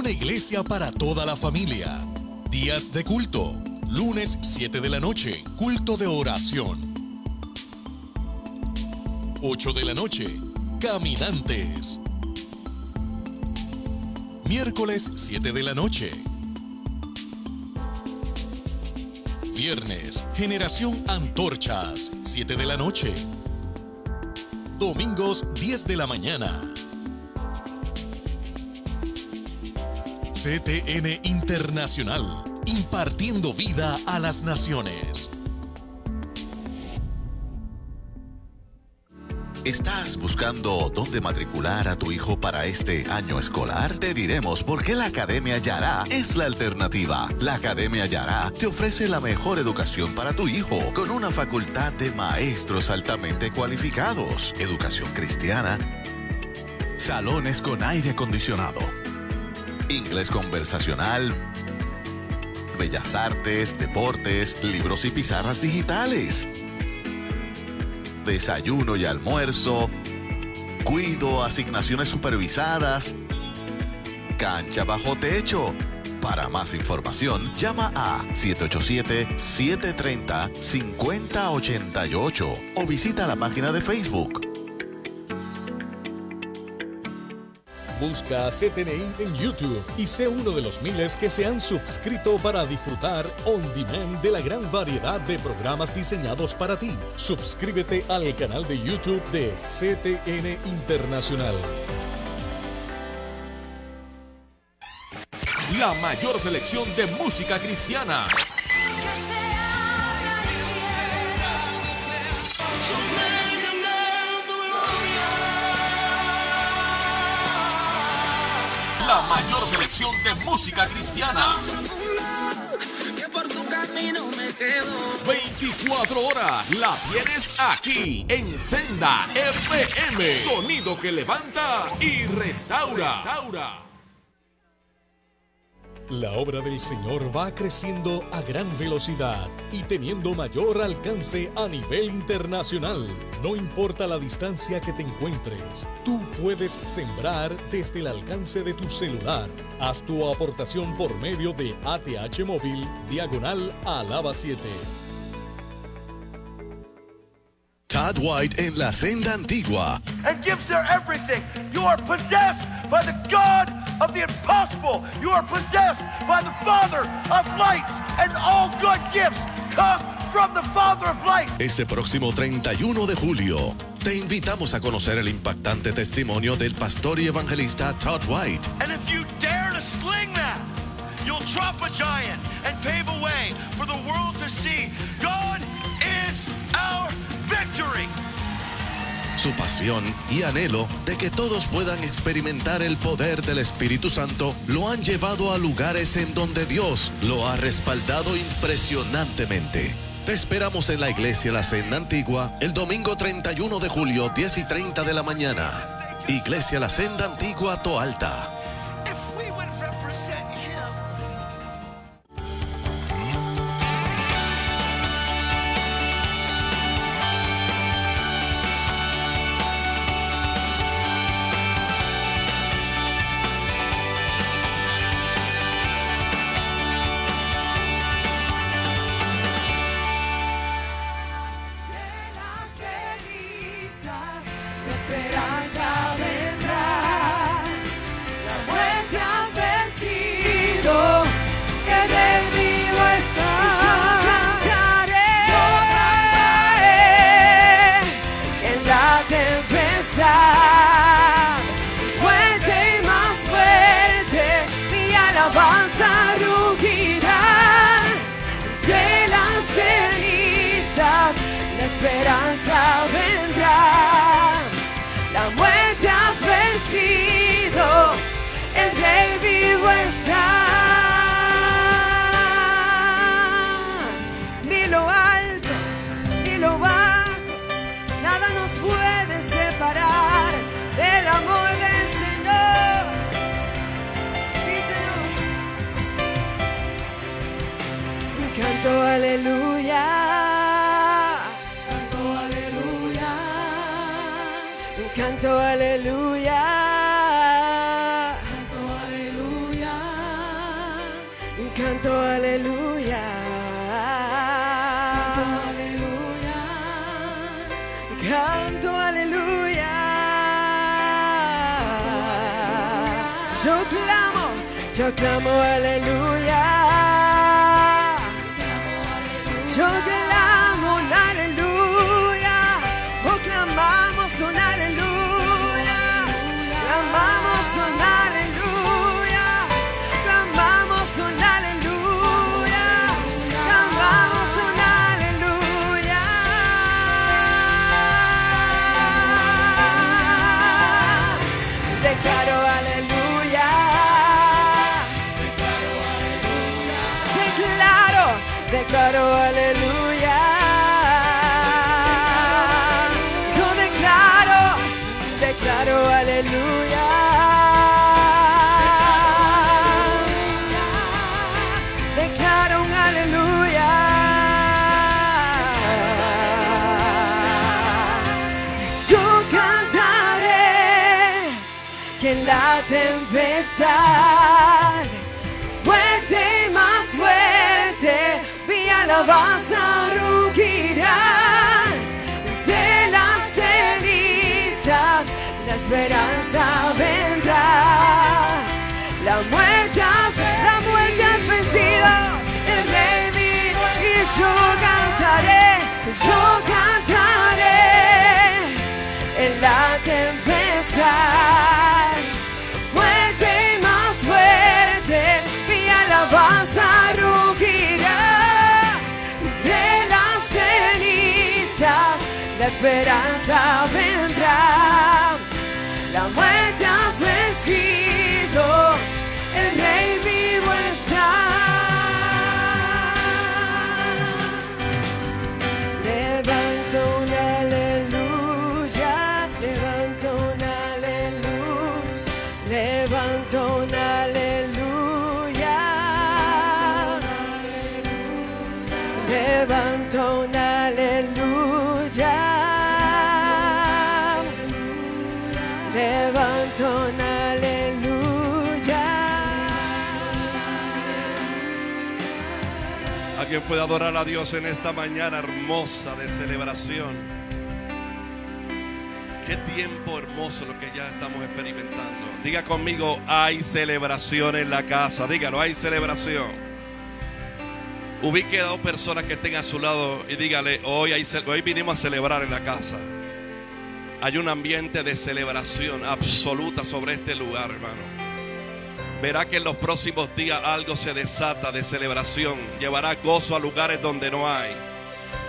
Una iglesia para toda la familia. Días de culto. Lunes 7 de la noche, culto de oración. 8 de la noche, caminantes. Miércoles 7 de la noche. Viernes, generación antorchas, 7 de la noche. Domingos 10 de la mañana. CTN Internacional, impartiendo vida a las naciones. ¿Estás buscando dónde matricular a tu hijo para este año escolar? Te diremos por qué la Academia Yará es la alternativa. La Academia Yará te ofrece la mejor educación para tu hijo, con una facultad de maestros altamente cualificados, educación cristiana, salones con aire acondicionado, inglés conversacional, bellas artes, deportes, libros y pizarras digitales, desayuno y almuerzo, cuido, asignaciones supervisadas, cancha bajo techo. Para más información, llama a 787-730-5088 o visita la página de Facebook. Busca CTNI en YouTube y sé uno de los miles que se han suscrito para disfrutar on demand de la gran variedad de programas diseñados para ti. Suscríbete al canal de YouTube de CTN Internacional. La mayor selección de música cristiana. La mayor selección de música cristiana. 24 horas la tienes aquí en Senda FM. Sonido que levanta y restaura. La obra del Señor va creciendo a gran velocidad y teniendo mayor alcance a nivel internacional. No importa la distancia que te encuentres, tú puedes sembrar desde el alcance de tu celular. Haz tu aportación por medio de ATH Móvil, /Alaba 7. Todd White en la Senda Antigua. And gives their everything. You are possessed by the God of the impossible. You are possessed by the Father of lights, and all good gifts come from the Father of lights. Este próximo 31 de julio, te invitamos a conocer el impactante testimonio del pastor y evangelista Todd White. And if you dare to sling that, you'll drop a giant and pave a way for the world to see God is our victory. Su pasión y anhelo de que todos puedan experimentar el poder del Espíritu Santo lo han llevado a lugares en donde Dios lo ha respaldado impresionantemente. Te esperamos en la iglesia La Senda Antigua el domingo 31 de julio, 10:30 de la mañana. Iglesia La Senda Antigua, Toalta. Esperanza vendrá, la muerte has vencido, el Rey vivo está. Ni lo alto, ni lo bajo, nada nos puede separar del amor del Señor. Sí, Señor. Canto aleluya. Canto aleluya, canto aleluya, canto aleluya. Canto aleluya. Yo clamo aleluya. Yo clamo un aleluya. Oh, clamamos un aleluya. Clamamos un aleluya. Clamamos un aleluya. Clamamos un aleluya. Declaro aleluya. Declaro aleluya. Yo declaro aleluya. Declaro un aleluya. Yo cantaré que en la tempestad fuerte y más fuerte mi alabanza rugirá. De las cenizas la esperanza vendrá. La muerte has vencido, el rey vivo, y yo cantaré en la tempestad. Fuerte y más fuerte mi alabanza rugirá. De las cenizas la esperanza vendrá. La muerte has vencido, el rey vivo está. Levanto un aleluya, levanto un aleluya, levanto un aleluya, levanto un aleluya, levanto un aleluya. ¿Alguien puede adorar a Dios en esta mañana hermosa de celebración? Qué tiempo hermoso lo que ya estamos experimentando. Diga conmigo, hay celebración en la casa. Dígalo, hay celebración. Ubique a dos personas que estén a su lado y dígale, hoy vinimos a celebrar en la casa. Hay un ambiente de celebración absoluta sobre este lugar, hermano. Verá que en los próximos días algo se desata de celebración. Llevarás gozo a lugares donde no hay.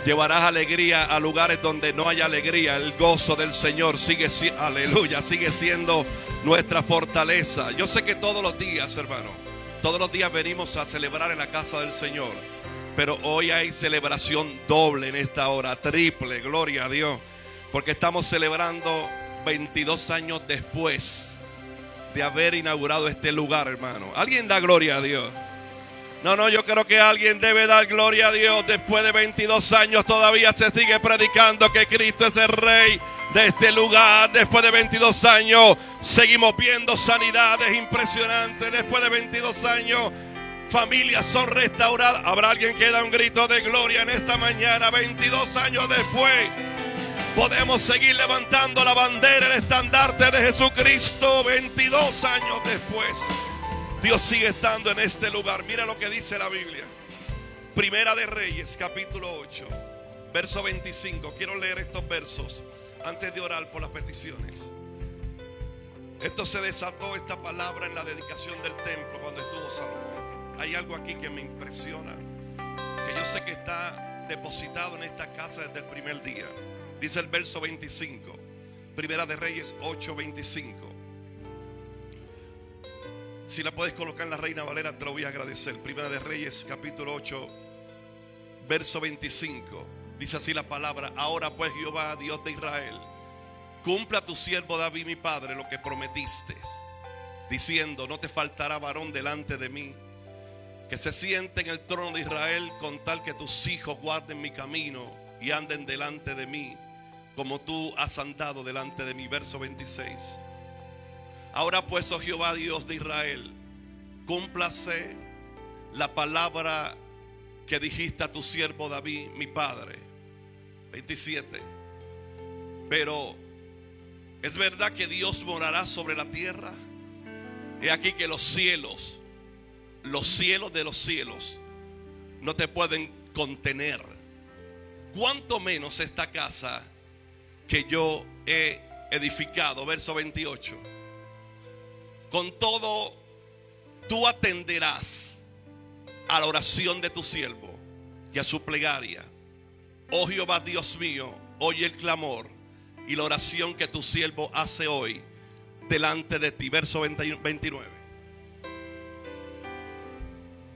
Llevarás alegría a lugares donde no hay alegría. El gozo del Señor sigue siendo nuestra fortaleza. Yo sé que todos los días, hermano, todos los días venimos a celebrar en la casa del Señor. Pero hoy hay celebración doble en esta hora, triple, gloria a Dios. Porque estamos celebrando 22 años después de haber inaugurado este lugar, hermano. ¿Alguien da gloria a Dios? No, yo creo que alguien debe dar gloria a Dios. Después de 22 años todavía se sigue predicando que Cristo es el Rey de este lugar. Después de 22 años seguimos viendo sanidades impresionantes. Después de 22 años familias son restauradas. ¿Habrá alguien que da un grito de gloria en esta mañana? 22 años después podemos seguir levantando la bandera, el estandarte de Jesucristo. 22 años después Dios sigue estando en este lugar. Mira lo que dice la Biblia. Primera de Reyes, capítulo 8, verso 25. Quiero leer estos versos antes de orar por las peticiones. Esto se desató, esta palabra, en la dedicación del templo cuando estuvo Salomón. Hay algo aquí que me impresiona, que yo sé que está depositado en esta casa desde el primer día. Dice el verso 25, Primera de Reyes 8, 25. Si la puedes colocar en la Reina Valera, te lo voy a agradecer. Primera de Reyes, capítulo 8, verso 25. Dice así la palabra: ahora pues, Jehová, Dios de Israel, cumpla a tu siervo David mi padre lo que prometiste, diciendo: no te faltará varón delante de mí que se siente en el trono de Israel, con tal que tus hijos guarden mi camino y anden delante de mí, como tú has andado delante de mí. Verso 26. Ahora pues, oh Jehová, Dios de Israel, cúmplase la palabra que dijiste a tu siervo David, mi padre. 27. Pero es verdad que Dios morará sobre la tierra. He aquí que los cielos de los cielos no te pueden contener. Cuánto menos esta casa que yo he edificado. Verso 28. Con todo, tú atenderás a la oración de tu siervo y a su plegaria. Oh Jehová Dios mío, oye el clamor y la oración que tu siervo hace hoy delante de ti. Verso 29.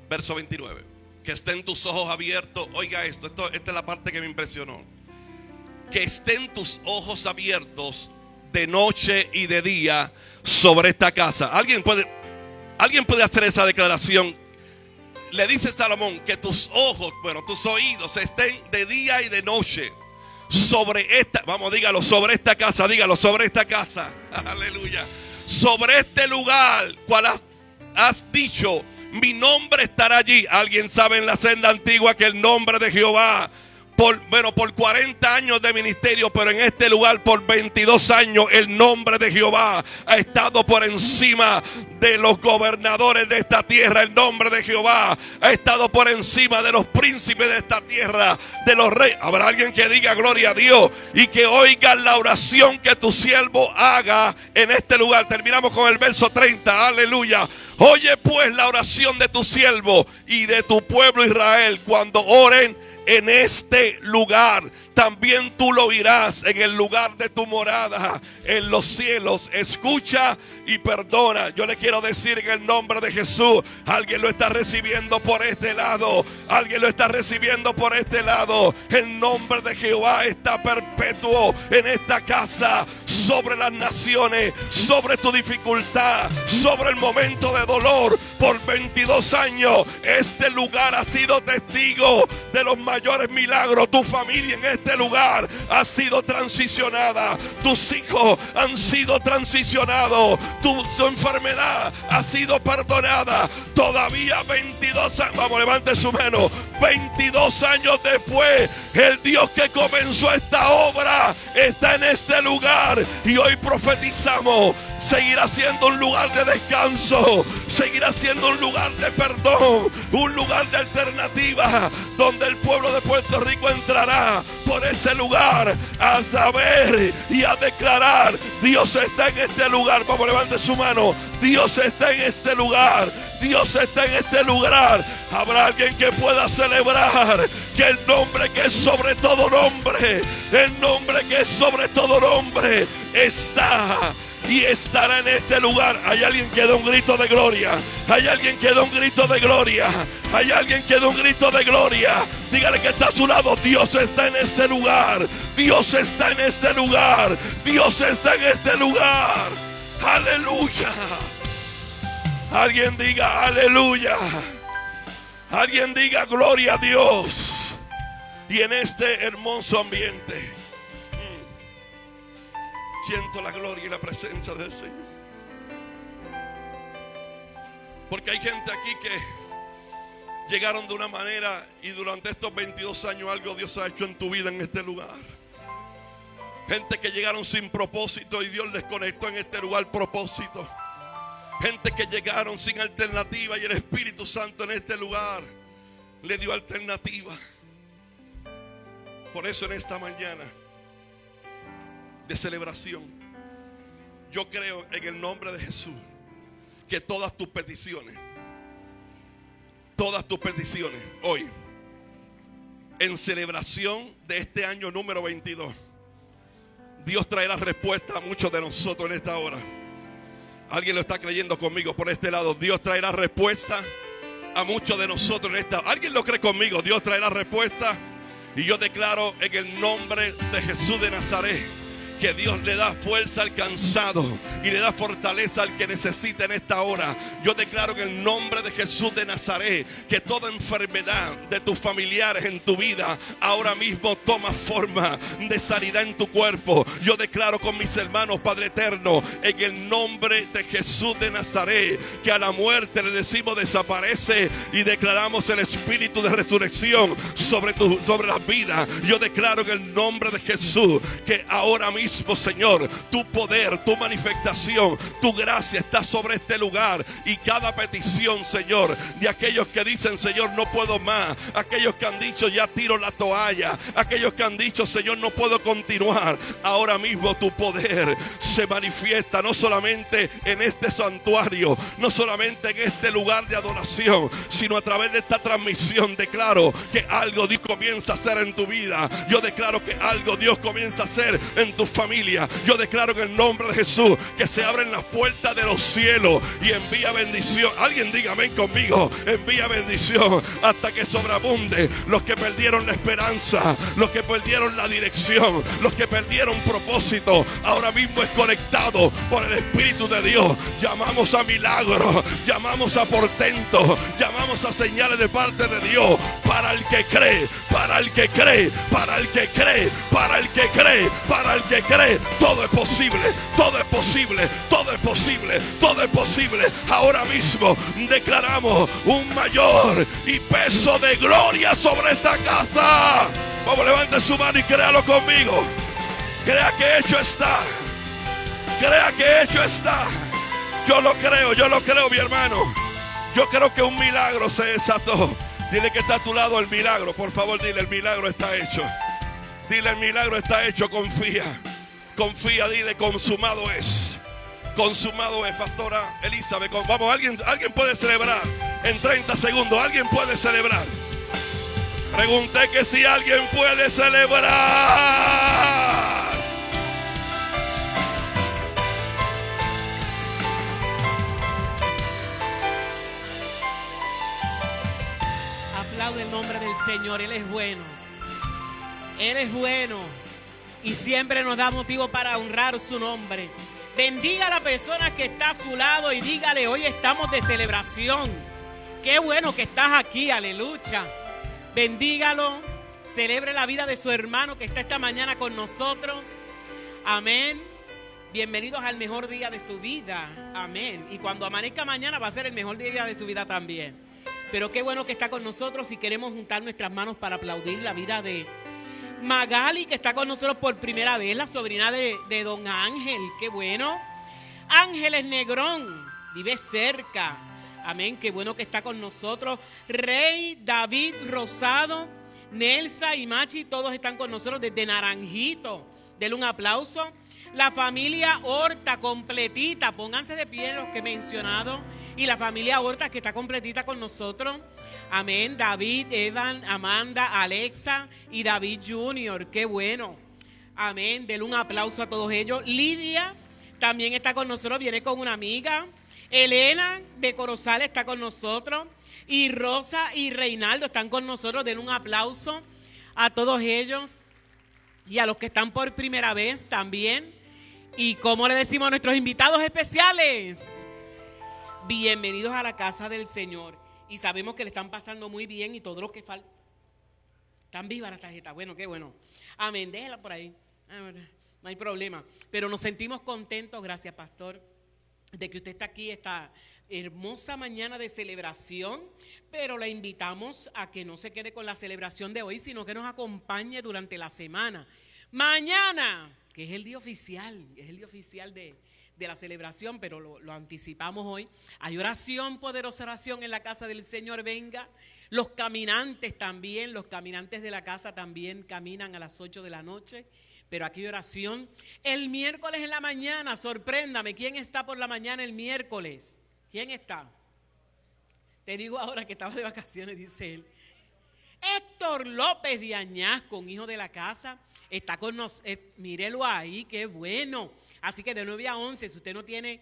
Verso 29. Que estén tus ojos abiertos. Oiga esto, esta es la parte que me impresionó. Que estén tus ojos abiertos de noche y de día sobre esta casa. ¿Alguien puede hacer esa declaración? Le dice Salomón que tus ojos, tus oídos estén de día y de noche sobre esta, vamos, dígalo, sobre esta casa, dígalo, sobre esta casa. Aleluya. Sobre este lugar, cual has dicho, mi nombre estará allí. Alguien sabe en la senda antigua que el nombre de Jehová, por 40 años de ministerio, pero en este lugar por 22 años, el nombre de Jehová ha estado por encima de los gobernadores de esta tierra. El nombre de Jehová ha estado por encima de los príncipes de esta tierra, de los reyes. Habrá alguien que diga gloria a Dios y que oiga la oración que tu siervo haga en este lugar. Terminamos con el verso 30. Aleluya. Oye pues la oración de tu siervo y de tu pueblo Israel cuando oren en este lugar. También tú lo oirás en el lugar de tu morada en los cielos. Escucha y perdona. Yo le quiero decir en el nombre de Jesús, alguien lo está recibiendo por este lado. Alguien lo está recibiendo por este lado. El nombre de Jehová está perpetuo en esta casa, sobre las naciones, sobre tu dificultad, sobre el momento de dolor. Por 22 años este lugar ha sido testigo de los mayores milagros. Tu familia en este lugar ha sido transicionada. Tus hijos han sido transicionados. Tu enfermedad ha sido perdonada. Todavía 22 años, vamos, levante su mano. 22 años después, el Dios que comenzó esta obra está en este lugar. Y hoy profetizamos, seguirá siendo un lugar de descanso, seguirá siendo un lugar de perdón, un lugar de alternativa, donde el pueblo de Puerto Rico entrará por ese lugar a saber y a declarar: Dios está en este lugar. Vamos, levante su mano. Dios está en este lugar. Dios está en este lugar. Habrá alguien que pueda celebrar que el nombre que es sobre todo nombre, el nombre que es sobre todo nombre, está y estará en este lugar. Hay alguien que da un grito de gloria. Hay alguien que da un grito de gloria. Hay alguien que da un grito de gloria. Dígale que está a su lado: Dios está en este lugar. Dios está en este lugar. Dios está en este lugar. Aleluya. Alguien diga aleluya. Alguien diga gloria a Dios. Y en este hermoso ambiente siento la gloria y la presencia del Señor. Porque hay gente aquí que llegaron de una manera y durante estos 22 años algo Dios ha hecho en tu vida en este lugar. Gente que llegaron sin propósito y Dios les conectó en este lugar propósito. Gente que llegaron sin alternativa y el Espíritu Santo en este lugar le dio alternativa. Por eso en esta mañana de celebración, yo creo en el nombre de Jesús que todas tus peticiones hoy, en celebración de este año número 22, Dios traerá respuesta a muchos de nosotros en esta hora. Alguien lo está creyendo conmigo por este lado. Dios traerá respuesta a muchos de nosotros en esta hora. ¿Alguien lo cree conmigo? Dios traerá respuesta. Y yo declaro en el nombre de Jesús de Nazaret que Dios le da fuerza al cansado y le da fortaleza al que necesita en esta hora. Yo declaro en el nombre de Jesús de Nazaret que toda enfermedad de tus familiares en tu vida ahora mismo toma forma de sanidad en tu cuerpo. Yo declaro con mis hermanos, Padre eterno, en el nombre de Jesús de Nazaret, que a la muerte le decimos desaparece y declaramos el espíritu de resurrección sobre las vidas. Yo declaro en el nombre de Jesús que ahora mismo, Señor, tu poder, tu manifestación, tu gracia está sobre este lugar, y cada petición, Señor, de aquellos que dicen, Señor, no puedo más, aquellos que han dicho ya tiro la toalla, aquellos que han dicho, Señor, no puedo continuar, ahora mismo tu poder se manifiesta no solamente en este santuario, no solamente en este lugar de adoración, sino a través de esta transmisión. Declaro que algo Dios comienza a hacer en tu vida. Yo declaro que algo Dios comienza a hacer en tu familia. Yo declaro en el nombre de Jesús que se abren las puertas de los cielos y envía bendición. Alguien diga amén conmigo. Envía bendición hasta que sobreabunde. Los que perdieron la esperanza, los que perdieron la dirección, los que perdieron propósito, ahora mismo es conectado por el Espíritu de Dios. Llamamos a milagros, llamamos a portentos, llamamos a señales de parte de Dios para el que cree, para el que cree, para el que cree, para el que cree, para el que cree. Todo es posible, todo es posible, todo es posible, todo es posible. Ahora mismo declaramos un mayor y peso de gloria sobre esta casa. Vamos, levante su mano y créalo conmigo. Crea que hecho está. Crea que hecho está. Yo lo creo, mi hermano. Yo creo que un milagro se desató. Dile que está a tu lado el milagro. Por favor, dile, el milagro está hecho. Dile, el milagro está hecho, confía. Confía, dile, consumado es. Consumado es, pastora Elizabeth. Vamos, alguien puede celebrar en 30 segundos. Alguien puede celebrar. Pregunté que si alguien puede celebrar. Aplaude el nombre del Señor. Él es bueno. Él es bueno. Y siempre nos da motivo para honrar su nombre. Bendiga a la persona que está a su lado y dígale, hoy estamos de celebración. Qué bueno que estás aquí, aleluya. Bendígalo, celebre la vida de su hermano que está esta mañana con nosotros. Amén. Bienvenidos al mejor día de su vida. Amén. Y cuando amanezca mañana va a ser el mejor día de su vida también. Pero qué bueno que está con nosotros y queremos juntar nuestras manos para aplaudir la vida de Magali, que está con nosotros por primera vez, la sobrina de don Ángel. Qué bueno. Ángeles Negrón, vive cerca. Amén, qué bueno que está con nosotros. Rey, David Rosado, Nelsa y Machi, todos están con nosotros desde Naranjito. Denle un aplauso. La familia Horta completita, pónganse de pie los que he mencionado. Y la familia Horta que está completita con nosotros. Amén, David, Evan, Amanda, Alexa y David Jr. Qué bueno. Amén, denle un aplauso a todos ellos. Lidia también está con nosotros, viene con una amiga. Elena de Corozal está con nosotros. Y Rosa y Reinaldo están con nosotros. Den un aplauso a todos ellos. Y a los que están por primera vez también. Y como le decimos a nuestros invitados especiales, bienvenidos a la casa del Señor. Y sabemos que le están pasando muy bien y todos los que faltan. Están vivas las tarjetas. Bueno, qué bueno. Amén, déjela por ahí. No hay problema. Pero nos sentimos contentos, gracias pastor, de que usted está aquí esta hermosa mañana de celebración, pero la invitamos a que no se quede con la celebración de hoy, sino que nos acompañe durante la semana. Mañana, que es el día oficial, de la celebración, pero lo anticipamos hoy. Hay oración, poderosa oración en la casa del Señor, venga. Los caminantes también, los caminantes de la casa también caminan a las 8 de la noche. Pero aquí hay oración. El miércoles en la mañana, sorpréndame, ¿quién está por la mañana el miércoles? ¿Quién está? Te digo ahora que estaba de vacaciones, dice él. Héctor López de Añasco, un hijo de la casa, está con nosotros. Mírelo ahí, qué bueno. Así que de 9 a 11, si usted no tiene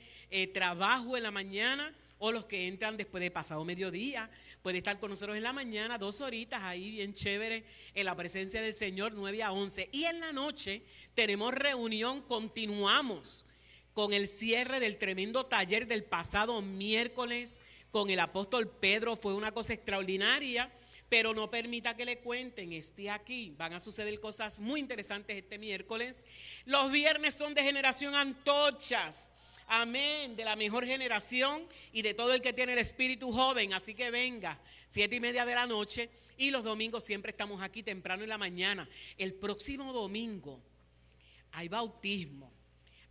trabajo en la mañana, o los que entran después de pasado mediodía. Puede estar con nosotros en la mañana, 2 horitas ahí bien chévere en la presencia del Señor, 9 a 11. Y en la noche tenemos reunión, continuamos con el cierre del tremendo taller del pasado miércoles con el apóstol Pedro. Fue una cosa extraordinaria, pero no permita que le cuenten, esté aquí. Van a suceder cosas muy interesantes este miércoles. Los viernes son de Generación Antorchas. Amén, de la mejor generación y de todo el que tiene el espíritu joven. Así que venga, 7:30 de la noche. Y los domingos siempre estamos aquí temprano en la mañana. El próximo domingo hay bautismo.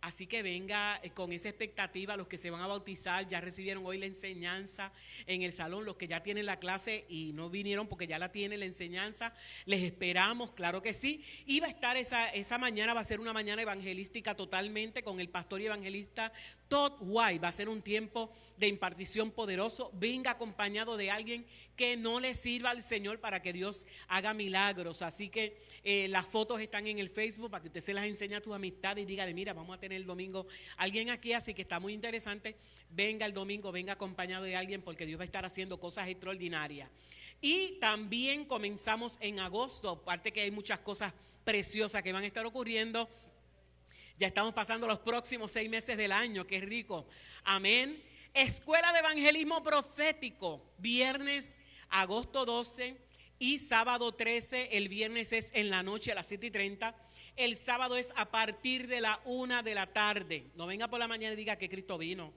Así que venga con esa expectativa. Los que se van a bautizar ya recibieron hoy la enseñanza en el salón. Los que ya tienen la clase y no vinieron porque ya la tienen la enseñanza, les esperamos, claro que sí. Y va a estar esa mañana, va a ser una mañana evangelística totalmente con el pastor y evangelista Todd White. Va a ser un tiempo de impartición poderoso. Venga acompañado de alguien que no le sirva al Señor para que Dios haga milagros. Así que las fotos están en el Facebook para que usted se las enseñe a tus amistades y dígale, mira, vamos a tener el domingo alguien aquí, así que está muy interesante. Venga el domingo, venga acompañado de alguien porque Dios va a estar haciendo cosas extraordinarias. Y también comenzamos en agosto, aparte que hay muchas cosas preciosas que van a estar ocurriendo. Ya estamos pasando los próximos 6 meses del año, qué rico. Amén. Escuela de Evangelismo Profético, viernes, agosto 12 y sábado 13. El viernes es en la noche a las 7:30. El sábado es a partir de la 1 de la tarde. No venga por la mañana y diga que Cristo vino.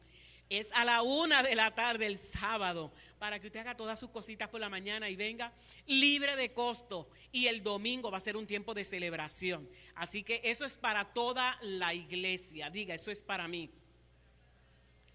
Es a la 1 de la tarde el sábado, para que usted haga todas sus cositas por la mañana y venga libre de costo. Y el domingo va a ser un tiempo de celebración. Así que eso es para toda la iglesia. Diga, eso es para mí.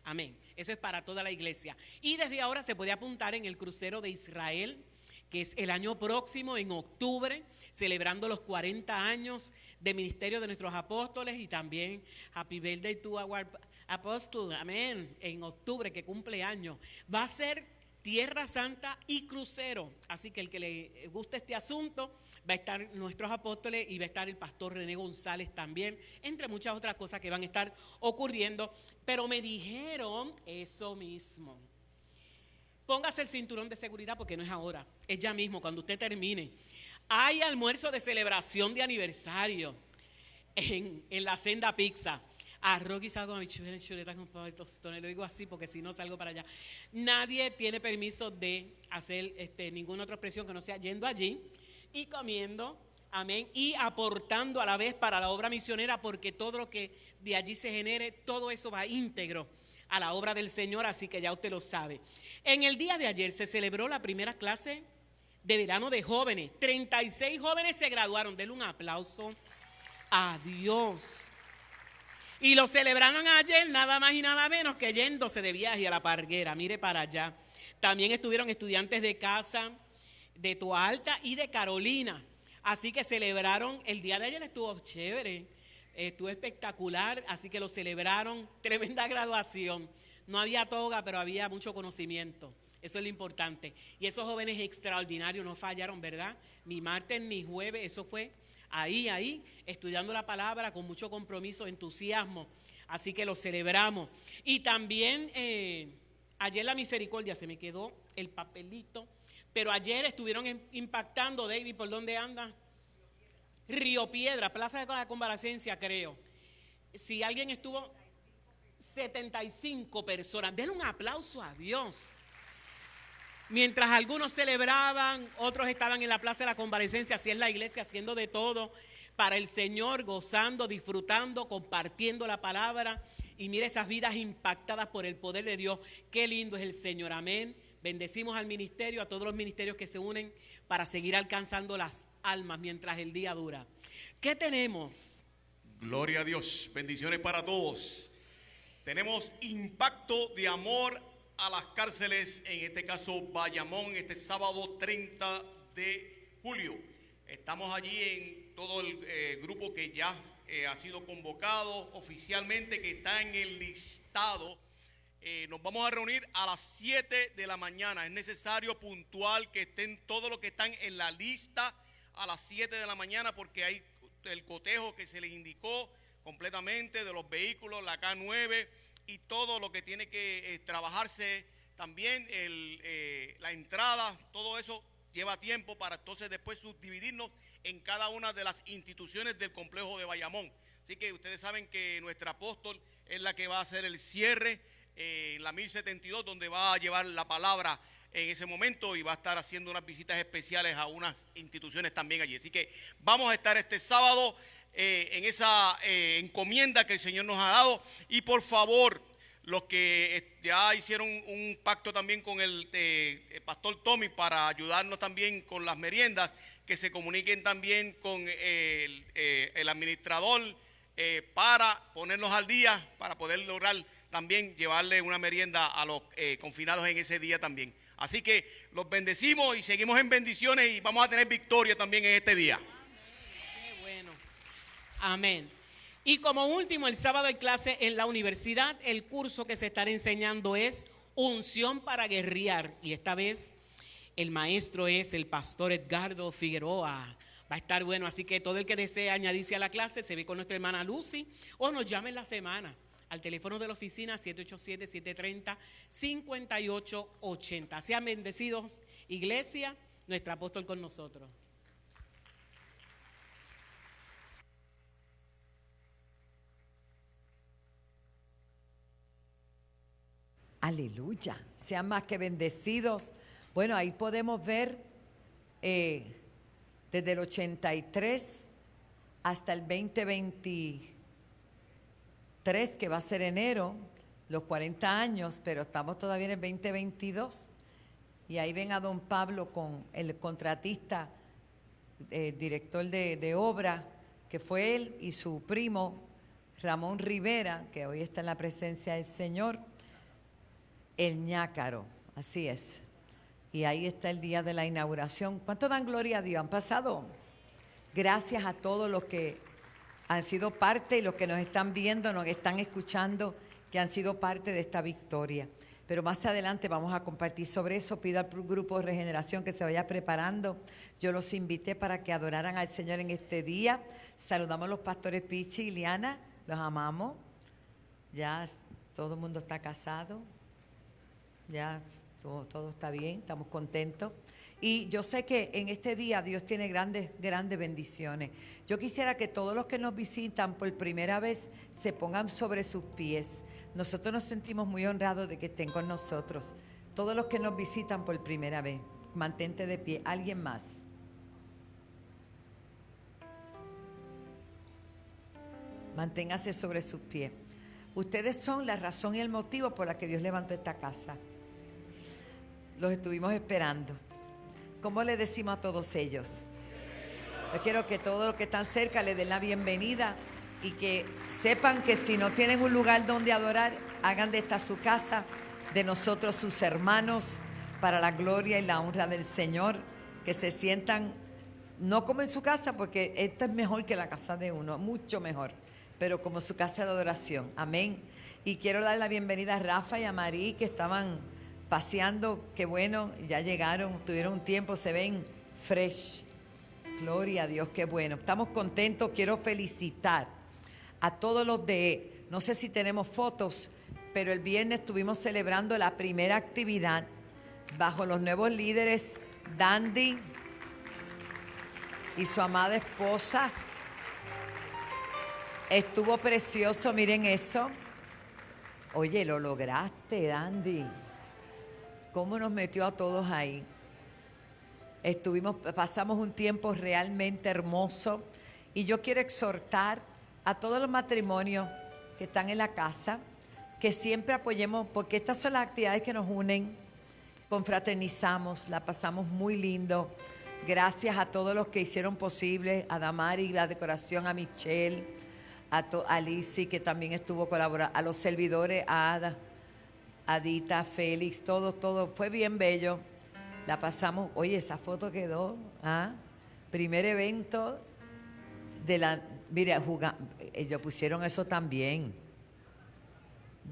Amén. Eso es para toda la iglesia. Y desde ahora se puede apuntar en el crucero de Israel, que es el año próximo, en octubre, celebrando los 40 años de ministerio de nuestros apóstoles. Y también Happy Birthday to our Apostle, amén, en octubre, que cumple años. Va a ser Tierra Santa y crucero. Así que el que le guste este asunto, va a estar nuestros apóstoles y va a estar el pastor René González también, entre muchas otras cosas que van a estar ocurriendo. Pero me dijeron eso mismo. Póngase el cinturón de seguridad porque no es ahora, es ya mismo, cuando usted termine. Hay almuerzo de celebración de aniversario en la Senda Pizza. Arroz guisado con habichuelas, chuleta con pavo y tostones. Lo digo así porque si no salgo para allá. Nadie tiene permiso de hacer ninguna otra expresión que no sea yendo allí y comiendo, amén, y aportando a la vez para la obra misionera, porque todo lo que de allí se genere, todo eso va íntegro a la obra del Señor, así que ya usted lo sabe. En el día de ayer se celebró la primera clase de verano de jóvenes. 36 jóvenes se graduaron. Denle un aplauso a Dios. Y lo celebraron ayer nada más y nada menos que yéndose de viaje a la Parguera. Mire para allá. También estuvieron estudiantes de casa, de Toalta y de Carolina. Así que celebraron, el día de ayer estuvo chévere, estuvo espectacular, así que lo celebraron, tremenda graduación. No había toga, pero había mucho conocimiento. Eso es lo importante. Y esos jóvenes extraordinarios no fallaron, ¿verdad? Ni martes ni jueves, eso fue ahí, estudiando la palabra con mucho compromiso, entusiasmo. Así que lo celebramos. Y también ayer la misericordia, se me quedó el papelito, pero ayer estuvieron impactando, David, ¿por dónde anda? Río Piedra, Plaza de la Convalecencia, creo. Si alguien estuvo, 75 personas. Denle un aplauso a Dios. Mientras algunos celebraban, otros estaban en la Plaza de la Convalecencia. Así es la iglesia, haciendo de todo para el Señor, gozando, disfrutando, compartiendo la palabra. Y mire esas vidas impactadas por el poder de Dios. Qué lindo es el Señor, amén. Bendecimos al ministerio, a todos los ministerios que se unen para seguir alcanzando las almas mientras el día dura. ¿Qué tenemos? Gloria a Dios, bendiciones para todos. Tenemos impacto de amor a las cárceles, en este caso Bayamón, este sábado 30 de julio. Estamos allí en todo el grupo que ya ha sido convocado oficialmente, que está en el listado. Nos vamos a reunir a las 7 de la mañana. Es necesario puntual que estén todos los que están en la lista a las 7 de la mañana, porque hay el cotejo que se les indicó completamente de los vehículos, la K9, y todo lo que tiene que trabajarse también, la entrada, todo eso lleva tiempo para entonces después subdividirnos en cada una de las instituciones del complejo de Bayamón. Así que ustedes saben que nuestra apóstol es la que va a hacer el cierre en la 1072, donde va a llevar la palabra en ese momento y va a estar haciendo unas visitas especiales a unas instituciones también allí. Así que vamos a estar este sábado en esa encomienda que el Señor nos ha dado. Y por favor, los que ya hicieron un pacto también con el pastor Tommy para ayudarnos también con las meriendas, que se comuniquen también con el administrador para ponernos al día, para poder lograr también llevarle una merienda a los confinados en ese día también. Así que los bendecimos y seguimos en bendiciones y vamos a tener victoria también en este día. Qué bueno. Amén. Y como último, el sábado hay clase en la universidad. El curso que se estará enseñando es Unción para Guerrear. Y esta vez el maestro es el pastor Edgardo Figueroa. Va a estar bueno, así que todo el que desee añadirse a la clase se ve con nuestra hermana Lucy o nos llame en la semana al teléfono de la oficina 787-730-5880. Sean bendecidos, iglesia, nuestro apóstol con nosotros. Aleluya, sean más que bendecidos. Bueno, ahí podemos ver desde el 83 hasta el 2023, que va a ser enero, los 40 años, pero estamos todavía en el 2022. Y ahí ven a don Pablo con el contratista, director de obra, que fue él, y su primo Ramón Rivera, que hoy está en la presencia del Señor. El ñácaro, así es. Y ahí está el día de la inauguración. ¿Cuánto dan gloria a Dios? Han pasado. Gracias a todos los que han sido parte y los que nos están viendo, nos están escuchando, que han sido parte de esta victoria. Pero más adelante vamos a compartir sobre eso. Pido al grupo de regeneración que se vaya preparando. Yo los invité para que adoraran al Señor en este día. Saludamos a los pastores Pichi y Liana, los amamos. Ya todo el mundo está casado. Ya todo está bien, estamos contentos. Y yo sé que en este día Dios tiene grandes bendiciones. Yo quisiera que todos los que nos visitan por primera vez se pongan sobre sus pies. Nosotros nos sentimos muy honrados de que estén con nosotros. Todos los que nos visitan por primera vez, mantente de pie. ¿Alguien más? Manténgase sobre sus pies. Ustedes son la razón y el motivo por la que Dios levantó esta casa. Los estuvimos esperando. ¿Cómo le decimos a todos ellos? Yo quiero que todos los que están cerca le den la bienvenida y que sepan que si no tienen un lugar donde adorar, hagan de esta su casa, de nosotros sus hermanos, para la gloria y la honra del Señor, que se sientan, no como en su casa, porque esto es mejor que la casa de uno, mucho mejor, pero como su casa de adoración. Amén. Y quiero dar la bienvenida a Rafa y a Marí, que estaban paseando. Qué bueno, ya llegaron, tuvieron un tiempo, se ven fresh. Gloria a Dios, qué bueno. Estamos contentos. Quiero felicitar a todos los no sé si tenemos fotos, pero el viernes estuvimos celebrando la primera actividad bajo los nuevos líderes, Dandy y su amada esposa. Estuvo precioso, miren eso. Oye, lo lograste, Dandy. ¿Cómo nos metió a todos ahí? Pasamos un tiempo realmente hermoso. Y yo quiero exhortar a todos los matrimonios que están en la casa, que siempre apoyemos, porque estas son las actividades que nos unen, confraternizamos, la pasamos muy lindo. Gracias a todos los que hicieron posible, a Damari, la decoración, a Michelle, a Lizzy, que también estuvo colaborando, a los servidores, a Ada, a Dita, a Félix, todo, fue bien bello. La pasamos, oye, esa foto quedó, primer evento mira, ellos pusieron eso también.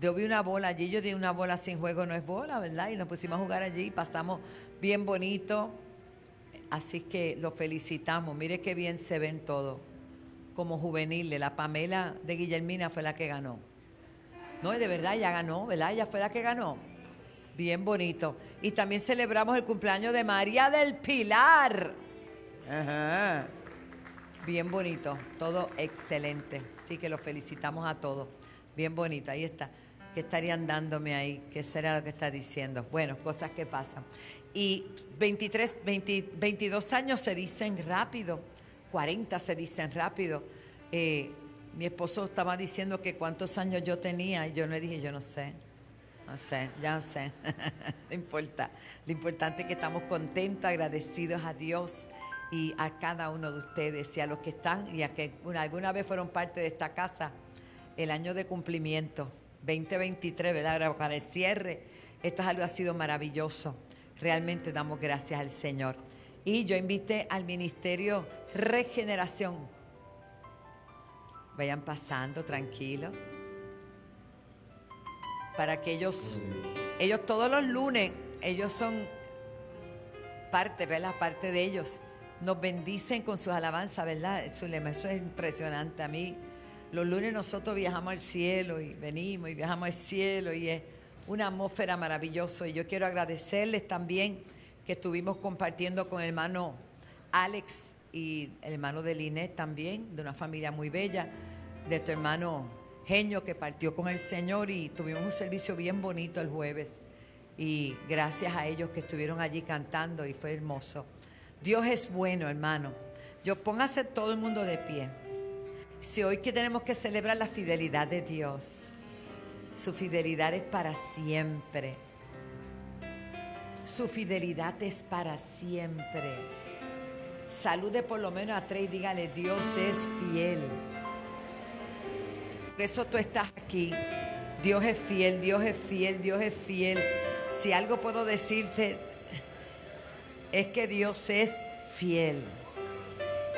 Yo vi una bola allí, yo di una bola sin juego, no es bola, ¿verdad? Y nos pusimos a jugar allí, pasamos bien bonito. Así que los felicitamos, mire qué bien se ven todos, como juveniles. La Pamela de Guillermina fue la que ganó. No, de verdad, ella ganó, ¿verdad? Ella fue la que ganó. Bien bonito. Y también celebramos el cumpleaños de María del Pilar. Ajá. Bien bonito, todo excelente. Así que los felicitamos a todos. Bien bonito, ahí está. ¿Qué estarían dándome ahí? ¿Qué será lo que está diciendo? Bueno, cosas que pasan. Y 22 años se dicen rápido, 40 se dicen rápido. Mi esposo estaba diciendo que cuántos años yo tenía y yo le dije, yo no sé, ya no sé, no importa. Lo importante es que estamos contentos, agradecidos a Dios y a cada uno de ustedes y a los que están y a que alguna vez fueron parte de esta casa, el año de cumplimiento, 2023, ¿verdad? Para el cierre, esto es algo que ha sido maravilloso. Realmente damos gracias al Señor. Y yo invité al Ministerio Regeneración. Vayan pasando, tranquilos. Para que ellos todos los lunes, ellos son parte, ¿verdad? Parte de ellos. Nos bendicen con sus alabanzas, ¿verdad? Zulema, eso es impresionante. A mí, los lunes nosotros viajamos al cielo y venimos y viajamos al cielo y es una atmósfera maravillosa. Y yo quiero agradecerles también que estuvimos compartiendo con el hermano Alex y el hermano de Linet también, de una familia muy bella, de tu hermano Genio que partió con el Señor y tuvimos un servicio bien bonito el jueves. Y gracias a ellos que estuvieron allí cantando y fue hermoso. Dios es bueno, hermano. Póngase todo el mundo de pie. Si hoy que tenemos que celebrar la fidelidad de Dios, su fidelidad es para siempre. Su fidelidad es para siempre. Salude por lo menos a 3 y dígale, Dios es fiel. Por eso tú estás aquí. Dios es fiel, Dios es fiel, Dios es fiel. Si algo puedo decirte es que Dios es fiel.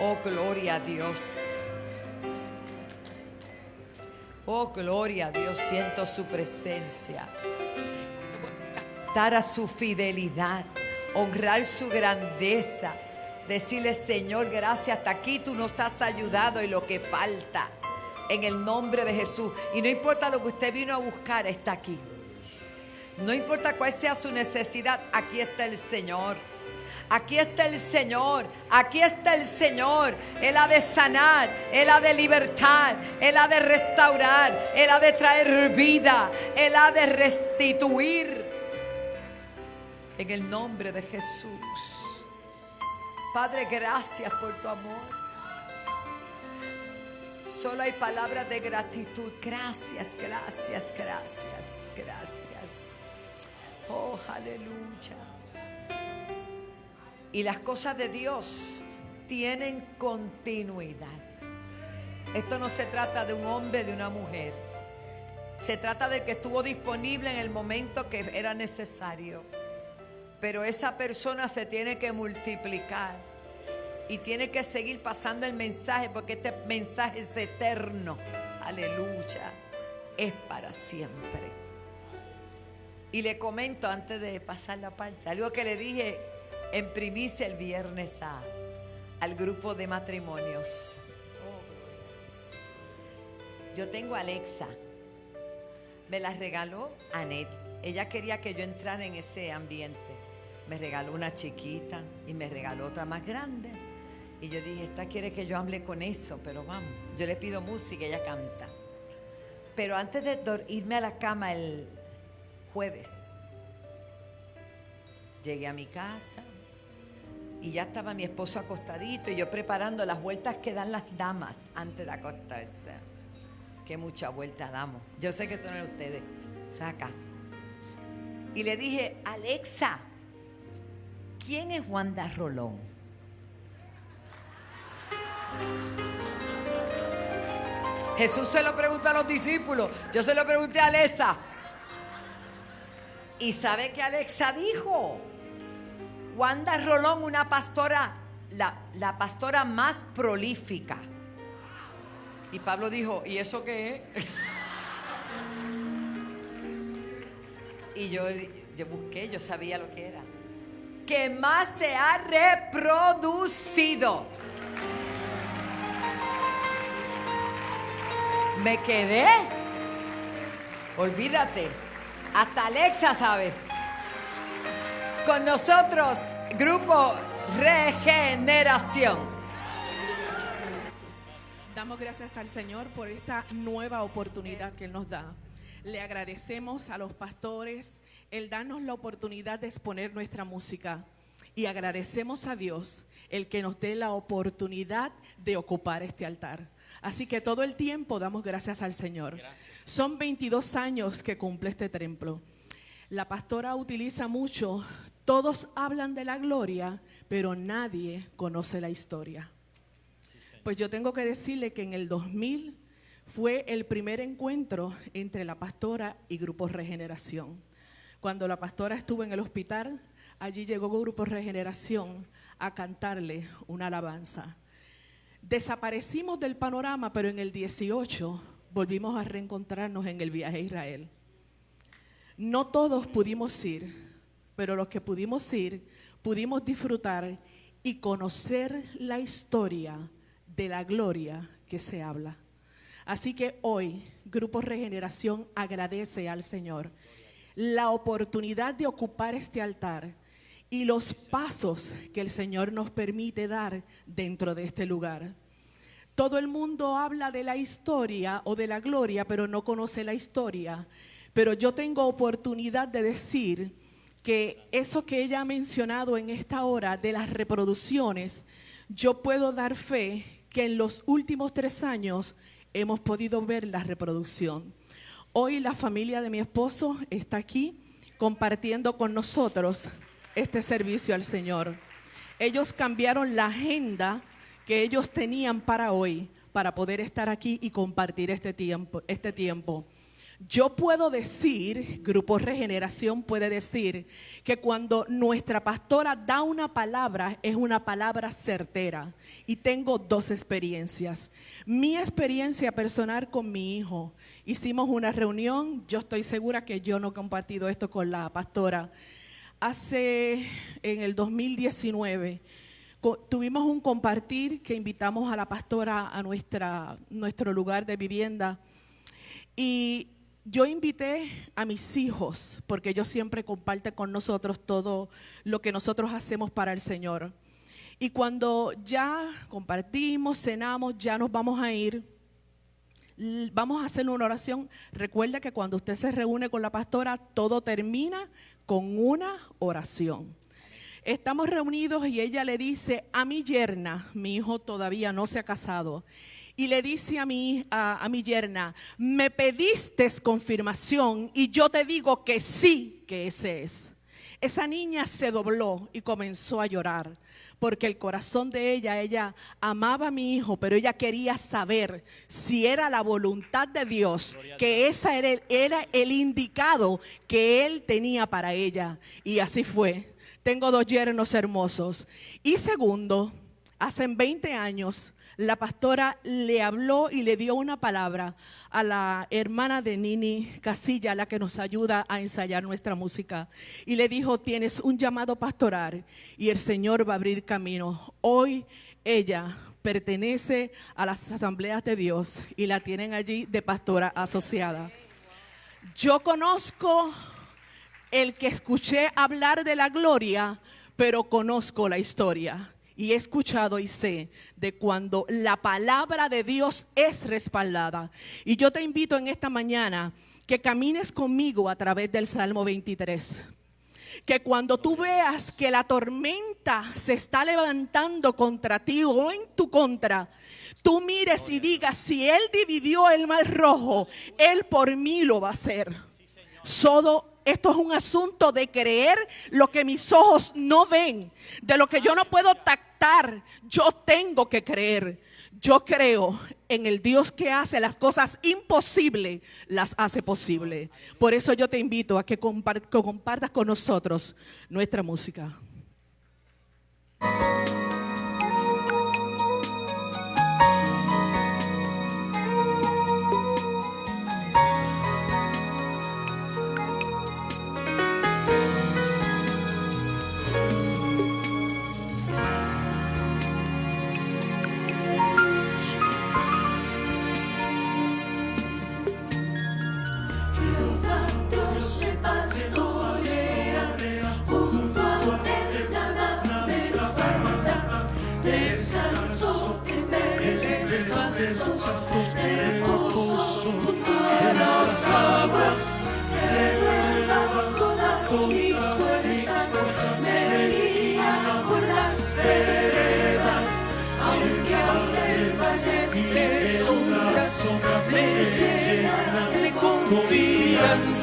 Oh, gloria a Dios. Oh, gloria a Dios, siento su presencia. Dar a su fidelidad, honrar su grandeza, decirle, Señor, gracias, hasta aquí tú nos has ayudado y lo que falta, en el nombre de Jesús. Y no importa lo que usted vino a buscar, está aquí. No importa cuál sea su necesidad, aquí está el Señor. Aquí está el Señor, aquí está el Señor. Él ha de sanar, Él ha de libertar, Él ha de restaurar, Él ha de traer vida, Él ha de restituir. En el nombre de Jesús. Padre, gracias por tu amor. Solo hay palabras de gratitud. Gracias, gracias, gracias, gracias. Oh, aleluya. Y las cosas de Dios tienen continuidad. Esto no se trata de un hombre, de una mujer. Se trata del que estuvo disponible en el momento que era necesario. Pero esa persona se tiene que multiplicar y tiene que seguir pasando el mensaje, porque este mensaje es eterno. Aleluya. Es para siempre. Y le comento antes de pasar la parte, algo que le dije en primicia el viernes al grupo de matrimonios. Yo tengo a Alexa. Me la regaló Anet. Ella quería que yo entrara en ese ambiente. Me regaló una chiquita y me regaló otra más grande. Y yo dije, esta quiere que yo hable con eso, pero vamos. Yo le pido música y ella canta. Pero antes de irme a la cama el jueves, llegué a mi casa y ya estaba mi esposo acostadito y yo preparando las vueltas que dan las damas antes de acostarse. Que mucha vuelta damos. Yo sé que son ustedes. O sea, acá. Y le dije, Alexa, ¿quién es Wanda Rolón? Jesús se lo preguntó a los discípulos. Yo se lo pregunté a Alexa. ¿Y sabe qué Alexa dijo? Wanda Rolón, una pastora, la pastora más prolífica. Y Pablo dijo, ¿y eso qué es? Y yo busqué, yo sabía lo que era. Que más se ha reproducido. Me quedé. Olvídate. Hasta Alexa sabe. Con nosotros, Grupo Regeneración. Damos gracias al Señor por esta nueva oportunidad que Él nos da. Le agradecemos a los pastores el darnos la oportunidad de exponer nuestra música. Y agradecemos a Dios el que nos dé la oportunidad de ocupar este altar. Así que todo el tiempo damos gracias al Señor. Gracias. Son 22 años que cumple este templo. La pastora utiliza mucho, todos hablan de la gloria, pero nadie conoce la historia. Pues yo tengo que decirle que en el 2000 fue el primer encuentro entre la pastora y Grupo Regeneración. Cuando la pastora estuvo en el hospital, allí llegó Grupo Regeneración a cantarle una alabanza. Desaparecimos del panorama, pero en el 18 volvimos a reencontrarnos en el viaje a Israel. No todos pudimos ir, pero los que pudimos ir, pudimos disfrutar y conocer la historia de la gloria que se habla. Así que hoy, Grupo Regeneración agradece al Señor la oportunidad de ocupar este altar y los pasos que el Señor nos permite dar dentro de este lugar. Todo el mundo habla de la historia o de la gloria, pero no conoce la historia. Pero yo tengo oportunidad de decir que eso que ella ha mencionado en esta hora de las reproducciones, yo puedo dar fe que en los últimos 3 años hemos podido ver la reproducción. Hoy la familia de mi esposo está aquí compartiendo con nosotros este servicio al Señor. Ellos cambiaron la agenda que ellos tenían para hoy, para poder estar aquí y compartir este tiempo. Yo puedo decir, Grupo Regeneración puede decir, que cuando nuestra pastora da una palabra, es una palabra certera. Y tengo 2 experiencias. Mi experiencia personal con mi hijo. Hicimos una reunión, yo estoy segura que yo no he compartido esto con la pastora. En el 2019, tuvimos un compartir que invitamos a la pastora a nuestro lugar de vivienda. Y yo invité a mis hijos, porque ellos siempre comparten con nosotros todo lo que nosotros hacemos para el Señor. Y cuando ya compartimos, cenamos, ya nos vamos a ir, vamos a hacer una oración. Recuerda que cuando usted se reúne con la pastora, todo termina con una oración. Estamos reunidos y ella le dice a mi yerna, mi hijo todavía no se ha casado, y le dice a mi yerna, me pediste confirmación y yo te digo que sí, que ese es. Esa niña se dobló y comenzó a llorar, porque el corazón de ella amaba a mi hijo, pero ella quería saber si era la voluntad de Dios, que esa era el indicado que Él tenía para ella. Y así fue. Tengo 2 yernos hermosos. Y segundo, hace 20 años, la pastora le habló y le dio una palabra a la hermana de Nini Casilla, la que nos ayuda a ensayar nuestra música. Y le dijo, tienes un llamado pastoral y el Señor va a abrir camino. Hoy ella pertenece a las asambleas de Dios y la tienen allí de pastora asociada. Yo conozco el que escuché hablar de la gloria, pero conozco la historia. Y he escuchado y sé de cuando la palabra de Dios es respaldada. Y yo te invito en esta mañana que camines conmigo a través del Salmo 23. Que cuando tú veas que la tormenta se está levantando contra ti o en tu contra, tú mires y digas, si Él dividió el mar rojo, Él por mí lo va a hacer. Esto es un asunto de creer lo que mis ojos no ven, de lo que yo no puedo tactar. Yo tengo que creer. Yo creo en el Dios que hace las cosas imposibles, las hace posible. Por eso yo te invito a que compartas con nosotros nuestra música. You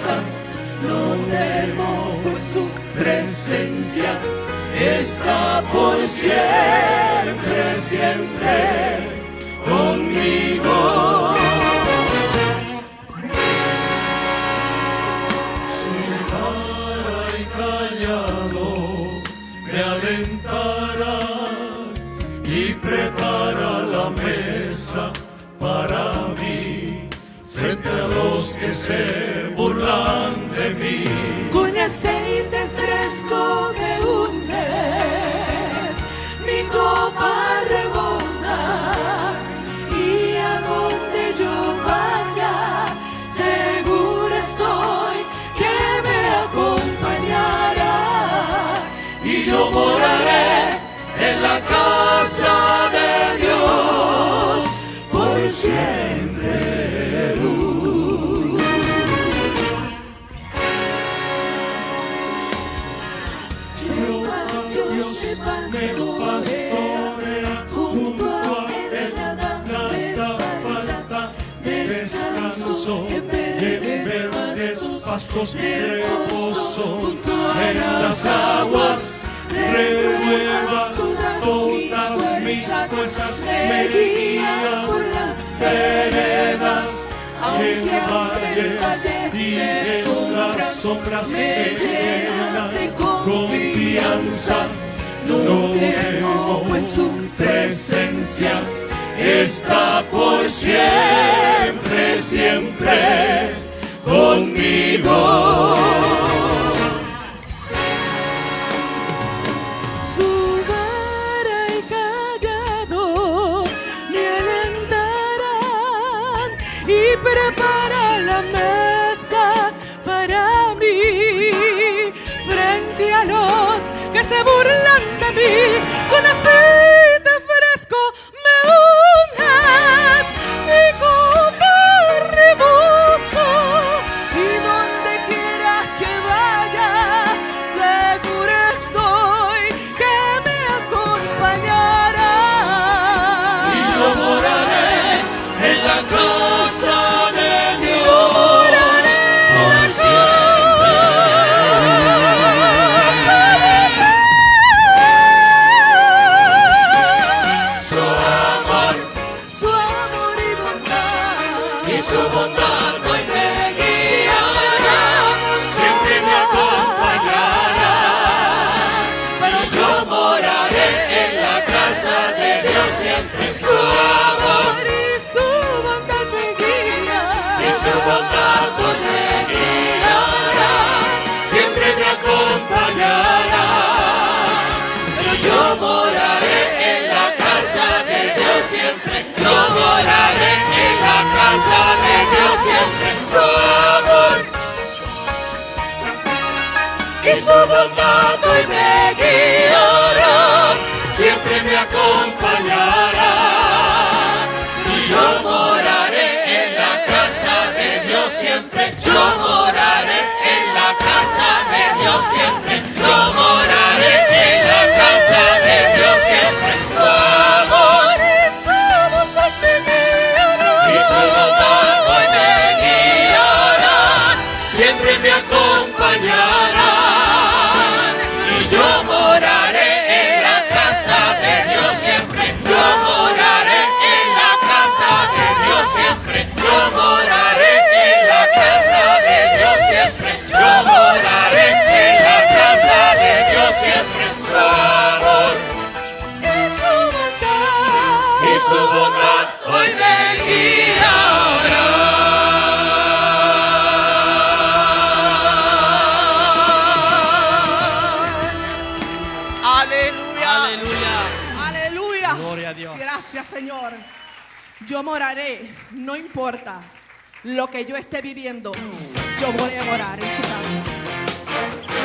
confianza, no temo, pues su presencia está por siempre, siempre conmigo. Su vara y callado me alentará y prepara la mesa para mí, frente a los que se burlan de mí. Con aceite fresco me unges, mi copa rebosa, y a donde yo vaya, segura estoy que me acompañará. Y yo moraré en la casa de Dios por siempre. Dios me pastorea, junto a él nada falta, descanso en verdes pastos, reposo en las aguas, renueva todas mis fuerzas, me guía por las veredas, en valles y en las sombras me llena de confianza. No temo, pues su presencia está por siempre, siempre conmigo. Su vara y callado me alentarán y prepara la mesa para mí, frente a los que se burlan de mí. Con aceite fresco me unges, mi copa rebosa, y donde quiera que vaya, segura estoy que me acompañará. Y yo moraré en la casa de Dios. Yo moraré en la casa. Su amor y bondad, Y su bondad hoy me guiará, siempre me acompañará. Y yo moraré en la casa de Dios siempre. Su amor y su bondad me guía. y su bondad hoy me guiará, siempre me acompañará. Pero yo moraré en la casa de Dios siempre. Yo moraré en la casa de Dios siempre. Su amor y su bondad hoy me guiará, siempre me acompañará. Y yo moraré en la casa de Dios siempre. Yo moraré en la casa de Dios siempre. Yo moraré en la casa de Dios siempre. Su amor Y su bondad me guiará. y su bondad hoy me guiará, siempre me acompañará. Y yo moraré en la casa de Dios siempre. Yo moraré en la casa de Dios siempre. Yo moraré en la casa de Dios siempre. Yo moraré en la casa de Dios siempre. Su amor y su bondad hoy me guiará. Aleluya. Aleluya. Gloria a Dios. Gracias, Señor. Yo moraré, no importa lo que yo esté viviendo, yo voy a morar en su casa.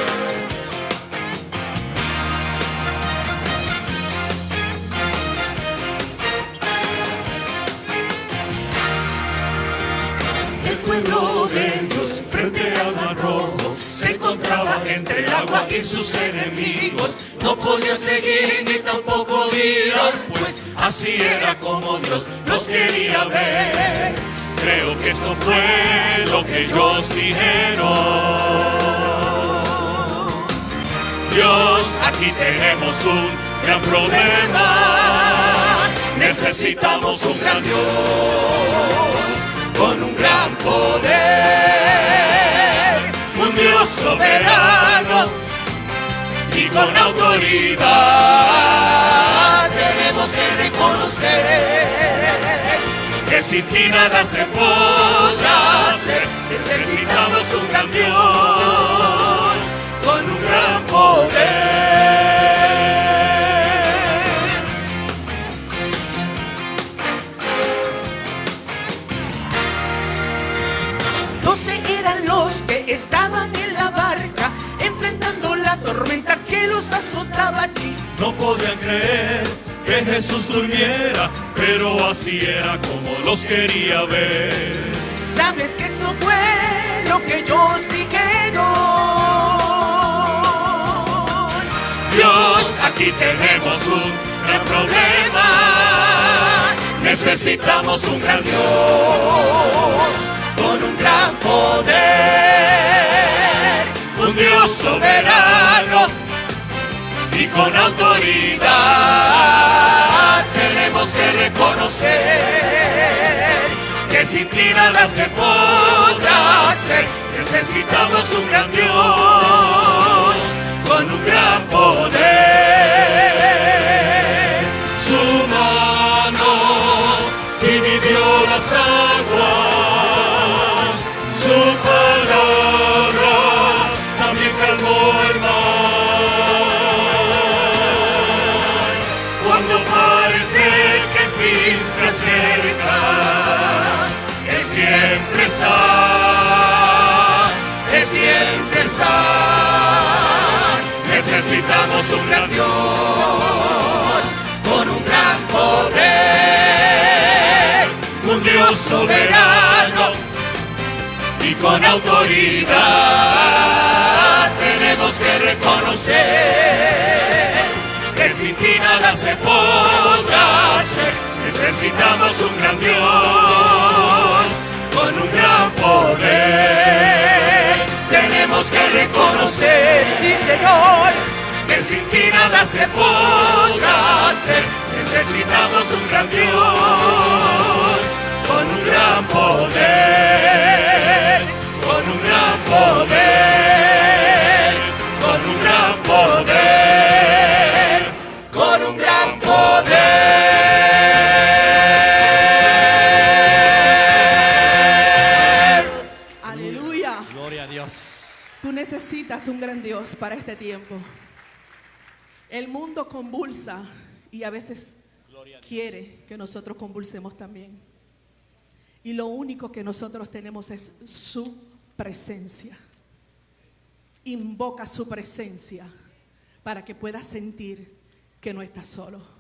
El pueblo de Dios frente al mar rojo se encontraba entre el agua y sus enemigos. No podían seguir ni tampoco guiar, pues así era como Dios los quería ver. Creo que esto fue lo que ellos dijeron. Dios, aquí tenemos un gran problema. Necesitamos un gran Dios con un gran poder, un Dios soberano y con autoridad. Tenemos que reconocer que sin ti nada se podrá hacer. Necesitamos un gran Dios con un gran poder. Eran los que estaban en la barca, enfrentando la tormenta que los azotaba allí. No podían creer que Jesús durmiera, pero así era como los quería ver. Sabes que esto fue lo que ellos dijeron. Dios, aquí tenemos un gran problema. Necesitamos un gran Dios con un gran poder, un Dios soberano y con autoridad. Tenemos que reconocer que sin ti nada se podrá hacer. Necesitamos un gran Dios con un gran poder. Su mano dividió las aguas, su palabra también calmó el mar. Cuando parece que el fin se acerca, Él siempre está, Él siempre está. Necesitamos un gran Dios con un gran poder, un Dios soberano y con autoridad. Tenemos que reconocer que sin ti nada se podrá hacer. Necesitamos un gran Dios con un gran poder. Tenemos que reconocer, sí Señor, que sin ti nada se podrá hacer. Necesitamos un gran Dios con un gran poder, con un gran poder, con un gran poder, con un gran poder. Aleluya. Gloria a Dios. Tú necesitas un gran Dios para este tiempo. El mundo convulsa y a veces quiere que nosotros convulsemos también. Y lo único que nosotros tenemos es su presencia. Invoca su presencia para que puedas sentir que no estás solo.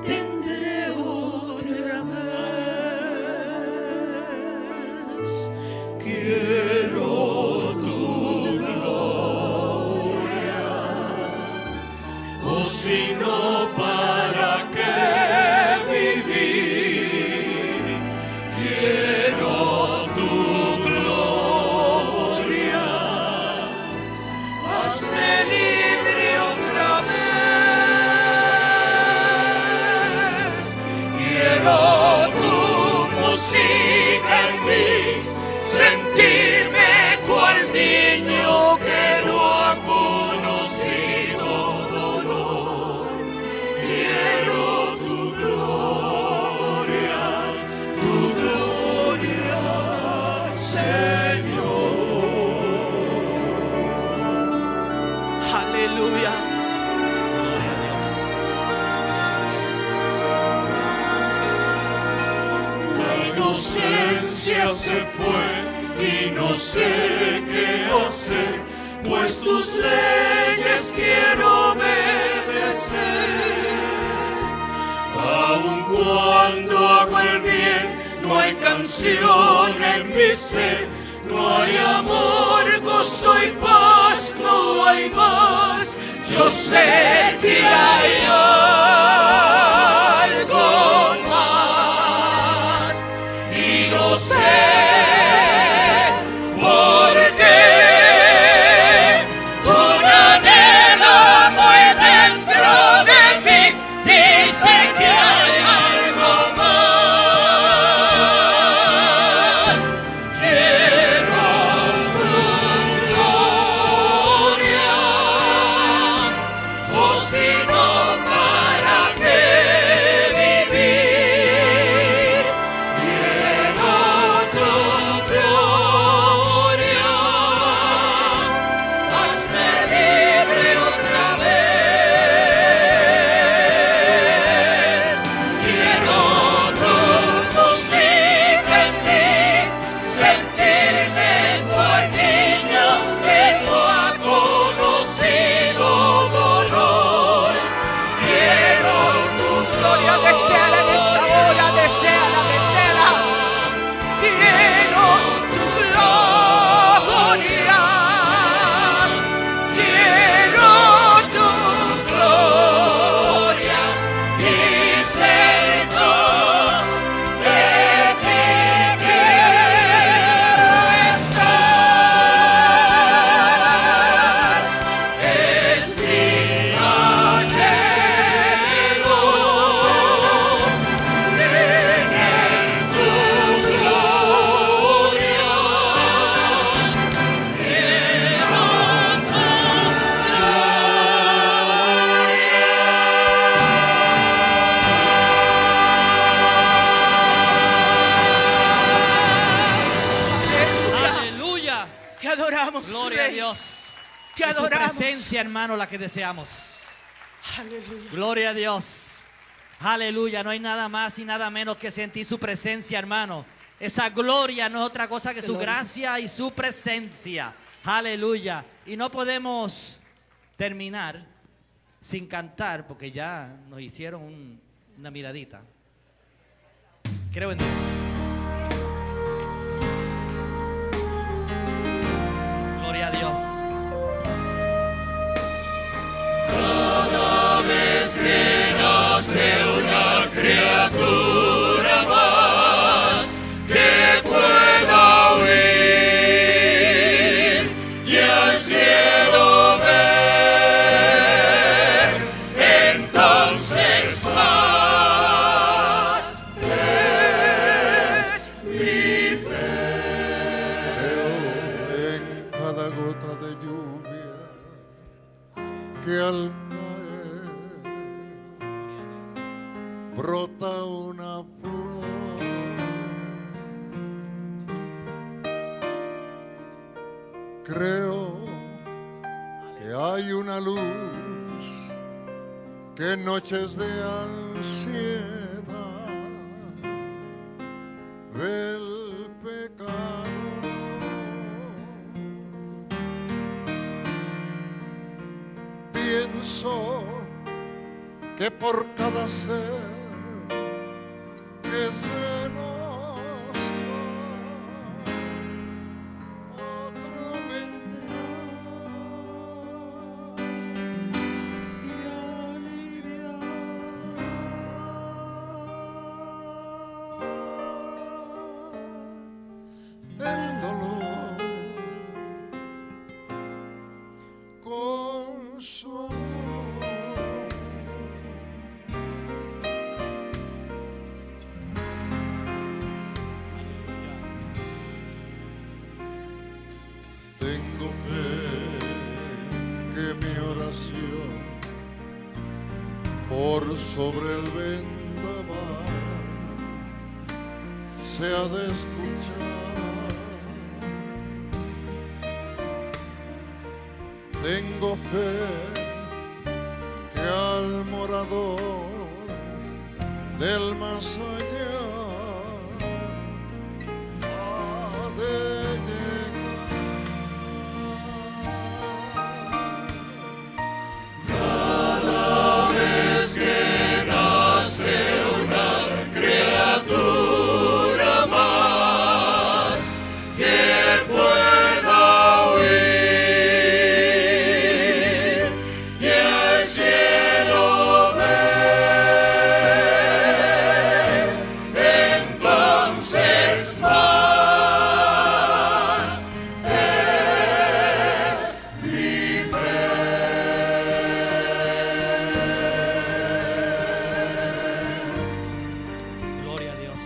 Tendré otra vez sentirme cual niño que no ha conocido dolor. Quiero tu gloria, Señor. Aleluya. Gloria a Dios. La inocencia se fue y no sé qué hacer, pues tus leyes quiero obedecer. Aun cuando hago el bien, no hay canción en mi ser, no hay amor, gozo y paz, no hay más. Yo sé que hay algo más y no sé por qué. Un anhelo muy dentro de mí dice que hay algo más. Quiero tu gloria, o si no, ¿para qué vivir? Quiero tu gloria, hazme libre otra vez. Quiero tu música en mí, sentirme cual niño que no ha conocido dolor. Quiero tu gloria, Deséala en esta hora, deséala, deséala. Quiero tu gloria. Quiero tu gloria y cerca de ti quiero estar. Es mi anhelo tener tu gloria. Quiero tu Aleluya. Te adoramos, Gloria a Rey. Dios. Te Es su adoramos. presencia, hermano, la que deseamos. Aleluya. Gloria a Dios. Aleluya. No hay nada más y nada menos que sentir su presencia, hermano. Esa gloria no es otra cosa que su Gloria. gracia y su presencia. Aleluya. Y no podemos terminar sin cantar porque ya nos hicieron una miradita. Creo en Dios. Gloria a Dios. Cada vez que nace una criatura más que pueda huir y al cielo ver, entonces más es mi fe. Creo en cada gota de lluvia que al caer brota una flor. Creo que hay una luz que en noches de ansiedad ve el pecado. Pienso que por cada ser que se nos va, otro vendrá. Y aliviar el dolor con su amor. por sobre el vendaval se ha de escuchar. Tengo fe que al morador del más allá ha de Cada vez que nace una criatura más que pueda huir y el cielo ver, entonces más es mi fe. Gloria a Dios.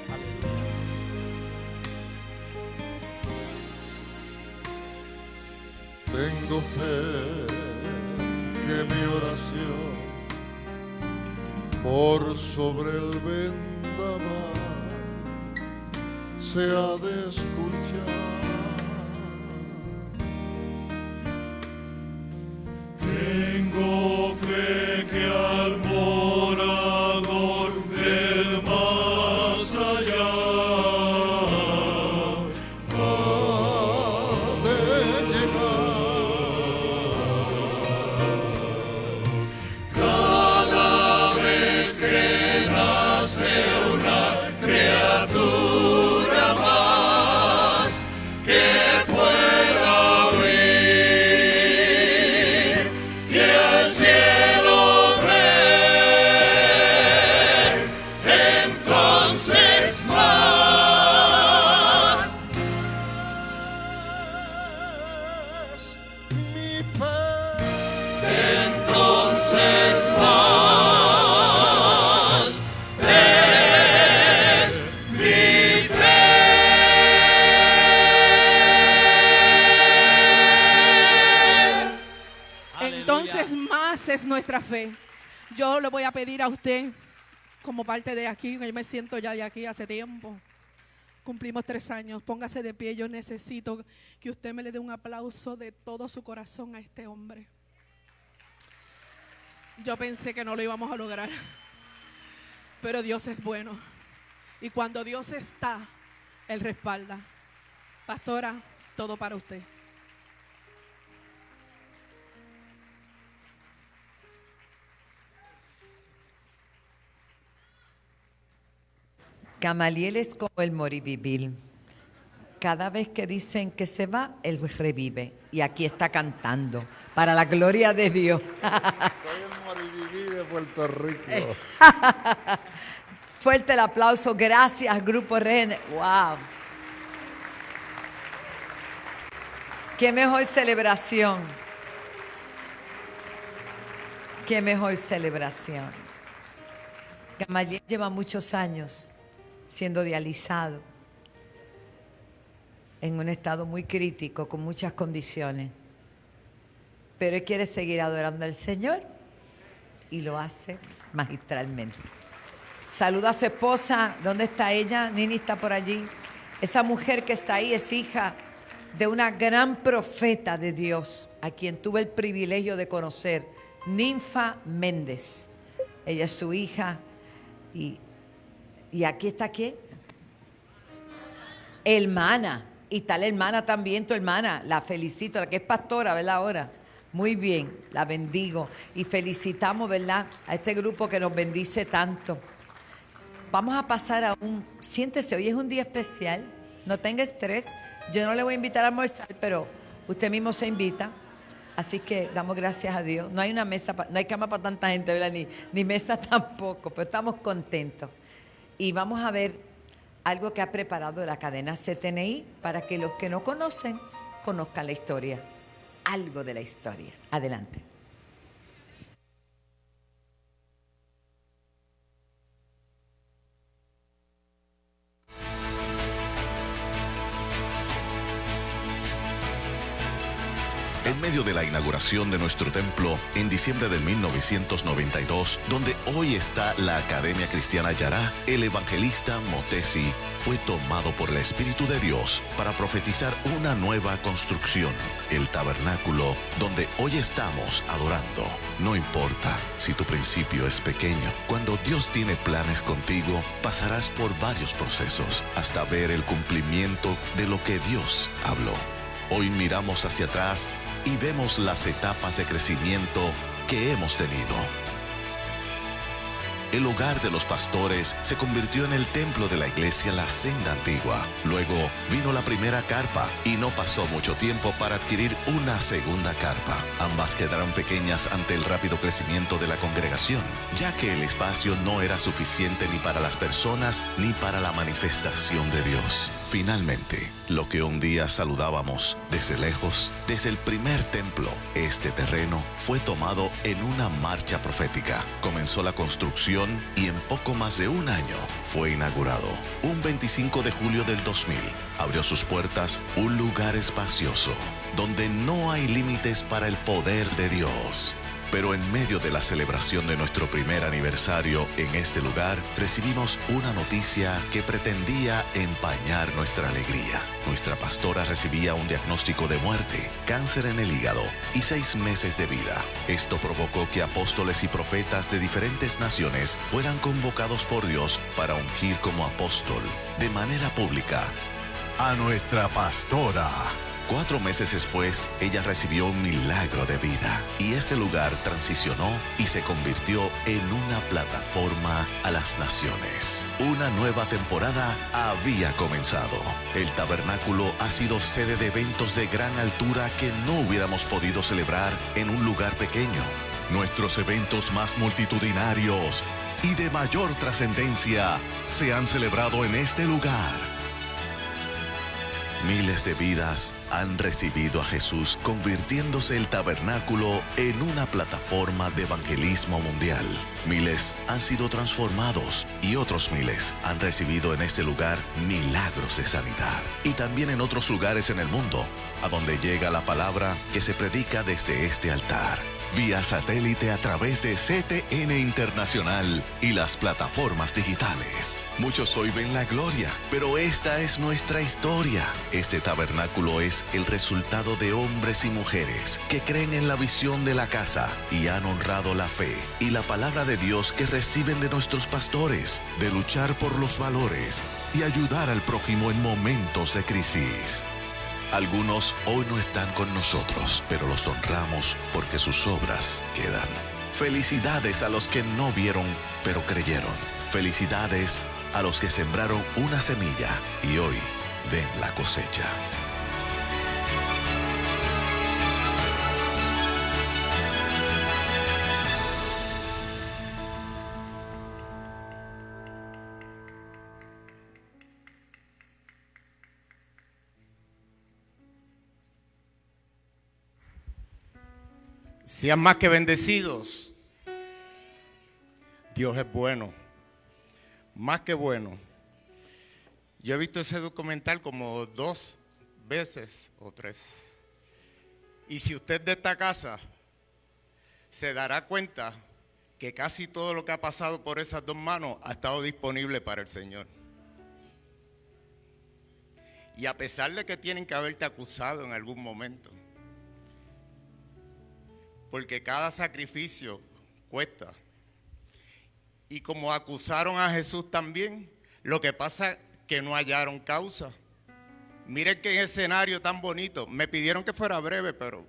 Aleluya. Tengo fe que mi oración por sobre el vendaval se ha de escuchar. Tengo fe que al morador del más allá ha de llegar. cada vez que nace una criatura más que pueda huir y el cielo ver, entonces más Mi paz, entonces más es mi fe. Entonces más es nuestra fe. Yo le voy a pedir a usted, como parte de aquí, yo me siento ya de aquí hace tiempo. Cumplimos 3 años. Póngase de pie. Yo necesito que usted me le dé un aplauso de todo su corazón a este hombre. Yo pensé que no lo íbamos a lograr, pero Dios es bueno. Y cuando Dios está, Él respalda. Pastora, todo para usted. Gamaliel es como el moribibil. Cada vez que dicen que se va, él revive. Y aquí está cantando, para la gloria de Dios. soy el Moribibi de Puerto Rico. Fuerte el aplauso. Gracias, Grupo René. ¡Wow! ¡Qué mejor celebración! ¡Qué mejor celebración! Gamaliel lleva muchos años siendo dializado en un estado muy crítico, con muchas condiciones. Pero él quiere seguir adorando al Señor y lo hace magistralmente. Saluda a su esposa. ¿Dónde está ella? Nini está por allí. Esa mujer que está ahí es hija de una gran profeta de Dios, a quien tuve el privilegio de conocer, Ninfa Méndez. Ella es su hija. Y aquí está, ¿quién? Hermana. Y está la hermana también, tu hermana. La felicito, la que es pastora, ¿verdad? Ahora. Muy bien, la bendigo. Y felicitamos, ¿verdad?, a este grupo que nos bendice tanto. Vamos a pasar a siéntese, hoy es un día especial. No tenga estrés. Yo no le voy a invitar a almorzar, pero usted mismo se invita. Así que damos gracias a Dios. No hay una mesa, no hay cama para tanta gente, ¿verdad? Ni mesa tampoco, pero estamos contentos. Y vamos a ver algo que ha preparado la cadena CTNI para que los que no conocen, conozcan la historia. Algo de la historia. Adelante. En medio de la inauguración de nuestro templo en diciembre del 1992, donde hoy está la Academia Cristiana Yará, el evangelista Motesi fue tomado por el Espíritu de Dios para profetizar una nueva construcción, el tabernáculo donde hoy estamos adorando. No importa si tu principio es pequeño, cuando Dios tiene planes contigo, pasarás por varios procesos hasta ver el cumplimiento de lo que Dios habló. Hoy miramos hacia atrás y vemos las etapas de crecimiento que hemos tenido. El hogar de los pastores se convirtió en el templo de la iglesia La Senda Antigua. Luego vino la primera carpa y no pasó mucho tiempo para adquirir una segunda carpa. Ambas quedaron pequeñas ante el rápido crecimiento de la congregación, ya que el espacio no era suficiente ni para las personas ni para la manifestación de Dios. Finalmente, lo que un día saludábamos desde lejos, desde el primer templo, este terreno fue tomado en una marcha profética. Comenzó la construcción y en poco más de un año fue inaugurado. Un 25 de julio del 2000 abrió sus puertas un lugar espacioso, donde no hay límites para el poder de Dios. Pero en medio de la celebración de nuestro primer aniversario en este lugar, recibimos una noticia que pretendía empañar nuestra alegría. Nuestra pastora recibía un diagnóstico de muerte, cáncer en el hígado y 6 meses de vida. Esto provocó que apóstoles y profetas de diferentes naciones fueran convocados por Dios para ungir como apóstol, de manera pública, a nuestra pastora. 4 meses después, ella recibió un milagro de vida y ese lugar transicionó y se convirtió en una plataforma a las naciones. Una nueva temporada había comenzado. El tabernáculo ha sido sede de eventos de gran altura que no hubiéramos podido celebrar en un lugar pequeño. Nuestros eventos más multitudinarios y de mayor trascendencia se han celebrado en este lugar. Miles de vidas han recibido a Jesús, convirtiéndose el tabernáculo en una plataforma de evangelismo mundial. Miles han sido transformados y otros miles han recibido en este lugar milagros de sanidad. Y también en otros lugares en el mundo, a donde llega la palabra que se predica desde este altar, vía satélite a través de CTN Internacional y las plataformas digitales. Muchos hoy ven la gloria, pero esta es nuestra historia. Este tabernáculo es el resultado de hombres y mujeres que creen en la visión de la casa y han honrado la fe y la palabra de Dios que reciben de nuestros pastores, de luchar por los valores y ayudar al prójimo en momentos de crisis. Algunos hoy no están con nosotros, pero los honramos porque sus obras quedan. Felicidades a los que no vieron, pero creyeron. Felicidades a los que sembraron una semilla y hoy ven la cosecha. Sean más que bendecidos. Dios es bueno, más que bueno. Yo he visto ese documental como 2 veces o 3. Y si usted de esta casa se dará cuenta que casi todo lo que ha pasado por esas 2 manos ha estado disponible para el Señor. Y a pesar de que tienen que haberte acusado en algún momento, porque cada sacrificio cuesta. Y como acusaron a Jesús también, lo que pasa es que no hallaron causa. Miren qué escenario tan bonito. Me pidieron que fuera breve, pero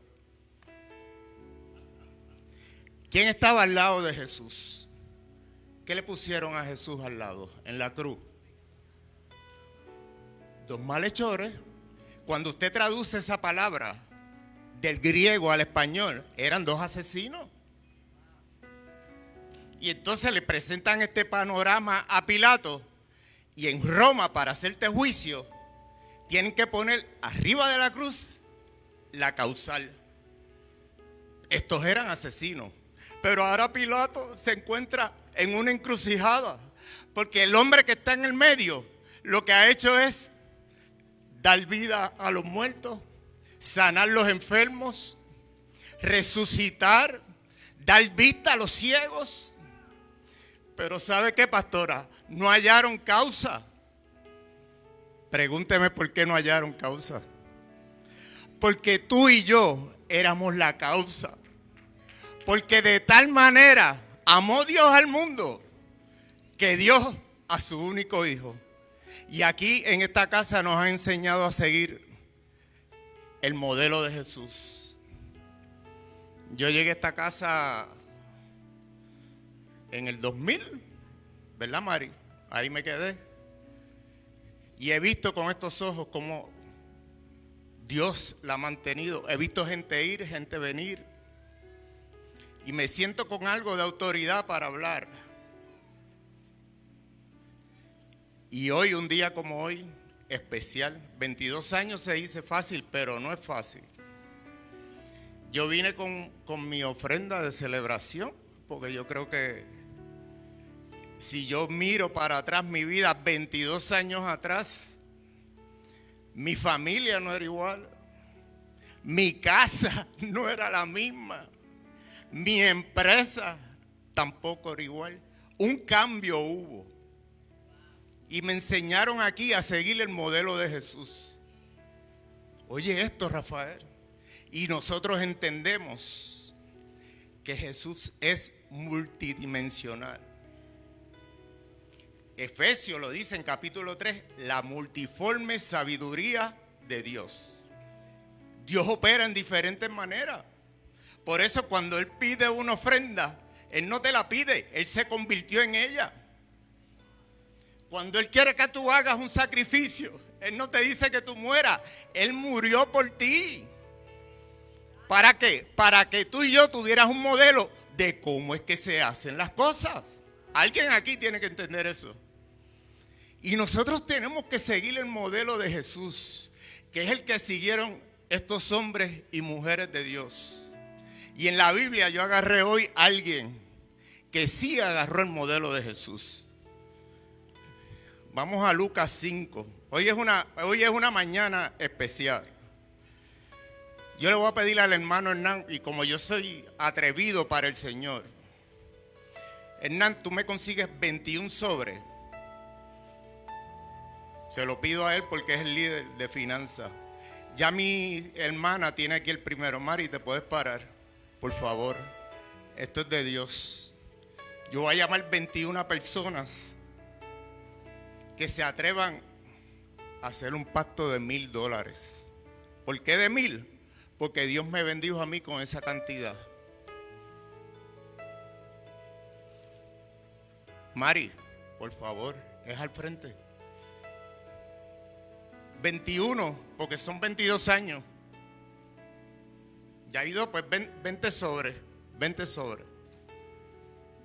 ¿quién estaba al lado de Jesús? ¿Qué le pusieron a Jesús al lado en la cruz? 2 malhechores. Cuando usted traduce esa palabra del griego al español, eran 2 asesinos. Y entonces le presentan este panorama a Pilato. Y en Roma, para hacerte juicio, tienen que poner arriba de la cruz la causal. Estos eran asesinos. Pero ahora Pilato se encuentra en una encrucijada. Porque el hombre que está en el medio, lo que ha hecho es dar vida a los muertos, sanar los enfermos, resucitar, dar vista a los ciegos. Pero ¿sabe qué, pastora? No hallaron causa. Pregúnteme por qué no hallaron causa. Porque tú y yo éramos la causa. Porque de tal manera amó Dios al mundo que dio a su único hijo. Y aquí en esta casa nos ha enseñado a seguir el modelo de Jesús. Yo llegué a esta casa en el 2000, ¿verdad, Mari? Ahí me quedé. Y he visto con estos ojos cómo Dios la ha mantenido. He visto gente ir, gente venir. Y me siento con algo de autoridad para hablar. Y hoy, un día como hoy, especial. 22 años se dice fácil, pero no es fácil. Yo vine con mi ofrenda de celebración, porque yo creo que si yo miro para atrás mi vida, 22 años atrás, mi familia no era igual. Mi casa no era la misma. Mi empresa tampoco era igual. Un cambio hubo. Y me enseñaron aquí a seguir el modelo de Jesús. Oye esto, Rafael. Y nosotros entendemos que Jesús es multidimensional. Efesios lo dice en capítulo 3, la multiforme sabiduría de Dios. Dios opera en diferentes maneras. Por eso cuando Él pide una ofrenda, Él no te la pide, Él se convirtió en ella. Cuando Él quiere que tú hagas un sacrificio, Él no te dice que tú mueras, Él murió por ti. ¿Para qué? Para que tú y yo tuvieras un modelo de cómo es que se hacen las cosas. Alguien aquí tiene que entender eso. Y nosotros tenemos que seguir el modelo de Jesús, que es el que siguieron estos hombres y mujeres de Dios. Y en la Biblia yo agarré hoy a alguien que sí agarró el modelo de Jesús. Vamos a Lucas 5. Hoy es una mañana especial. Yo le voy a pedir al hermano Hernán, y como yo soy atrevido para el Señor, Hernán, tú me consigues 21 sobres. Se lo pido a él porque es el líder de finanzas. Ya mi hermana tiene aquí el primero. Mari, ¿te puedes parar? Por favor. Esto es de Dios. Yo voy a llamar 21 personas que se atrevan a hacer un pacto de $1,000. ¿Por qué de 1,000? Porque Dios me bendijo a mí con esa cantidad. Mari, por favor, es al frente. 21, porque son 22 años. Ya ha ido, pues 20 sobres. 20 sobres.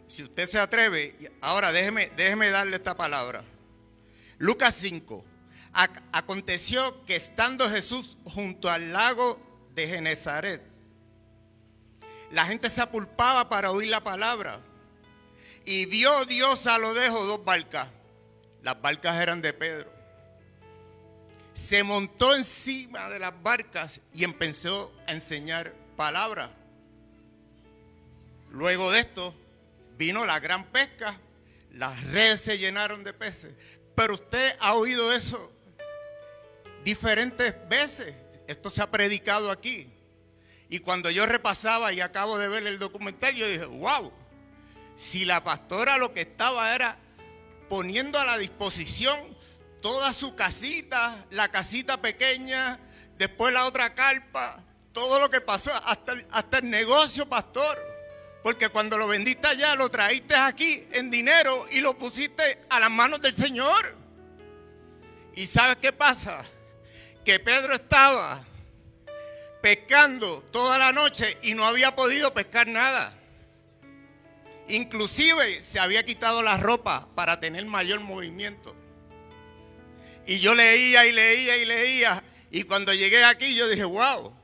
Si usted se atreve, ahora déjeme darle esta palabra. Lucas 5. Aconteció que estando Jesús junto al lago de Genezaret, la gente se apulpaba para oír la palabra. Y vio Dios a lo lejos 2 barcas. Las barcas eran de Pedro. Se montó encima de las barcas y empezó a enseñar palabra. Luego de esto vino la gran pesca. Las redes se llenaron de peces. Pero usted ha oído eso diferentes veces. Esto se ha predicado aquí. Y cuando yo repasaba y acabo de ver el documental, yo dije, wow, si la pastora lo que estaba era poniendo a la disposición toda su casita, la casita pequeña, después la otra carpa, todo lo que pasó, hasta el negocio, pastor. Porque cuando lo vendiste allá, lo traíste aquí en dinero y lo pusiste a las manos del Señor. ¿Y sabes qué pasa? Que Pedro estaba pescando toda la noche y no había podido pescar nada. Inclusive se había quitado la ropa para tener mayor movimiento. Y yo leía y leía y leía. Y cuando llegué aquí yo dije, wow.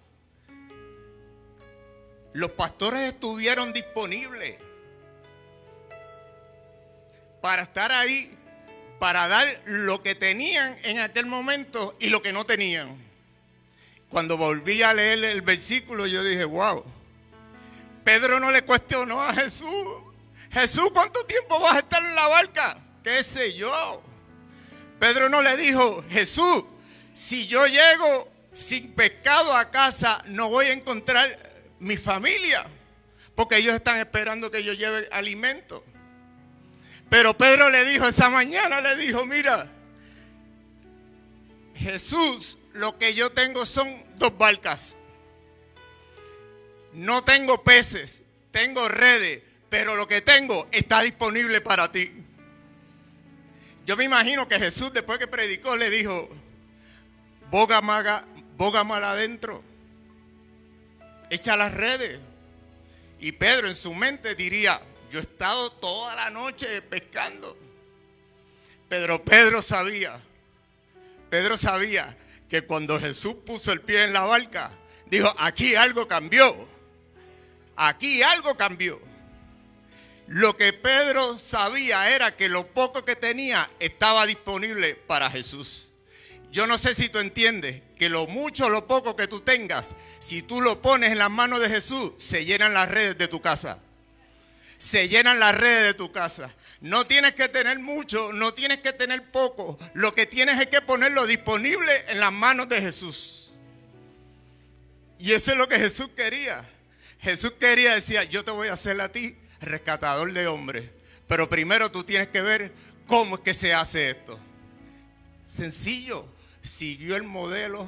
Los pastores estuvieron disponibles para estar ahí, para dar lo que tenían en aquel momento y lo que no tenían. Cuando volví a leer el versículo yo dije, wow, Pedro no le cuestionó a Jesús. Jesús, ¿cuánto tiempo vas a estar en la barca? ¿Qué sé yo? Pedro no le dijo, Jesús, si yo llego sin pescado a casa, no voy a encontrar mi familia, porque ellos están esperando que yo lleve alimento. Pero Pedro le dijo esa mañana, le dijo, mira, Jesús, lo que yo tengo son 2 barcas. No tengo peces, tengo redes, pero lo que tengo está disponible para ti. Yo me imagino que Jesús, después que predicó, le dijo, boga mal adentro, echa las redes. Y Pedro en su mente diría, yo he estado toda la noche pescando. Pero Pedro sabía que cuando Jesús puso el pie en la barca, dijo, aquí algo cambió. Aquí algo cambió. Lo que Pedro sabía era que lo poco que tenía estaba disponible para Jesús. Yo no sé si tú entiendes que lo mucho o lo poco que tú tengas, si tú lo pones en las manos de Jesús, se llenan las redes de tu casa. Se llenan las redes de tu casa. No tienes que tener mucho, no tienes que tener poco. Lo que tienes es que ponerlo disponible en las manos de Jesús. Y eso es lo que Jesús quería. Jesús quería, decía, yo te voy a hacer a ti rescatador de hombres. Pero primero tú tienes que ver cómo es que se hace esto. Sencillo, siguió el modelo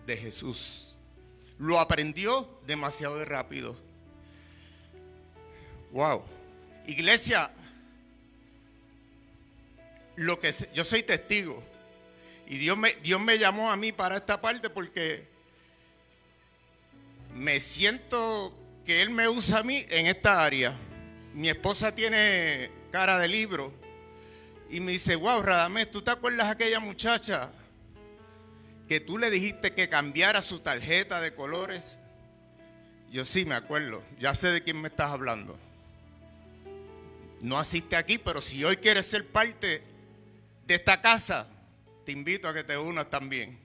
de Jesús. Lo aprendió demasiado rápido. Wow. Iglesia, yo soy testigo. Y Dios me llamó a mí para esta parte porque me siento que Él me usa a mí en esta área. Mi esposa tiene cara de libro y me dice, wow, Radamés, ¿tú te acuerdas de aquella muchacha que tú le dijiste que cambiara su tarjeta de colores? Yo sí me acuerdo, ya sé de quién me estás hablando. No asiste aquí, pero si hoy quieres ser parte de esta casa, te invito a que te unas también.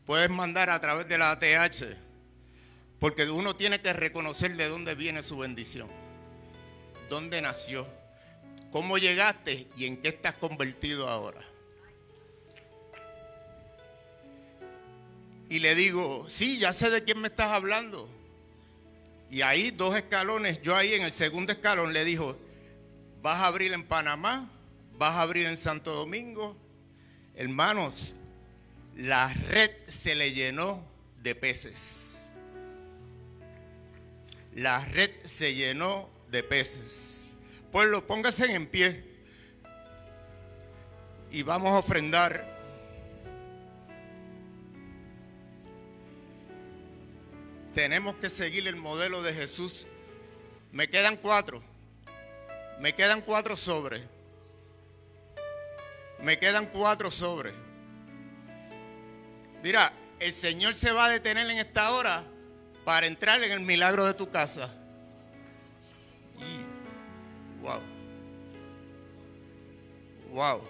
Puedes mandar a través de la ATH, porque uno tiene que reconocer de dónde viene su bendición, dónde nació, cómo llegaste y en qué estás convertido ahora. Y le digo, sí, ya sé de quién me estás hablando. Y ahí 2 escalones, yo ahí en el segundo escalón le dijo, vas a abrir en Panamá, vas a abrir en Santo Domingo. Hermanos, la red se le llenó de peces. La red se llenó de peces. Pueblo, pónganse en pie y vamos a ofrendar. Tenemos que seguir el modelo de Jesús. Me quedan 4. Me quedan 4 sobres. Me quedan 4 sobres. Mira, el Señor se va a detener en esta hora para entrar en el milagro de tu casa. Y, wow. Wow.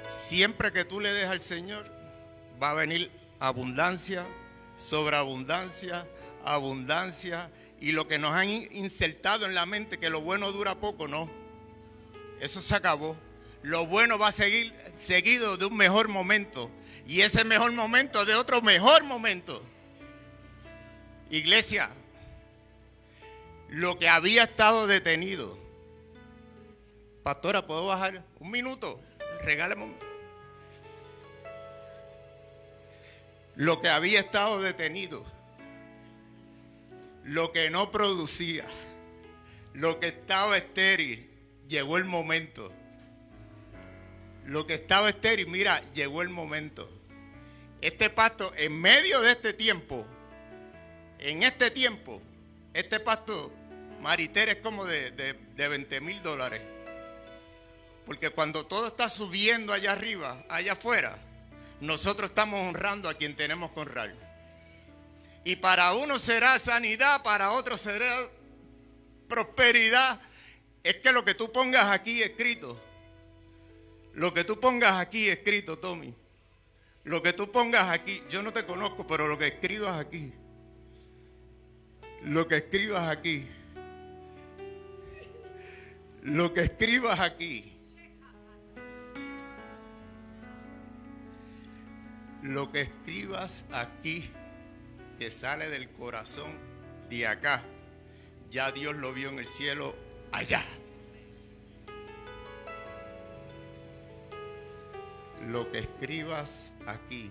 Siempre que tú le des al Señor, va a venir abundancia, sobreabundancia, abundancia. Y lo que nos han insertado en la mente, que lo bueno dura poco, no. Eso se acabó. Lo bueno va a seguir seguido de un mejor momento. Y ese mejor momento de otro mejor momento. Iglesia, lo que había estado detenido. Pastora, ¿puedo bajar un minuto? Regálame un... Lo que había estado detenido, lo que no producía, lo que estaba estéril, llegó el momento. Lo que estaba estéril, mira, llegó el momento. Este pasto, en medio de este tiempo, en este tiempo, este pasto, Maritere, es como de $20,000. Porque cuando todo está subiendo allá arriba, allá afuera, nosotros estamos honrando a quien tenemos que honrar. Y para uno será sanidad, para otro será prosperidad. es que lo que tú pongas aquí escrito, Tommy, lo que tú pongas aquí, yo no te conozco, pero lo que escribas aquí, lo que escribas aquí, que sale del corazón de acá, ya Dios lo vio en el cielo allá. Lo que escribas aquí,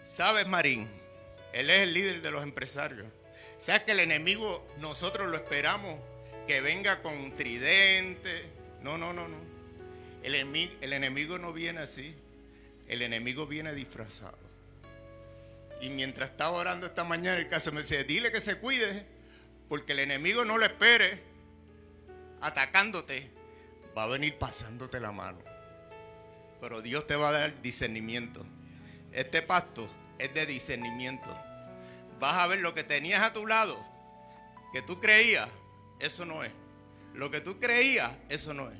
¿Sabes, Marín? Él es el líder de los empresarios. ¿Sabes que el enemigo, nosotros lo esperamos que venga con tridente? No. El enemigo no viene así. El enemigo viene disfrazado. Y mientras estaba orando esta mañana, el caso me dice, dile que se cuide, porque el enemigo no lo espere atacándote. Va a venir pasándote la mano. Pero Dios te va a dar discernimiento. Este pacto es de discernimiento. Vas a ver lo que tenías a tu lado, que tú creías, eso no es. Lo que tú creías, eso no es.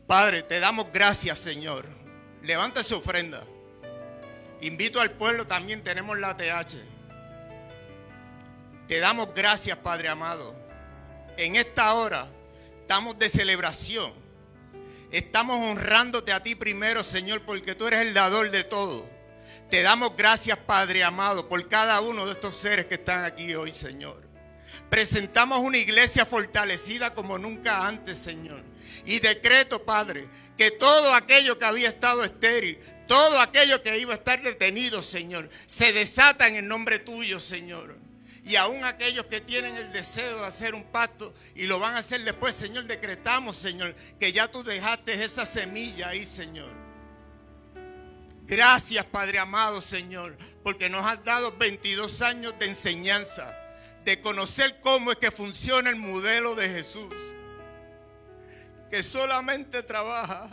Padre, te damos gracias, Señor. Levanta su ofrenda. Invito al pueblo, también tenemos la ATH. Te damos gracias, Padre amado. En esta hora estamos de celebración. Estamos honrándote a ti primero, Señor, porque tú eres el dador de todo. Te damos gracias, Padre amado, por cada uno de estos seres que están aquí hoy, Señor. Presentamos una iglesia fortalecida como nunca antes, Señor. Y decreto, Padre, que todo aquello que había estado estéril, todo aquello que iba a estar detenido, Señor, se desata en el nombre tuyo, Señor. Y aún aquellos que tienen el deseo de hacer un pacto y lo van a hacer después, Señor, decretamos, Señor, que ya tú dejaste esa semilla ahí, Señor. Gracias, Padre amado, Señor, porque nos has dado 22 años de enseñanza, de conocer cómo es que funciona el modelo de Jesús, que solamente trabaja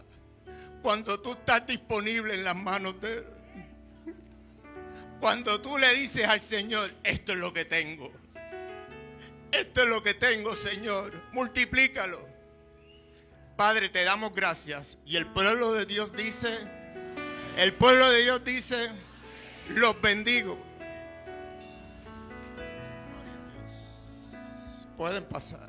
cuando tú estás disponible en las manos de Él. Cuando tú le dices al Señor, esto es lo que tengo. Esto es lo que tengo, Señor. Multiplícalo. Padre, te damos gracias. Y el pueblo de Dios dice, los bendigo. Pueden pasar.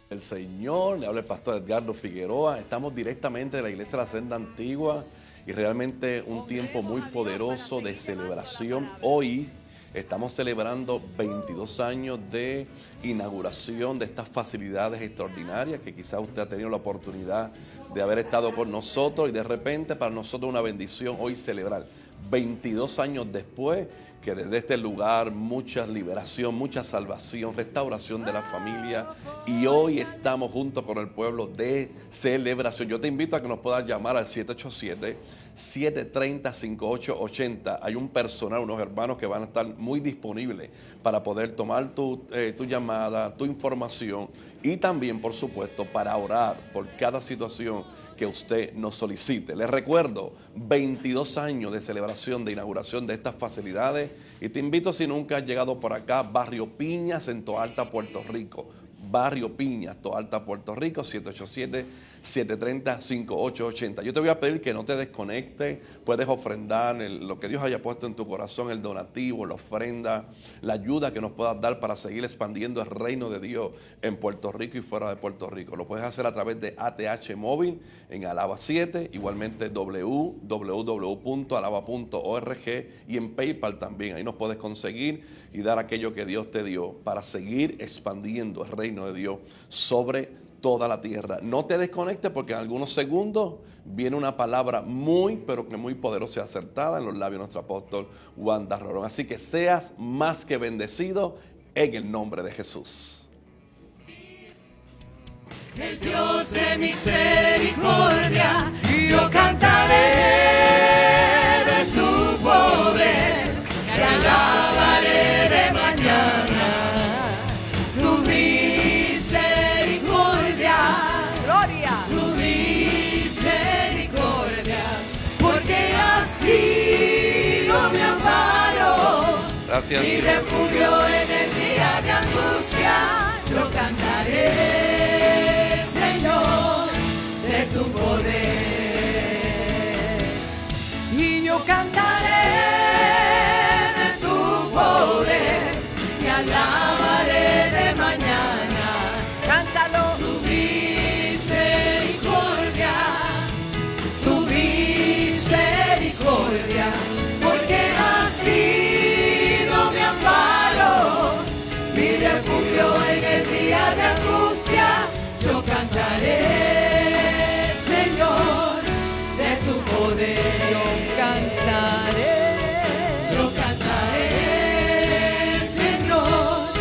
El Señor, le habla el pastor Edgardo Figueroa. Estamos directamente de la iglesia de la Senda Antigua y realmente un tiempo muy poderoso de celebración. Hoy estamos celebrando 22 años de inauguración de estas facilidades extraordinarias que quizás usted ha tenido la oportunidad de haber estado con nosotros y de repente para nosotros una bendición hoy celebrar 22 años después que desde este lugar mucha liberación, mucha salvación, restauración de la familia y hoy estamos junto con el pueblo de celebración. Yo te invito a que nos puedas llamar al 787-730-5880. Hay un personal, unos hermanos que van a estar muy disponibles para poder tomar tu llamada, tu información y también, por supuesto, para orar por cada situación que usted nos solicite. Les recuerdo, 22 años de celebración de inauguración de estas facilidades y te invito, si nunca has llegado por acá, Barrio Piñas en Toalta, Puerto Rico. Barrio Piñas, Toalta, Puerto Rico, 787-730-5880. Yo te voy a pedir que no te desconectes, puedes ofrendar lo que Dios haya puesto en tu corazón, el donativo, la ofrenda, la ayuda que nos puedas dar para seguir expandiendo el reino de Dios en Puerto Rico y fuera de Puerto Rico. Lo puedes hacer a través de ATH Móvil en Alaba 7, igualmente www.alaba.org y en PayPal también. Ahí nos puedes conseguir y dar aquello que Dios te dio para seguir expandiendo el reino de Dios sobre toda la tierra. No te desconectes porque en algunos segundos viene una palabra muy, pero que muy poderosa y acertada en los labios de nuestro apóstol Wanda Rolón. Así que seas más que bendecido en el nombre de Jesús. El Dios de misericordia, yo cantaré de tu poder, te alabaré de mañana, tu misericordia, gloria, tu Gracias, mi Dios. refugio en el día de angustia. Yo cantaré, Señor, de tu poder. Y yo cantaré de tu poder y alabaré de mañana. Cántalo. Tu misericordia, porque has sido mi amparo, mi refugio en el día de angustia. Yo cantaré, Señor, de tu poder. Yo cantaré, Señor,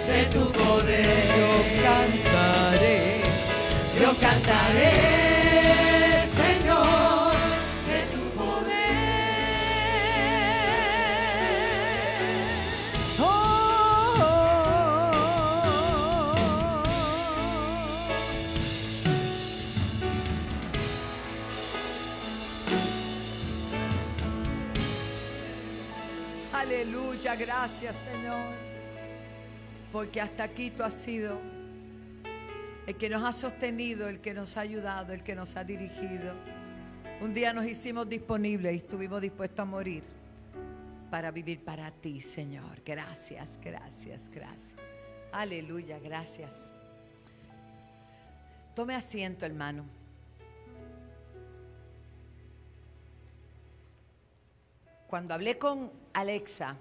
de tu poder. Yo cantaré, Señor, de tu poder. Oh. Aleluya, gracias, Señor. Porque hasta aquí tú has sido el que nos ha sostenido, el que nos ha ayudado, el que nos ha dirigido. Un día nos hicimos disponibles y estuvimos dispuestos a morir para vivir para ti, Señor. Gracias, gracias, gracias. Aleluya, gracias. Tome asiento, hermano. Cuando hablé con Alexa,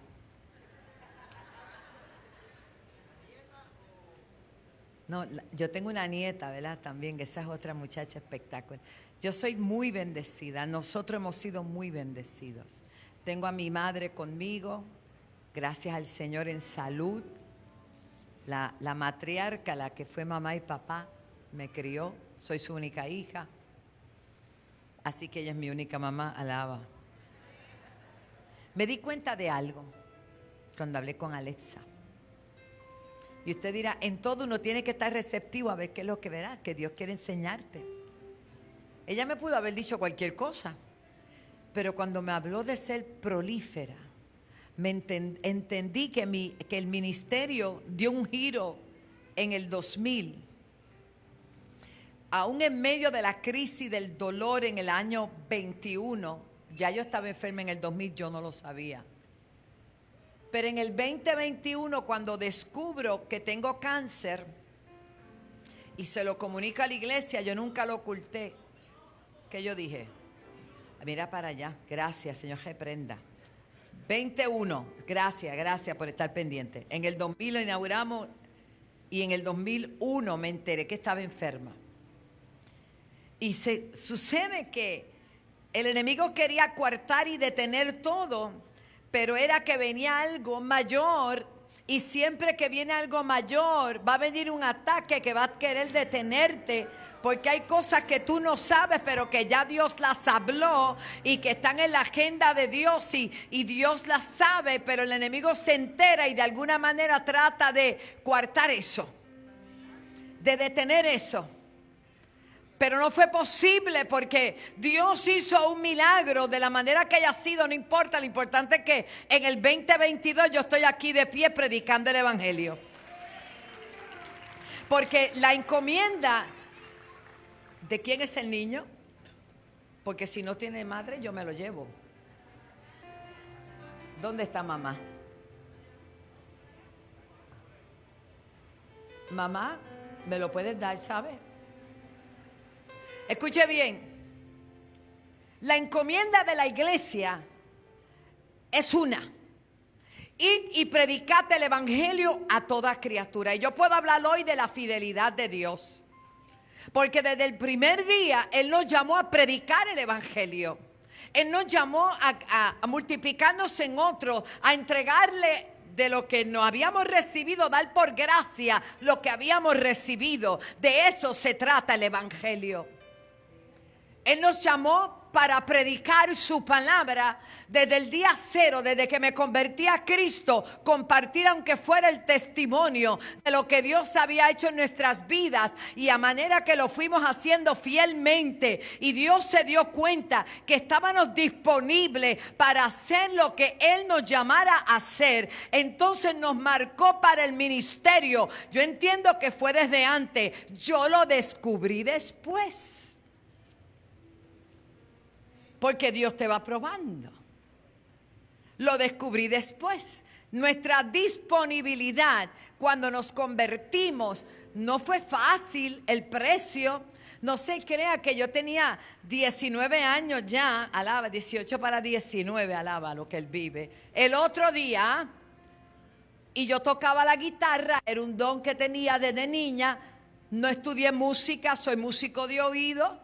no, yo tengo una nieta, ¿verdad? También, que esa es otra muchacha espectacular. Yo soy muy bendecida. Nosotros hemos sido muy bendecidos. Tengo a mi madre conmigo, gracias al Señor, en salud. La matriarca, la que fue mamá y papá, me crió. Soy su única hija. Así que ella es mi única mamá, alaba. Me di cuenta de algo cuando hablé con Alexa. Y usted dirá, en todo uno tiene que estar receptivo a ver qué es lo que verá, que Dios quiere enseñarte. Ella me pudo haber dicho cualquier cosa, pero cuando me habló de ser prolífera, entendí que el ministerio dio un giro en el 2000. Aún en medio de la crisis del dolor en el año 21, ya yo estaba enferma en el 2000, yo no lo sabía. Pero en el 2021, cuando descubro que tengo cáncer y se lo comunico a la iglesia, yo nunca lo oculté. ¿Qué yo dije? Mira para allá, gracias, Señor, reprenda. 21, gracias por estar pendiente. En el 2000 lo inauguramos y en el 2001 me enteré que estaba enferma. Y sucede que el enemigo quería coartar y detener todo, pero era que venía algo mayor, y siempre que viene algo mayor va a venir un ataque que va a querer detenerte, porque hay cosas que tú no sabes, pero que ya Dios las habló y que están en la agenda de Dios, y Dios las sabe, pero el enemigo se entera y de alguna manera trata de coartar eso, de detener eso. Pero no fue posible, porque Dios hizo un milagro de la manera que haya sido, no importa. Lo importante es que en el 2022 yo estoy aquí de pie predicando el evangelio. Porque la encomienda, ¿de quién es el niño? Porque si no tiene madre, yo me lo llevo. ¿Dónde está mamá? Mamá, ¿me lo puedes dar, sabes? Escuche bien, la encomienda de la iglesia es una: id y predicad el evangelio a toda criatura. Y yo puedo hablar hoy de la fidelidad de Dios, porque desde el primer día Él nos llamó a predicar el evangelio. Él nos llamó a multiplicarnos en otros, a entregarle de lo que no habíamos recibido, dar por gracia lo que habíamos recibido. De eso se trata el evangelio. Él nos llamó para predicar su palabra desde el día cero, desde que me convertí a Cristo, compartir aunque fuera el testimonio de lo que Dios había hecho en nuestras vidas, y a manera que lo fuimos haciendo fielmente, y Dios se dio cuenta que estábamos disponibles para hacer lo que Él nos llamara a hacer. Entonces nos marcó para el ministerio. Yo entiendo que fue desde antes, yo lo descubrí después, porque Dios te va probando. Lo descubrí después. Nuestra disponibilidad cuando nos convertimos no fue fácil. El precio, no se crea que yo tenía 19 años ya, alaba, 18 para 19, alaba lo que Él vive. El otro día, y yo tocaba la guitarra, era un don que tenía desde niña. No estudié música, soy músico de oído.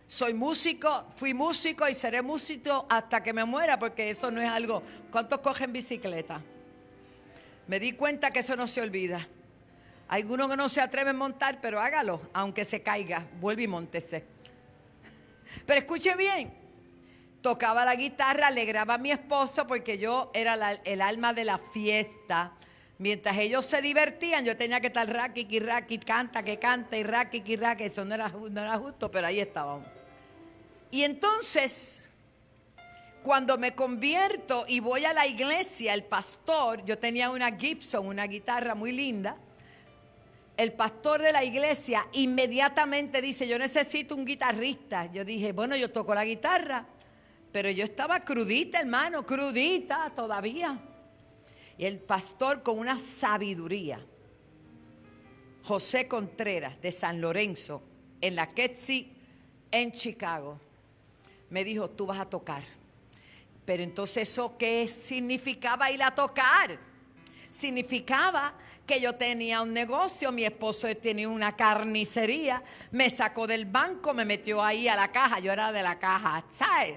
Soy músico, fui músico y seré músico hasta que me muera, porque eso no es algo. ¿Cuántos cogen bicicleta? Me di cuenta que eso no se olvida. Algunos que no se atreven a montar, pero hágalo, aunque se caiga, vuelve y móntese. Pero escuche bien, tocaba la guitarra, alegraba a mi esposo porque yo era el alma de la fiesta. Mientras ellos se divertían, yo tenía que estar raqui, canta, que canta, y raqui, eso no era justo, pero ahí estábamos. Y entonces, cuando me convierto y voy a la iglesia, el pastor, yo tenía una Gibson, una guitarra muy linda. El pastor de la iglesia inmediatamente dice: yo necesito un guitarrista. Yo dije, bueno, yo toco la guitarra, pero yo estaba crudita, hermano, crudita todavía. Y el pastor, con una sabiduría, José Contreras de San Lorenzo, en la Ketsi, en Chicago, me dijo: tú vas a tocar. Pero entonces, ¿eso qué significaba ir a tocar? Significaba que yo tenía un negocio, mi esposo tenía una carnicería, me sacó del banco, me metió ahí a la caja, yo era de la caja, ¿sabes?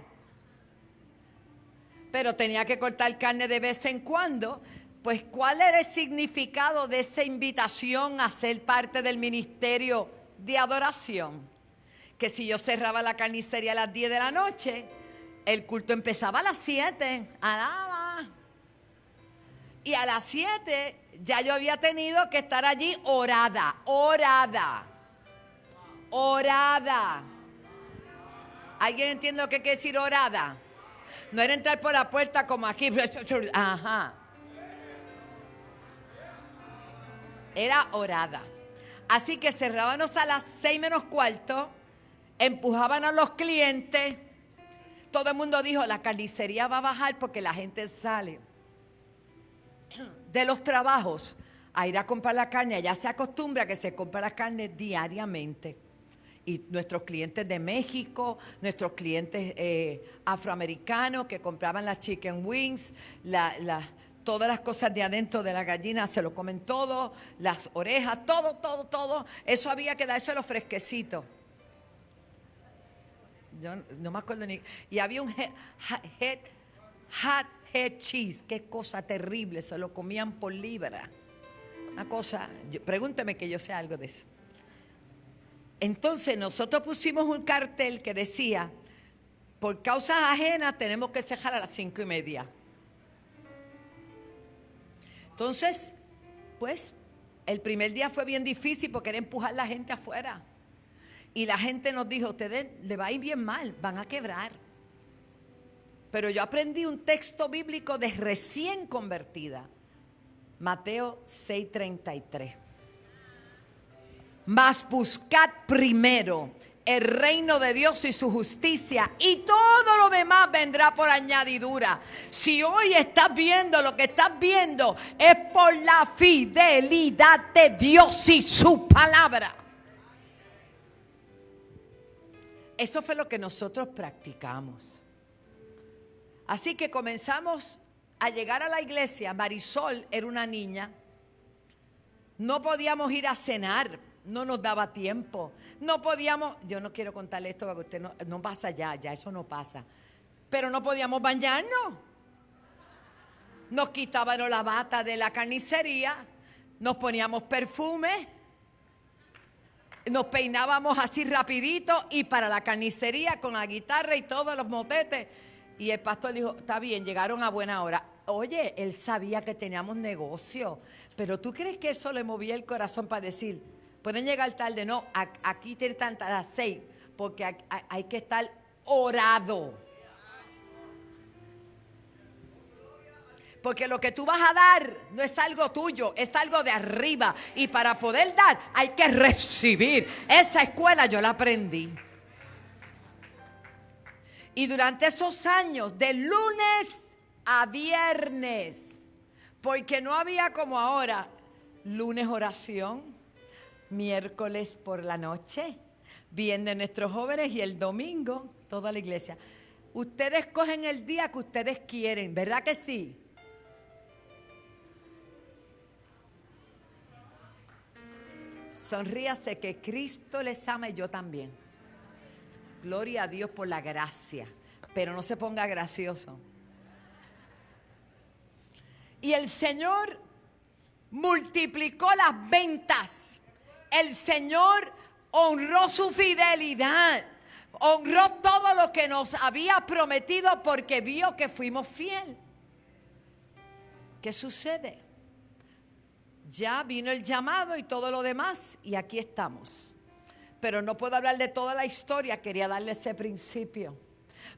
Pero tenía que cortar carne de vez en cuando. Pues, ¿cuál era el significado de esa invitación a ser parte del ministerio de adoración? Que si yo cerraba la carnicería a las 10 de la noche, el culto empezaba a las 7, alaba. Y a las 7 ya yo había tenido que estar allí orada. ¿Alguien entiende lo que quiere decir orada? No era entrar por la puerta como aquí. Ajá. Era orada. Así que cerrábamos a las 6 menos cuarto, empujaban a los clientes. Todo el mundo dijo: la carnicería va a bajar porque la gente sale de los trabajos a ir a comprar la carne. Allá se acostumbra que se compra la carne diariamente. Y nuestros clientes de México, nuestros clientes afroamericanos que compraban las chicken wings, todas las cosas de adentro de la gallina se lo comen todo, las orejas, todo. Eso había que dárselo fresquecito. Yo no me acuerdo ni. Y había un hot head cheese, qué cosa terrible, se lo comían por libra. Una cosa, pregúnteme que yo sé algo de eso. Entonces nosotros pusimos un cartel que decía: por causas ajenas tenemos que cerrar a las 5:30. Entonces, pues, el primer día fue bien difícil porque era empujar a la gente afuera. Y la gente nos dijo: ustedes le va a ir bien mal, van a quebrar. Pero yo aprendí un texto bíblico de recién convertida. Mateo 6:33. Mas buscad primero el reino de Dios y su justicia, y todo lo demás vendrá por añadidura. Si hoy estás viendo lo que estás viendo, es por la fidelidad de Dios y su palabra. Eso fue lo que nosotros practicamos. Así que comenzamos a llegar a la iglesia. Marisol era una niña. No podíamos ir a cenar, no nos daba tiempo. No podíamos, yo no quiero contarle esto porque usted no pasa ya eso no pasa. Pero no podíamos bañarnos. Nos quitaban la bata de la carnicería, nos poníamos perfume. nos peinábamos así rapidito y para la carnicería con la guitarra y todos los motetes. Y el pastor dijo, está bien, llegaron a buena hora. Oye, él sabía que teníamos negocio, pero ¿tú crees que eso le movía el corazón para decir, pueden llegar tarde? No, aquí tiene que estar a las 6, porque hay que estar orado. Porque lo que tú vas a dar no es algo tuyo, es algo de arriba. Y para poder dar hay que recibir. Esa escuela yo la aprendí. Y durante esos años, de lunes a viernes, porque no había como ahora, lunes oración, miércoles por la noche, viernes nuestros jóvenes y el domingo toda la iglesia. Ustedes cogen el día que ustedes quieren, ¿verdad que sí? Sonríase que Cristo les ama y yo también. Gloria a Dios por la gracia, pero no se ponga gracioso. Y el Señor multiplicó las ventas. El Señor honró su fidelidad. Honró todo lo que nos había prometido porque vio que fuimos fieles. ¿Qué sucede? Ya vino el llamado y todo lo demás y aquí estamos. Pero no puedo hablar de toda la historia, quería darle ese principio.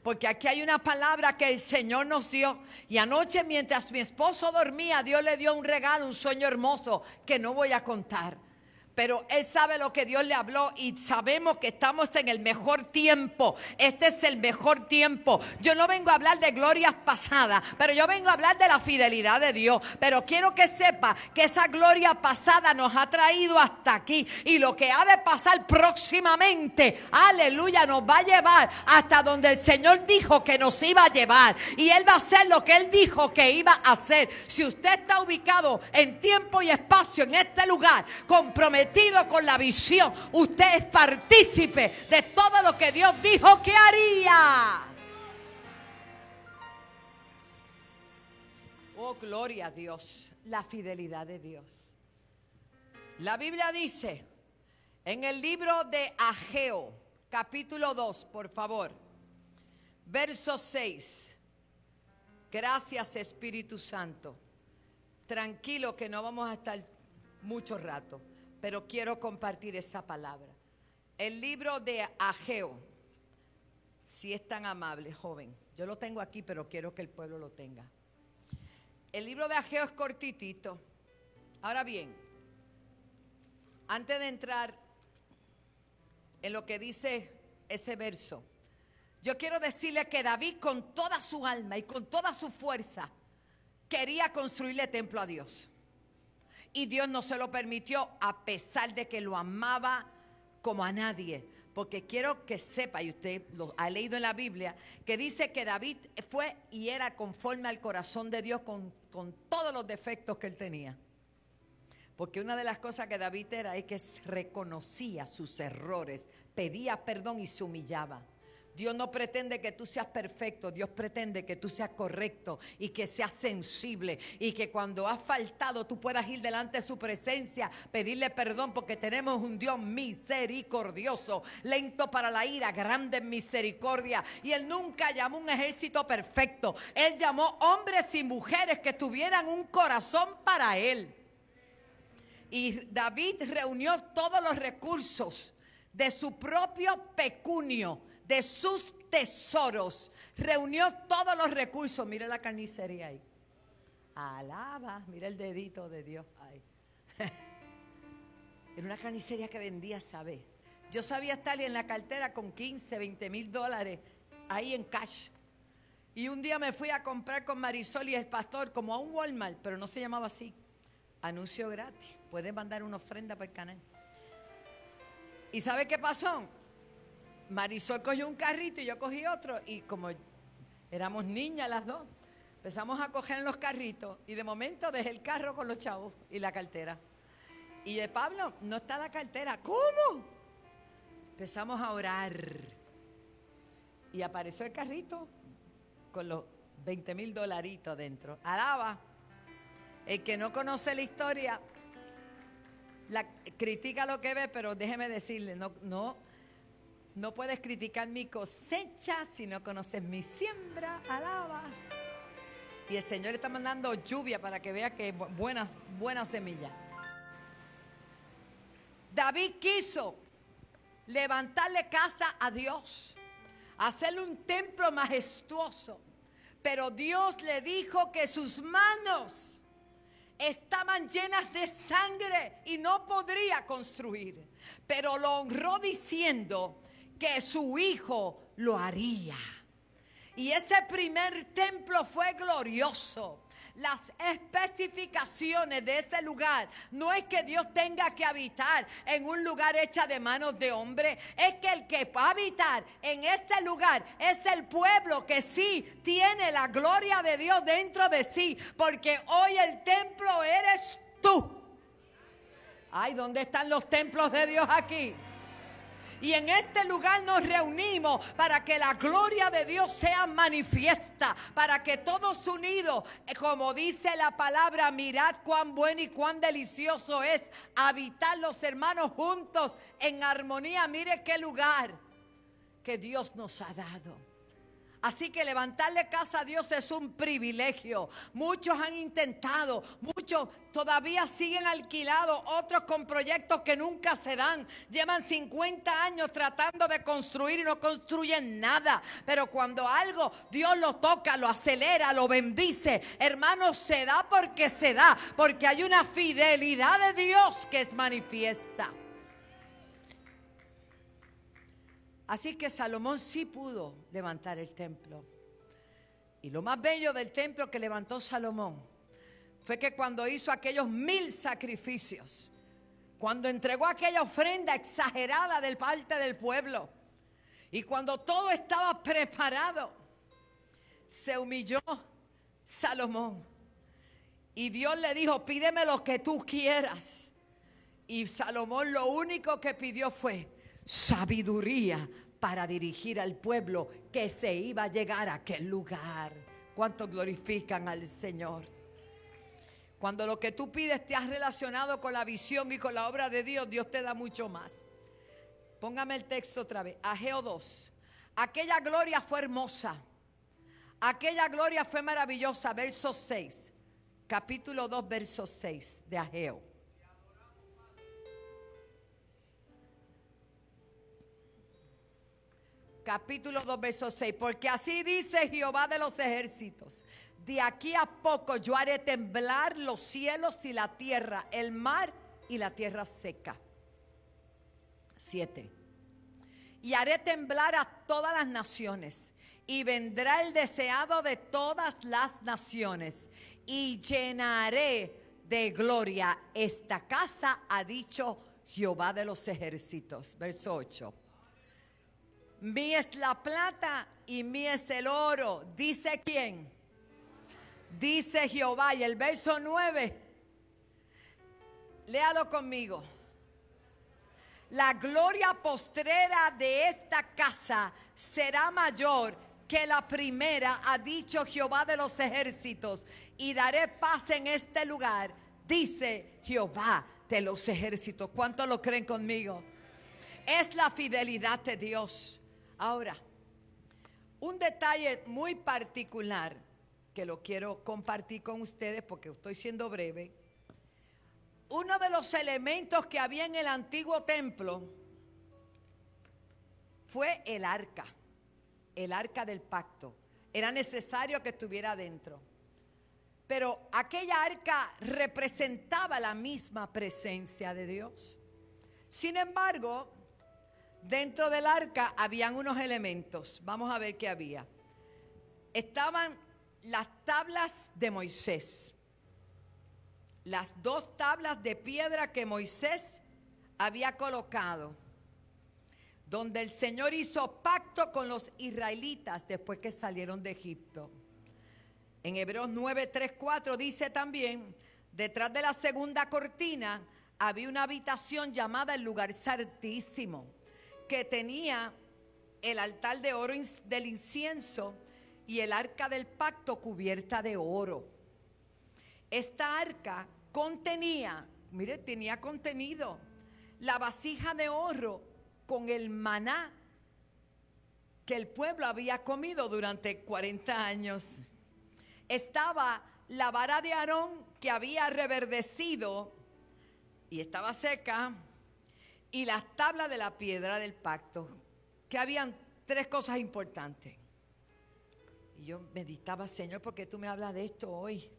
Porque aquí hay una palabra que el Señor nos dio. Y anoche mientras mi esposo dormía, Dios le dio un regalo, un sueño hermoso que no voy a contar. Pero Él sabe lo que Dios le habló y sabemos que estamos en el mejor tiempo. Este es el mejor tiempo. Yo no vengo a hablar de glorias pasadas, pero yo vengo a hablar de la fidelidad de Dios. Pero quiero que sepa que esa gloria pasada nos ha traído hasta aquí. Y lo que ha de pasar próximamente, aleluya, nos va a llevar hasta donde el Señor dijo que nos iba a llevar. Y Él va a hacer lo que Él dijo que iba a hacer. Si usted está ubicado en tiempo y espacio en este lugar, comprometido con la visión, usted es partícipe de todo lo que Dios dijo que haría. Oh, gloria a Dios, la fidelidad de Dios. La Biblia dice en el libro de Ageo, capítulo 2, por favor, verso 6. Gracias, Espíritu Santo. Tranquilo que no vamos a estar mucho rato, pero quiero compartir esa palabra. El libro de Ageo, si es tan amable, joven. Yo lo tengo aquí, pero quiero que el pueblo lo tenga. El libro de Ageo es cortitito. Ahora bien, antes de entrar en lo que dice ese verso, yo quiero decirle que David con toda su alma y con toda su fuerza quería construirle templo a Dios. Y Dios no se lo permitió a pesar de que lo amaba como a nadie. Porque quiero que sepa, y usted lo ha leído en la Biblia, que dice que David fue y era conforme al corazón de Dios con todos los defectos que él tenía. Porque una de las cosas que David era es que reconocía sus errores, pedía perdón y se humillaba. Dios no pretende que tú seas perfecto, Dios pretende que tú seas correcto y que seas sensible y que cuando has faltado tú puedas ir delante de su presencia, pedirle perdón porque tenemos un Dios misericordioso, lento para la ira, grande en misericordia. Y Él nunca llamó un ejército perfecto, Él llamó hombres y mujeres que tuvieran un corazón para Él. Y David reunió todos los recursos de su propio pecunio, de sus tesoros, reunió todos los recursos. Mira la carnicería ahí. Alaba, mira el dedito de Dios ahí. Era una carnicería que vendía, ¿sabe? Yo sabía estar en la cartera con 15, 20 mil dólares ahí en cash. Y un día me fui a comprar con Marisol y el pastor como a un Walmart, pero no se llamaba así. Anuncio gratis. Puedes mandar una ofrenda para el canal. ¿Y sabe qué pasó? Marisol cogió un carrito y yo cogí otro. Y como éramos niñas las dos, empezamos a coger en los carritos. Y de momento dejé el carro con los chavos y la cartera. Y de Pablo, no está la cartera. ¿Cómo? Empezamos a orar. Y apareció el carrito con los 20 mil dolaritos dentro. Alaba. El que no conoce la historia, critica lo que ve, pero déjeme decirle, no puedes criticar mi cosecha si no conoces mi siembra. Alaba. Y el Señor está mandando lluvia para que vea que buena semilla. David quiso levantarle casa a Dios, hacerle un templo majestuoso, pero Dios le dijo que sus manos estaban llenas de sangre y no podría construir, pero lo honró diciendo que su hijo lo haría. Y ese primer templo fue glorioso. Las especificaciones de ese lugar no es que Dios tenga que habitar en un lugar hecho de manos de hombre, es que el que va a habitar en ese lugar es el pueblo que sí tiene la gloria de Dios dentro de sí, porque hoy el templo eres tú. Ay, ¿dónde están los templos de Dios aquí? Y en este lugar nos reunimos para que la gloria de Dios sea manifiesta, para que todos unidos, como dice la palabra, mirad cuán bueno y cuán delicioso es habitar los hermanos juntos en armonía. Mire qué lugar que Dios nos ha dado. Así que levantarle casa a Dios es un privilegio. Muchos han intentado, muchos todavía siguen alquilados, otros con proyectos que nunca se dan. Llevan 50 años tratando de construir y no construyen nada. Pero cuando algo Dios lo toca, lo acelera, lo bendice, hermanos, se da, porque hay una fidelidad de Dios que es manifiesta. Así que Salomón sí pudo levantar el templo. Y lo más bello del templo que levantó Salomón fue que cuando hizo aquellos 1000 sacrificios, cuando entregó aquella ofrenda exagerada de parte del pueblo, y cuando todo estaba preparado, se humilló Salomón. Y Dios le dijo: pídeme lo que tú quieras. Y Salomón lo único que pidió fue sabiduría para dirigir al pueblo que se iba a llegar a aquel lugar. ¿Cuántos glorifican al Señor? Cuando lo que tú pides te has relacionado con la visión y con la obra de Dios, Dios te da mucho más. Póngame el texto otra vez. Ageo 2. Aquella gloria fue hermosa, aquella gloria fue maravillosa. Verso 6. Capítulo 2, verso 6 de Ageo. Capítulo 2, verso 6. Porque así dice Jehová de los ejércitos: de aquí a poco yo haré temblar los cielos y la tierra, el mar y la tierra seca. 7. Y haré temblar a todas las naciones, y vendrá el deseado de todas las naciones, y llenaré de gloria esta casa, ha dicho Jehová de los ejércitos. Verso 8. Mía es la plata y mía es el oro. ¿Dice quién? Dice Jehová. Y el verso 9, léalo conmigo. La gloria postrera de esta casa será mayor que la primera, ha dicho Jehová de los ejércitos, y daré paz en este lugar, dice Jehová de los ejércitos. ¿Cuántos lo creen conmigo? Es la fidelidad de Dios. Ahora, un detalle muy particular que lo quiero compartir con ustedes porque estoy siendo breve. Uno de los elementos que había en el antiguo templo fue el arca del pacto. Era necesario que estuviera dentro. Pero aquella arca representaba la misma presencia de Dios. Sin embargo, dentro del arca habían unos elementos. Vamos a ver qué había. Estaban las tablas de Moisés. Las 2 tablas de piedra que Moisés había colocado, donde el Señor hizo pacto con los israelitas después que salieron de Egipto. En Hebreos 9, 3, 4 dice también: detrás de la segunda cortina había una habitación llamada el lugar santísimo, que tenía el altar de oro del incienso y el arca del pacto cubierta de oro. Esta arca contenía mire, tenía contenido. La vasija de oro con el maná que el pueblo había comido durante 40 años. Estaba la vara de Aarón que había reverdecido y estaba seca, y las tablas de la piedra del pacto, que habían 3 cosas importantes. Y yo meditaba, Señor, ¿por qué tú me hablas de esto hoy?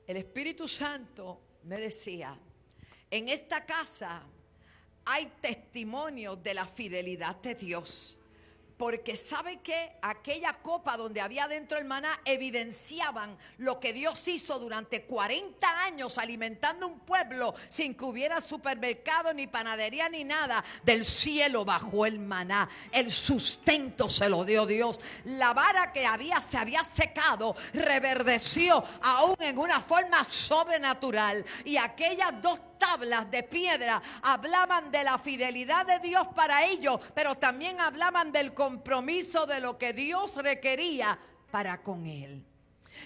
El Espíritu Santo me decía, en esta casa hay testimonios de la fidelidad de Dios. Porque ¿sabe qué? Aquella copa donde había dentro el maná evidenciaban lo que Dios hizo durante 40 años alimentando un pueblo sin que hubiera supermercado, ni panadería, ni nada. Del cielo bajó el maná. El sustento se lo dio Dios. La vara que se había secado reverdeció aún en una forma sobrenatural. Y aquellas 2 tablas de piedra hablaban de la fidelidad de Dios para ellos, pero también hablaban del compromiso de lo que Dios requería para con él.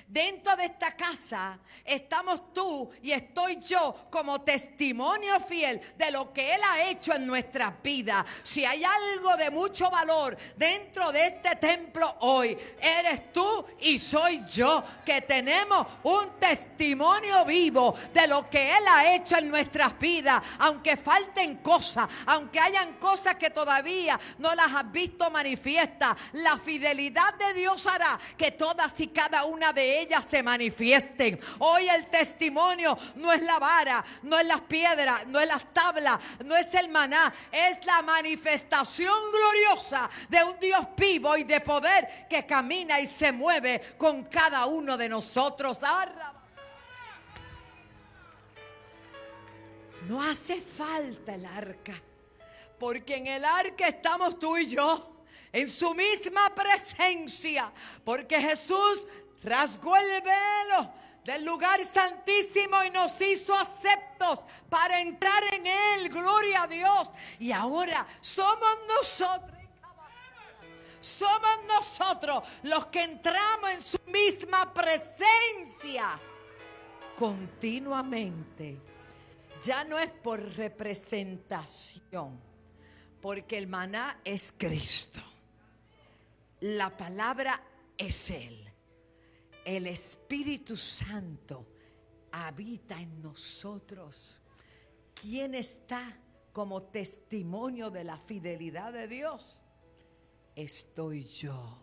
Dentro de esta casa estamos tú y estoy yo como testimonio fiel de lo que Él ha hecho en nuestras vidas. Si hay algo de mucho valor dentro de este templo hoy, eres tú y soy yo, que tenemos un testimonio vivo de lo que Él ha hecho en nuestras vidas. Aunque falten cosas, aunque hayan cosas que todavía no las has visto manifiestas, la fidelidad de Dios hará que todas y cada una de ellas se manifiesten. Hoy el testimonio no es la vara, no es las piedras, no es las tablas, no es el maná, es la manifestación gloriosa de un Dios vivo y de poder que camina y se mueve con cada uno de nosotros. No hace falta el arca, porque en el arca estamos tú y yo, en su misma presencia, porque Jesús rasgó el velo del lugar santísimo y nos hizo aceptos para entrar en él. Gloria a Dios. Y ahora somos nosotros los que entramos en su misma presencia continuamente. Ya no es por representación, porque el maná es Cristo, la palabra es Él. El Espíritu Santo habita en nosotros. ¿Quién está como testimonio de la fidelidad de Dios? Estoy yo.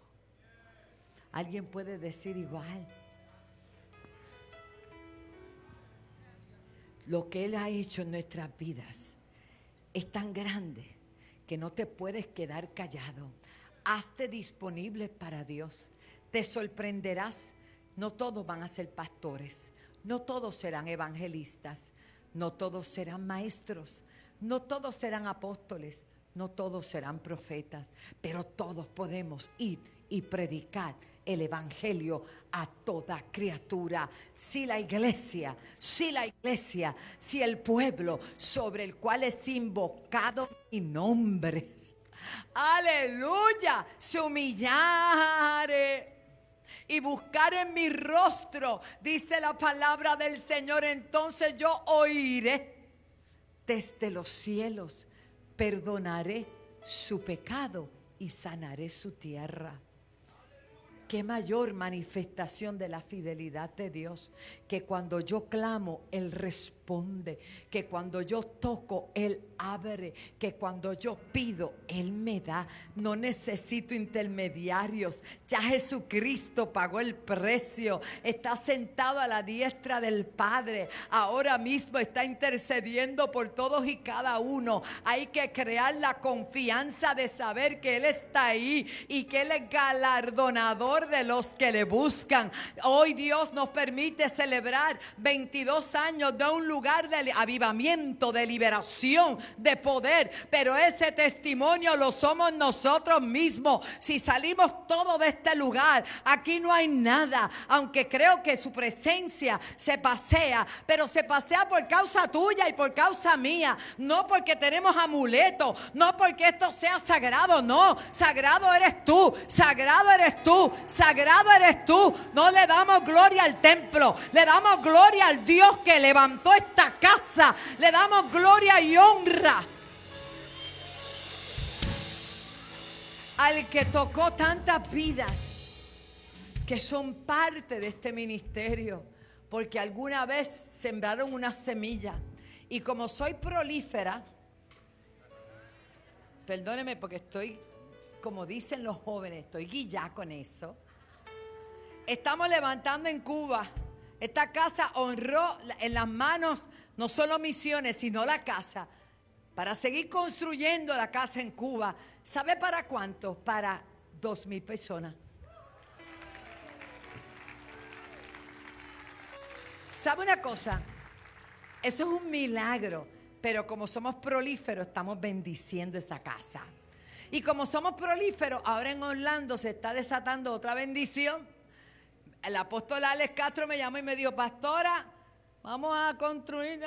¿Alguien puede decir igual? Lo que Él ha hecho en nuestras vidas es tan grande que no te puedes quedar callado. Hazte disponible para Dios. Te sorprenderás. No todos van a ser pastores, no todos serán evangelistas, no todos serán maestros, no todos serán apóstoles, no todos serán profetas, pero todos podemos ir y predicar el evangelio a toda criatura. Si la iglesia, si el pueblo sobre el cual es invocado mi nombre, aleluya, se humillare y buscar en mi rostro, dice la palabra del Señor, entonces yo oiré desde los cielos, perdonaré su pecado y sanaré su tierra. Qué mayor manifestación de la fidelidad de Dios, que cuando yo clamo, Él responde, que cuando yo toco, Él abre, que cuando yo pido, Él me da. No necesito intermediarios. Ya Jesucristo pagó el precio, está sentado a la diestra del Padre, ahora mismo está intercediendo por todos y cada uno. Hay que crear la confianza de saber que Él está ahí y que Él es galardonador de los que le buscan. Hoy Dios nos permite celebrar 22 años de un lugar de avivamiento, de liberación, de poder, pero ese testimonio lo somos nosotros mismos. Si salimos todos de este lugar, aquí no hay nada, aunque creo que su presencia se pasea, pero se pasea por causa tuya y por causa mía, no porque tenemos amuletos, no porque esto sea sagrado, no, sagrado eres tú, sagrado eres tú, sagrado eres tú. No le damos gloria al templo, le damos gloria al Dios que levantó esta casa. Le damos gloria y honra al que tocó tantas vidas que son parte de este ministerio, porque alguna vez sembraron una semilla. Y como soy prolífera, perdóneme porque estoy, como dicen los jóvenes, estoy guillada con eso. Estamos levantando en Cuba. Esta casa honró en las manos no solo misiones, sino la casa, para seguir construyendo la casa en Cuba. ¿Sabe para cuánto? Para 2,000 personas. ¿Sabe una cosa? Eso es un milagro, pero como somos prolíferos, estamos bendiciendo esa casa. Y como somos prolíferos, ahora en Orlando se está desatando otra bendición. El apóstol Alex Castro me llamó y me dijo: pastora, vamos a construir.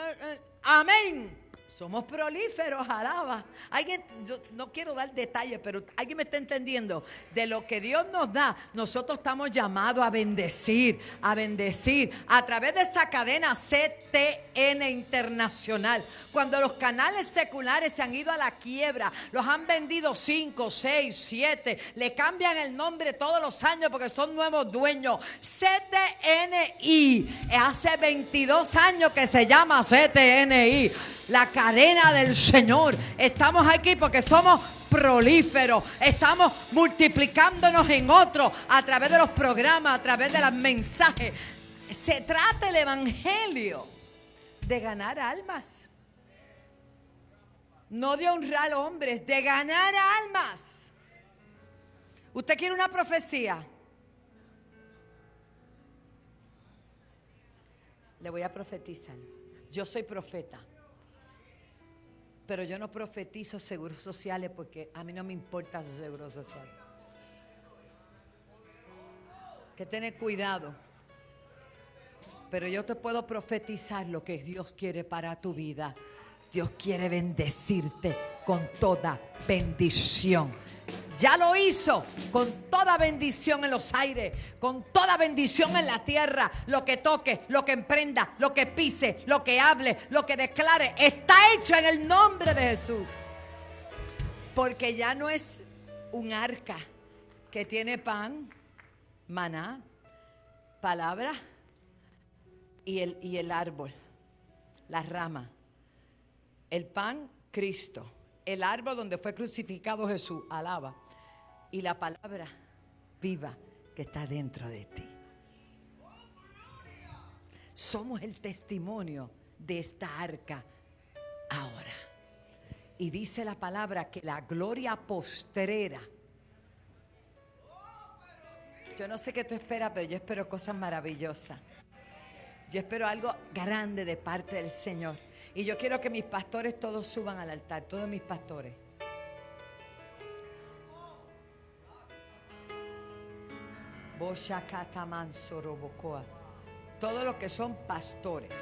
Amén. Somos prolíferos, alaba. Alguien, yo no quiero dar detalles, pero alguien me está entendiendo. De lo que Dios nos da, nosotros estamos llamados a bendecir, a través de esa cadena CTN Internacional. Cuando los canales seculares se han ido a la quiebra, los han vendido 5, 6, 7, le cambian el nombre todos los años porque son nuevos dueños. CTNI, hace 22 años que se llama CTNI. La cadena del Señor. Estamos aquí porque somos prolíferos. Estamos multiplicándonos en otros a través de los programas, a través de los mensajes. Se trata el evangelio de ganar almas. No de honrar hombres, de ganar almas. ¿Usted quiere una profecía? Le voy a profetizar. Yo soy profeta. Pero yo no profetizo seguros sociales porque a mí no me importa su seguro social. Que tener cuidado. Pero yo te puedo profetizar lo que Dios quiere para tu vida. Dios quiere bendecirte con toda bendición. Ya lo hizo con toda bendición en los aires, con toda bendición en la tierra. Lo que toque, lo que emprenda, lo que pise, lo que hable, lo que declare, está hecho en el nombre de Jesús. Porque ya no es un arca que tiene pan, maná, palabra y el árbol, la rama. El pan, Cristo. El árbol donde fue crucificado Jesús, alaba. Y la palabra viva que está dentro de ti. Somos el testimonio de esta arca ahora. Y dice la palabra que la gloria postrera. Yo no sé qué tú esperas, pero yo espero cosas maravillosas. Yo espero algo grande de parte del Señor. Y yo quiero que mis pastores todos suban al altar, todos mis pastores. Todos los que son pastores.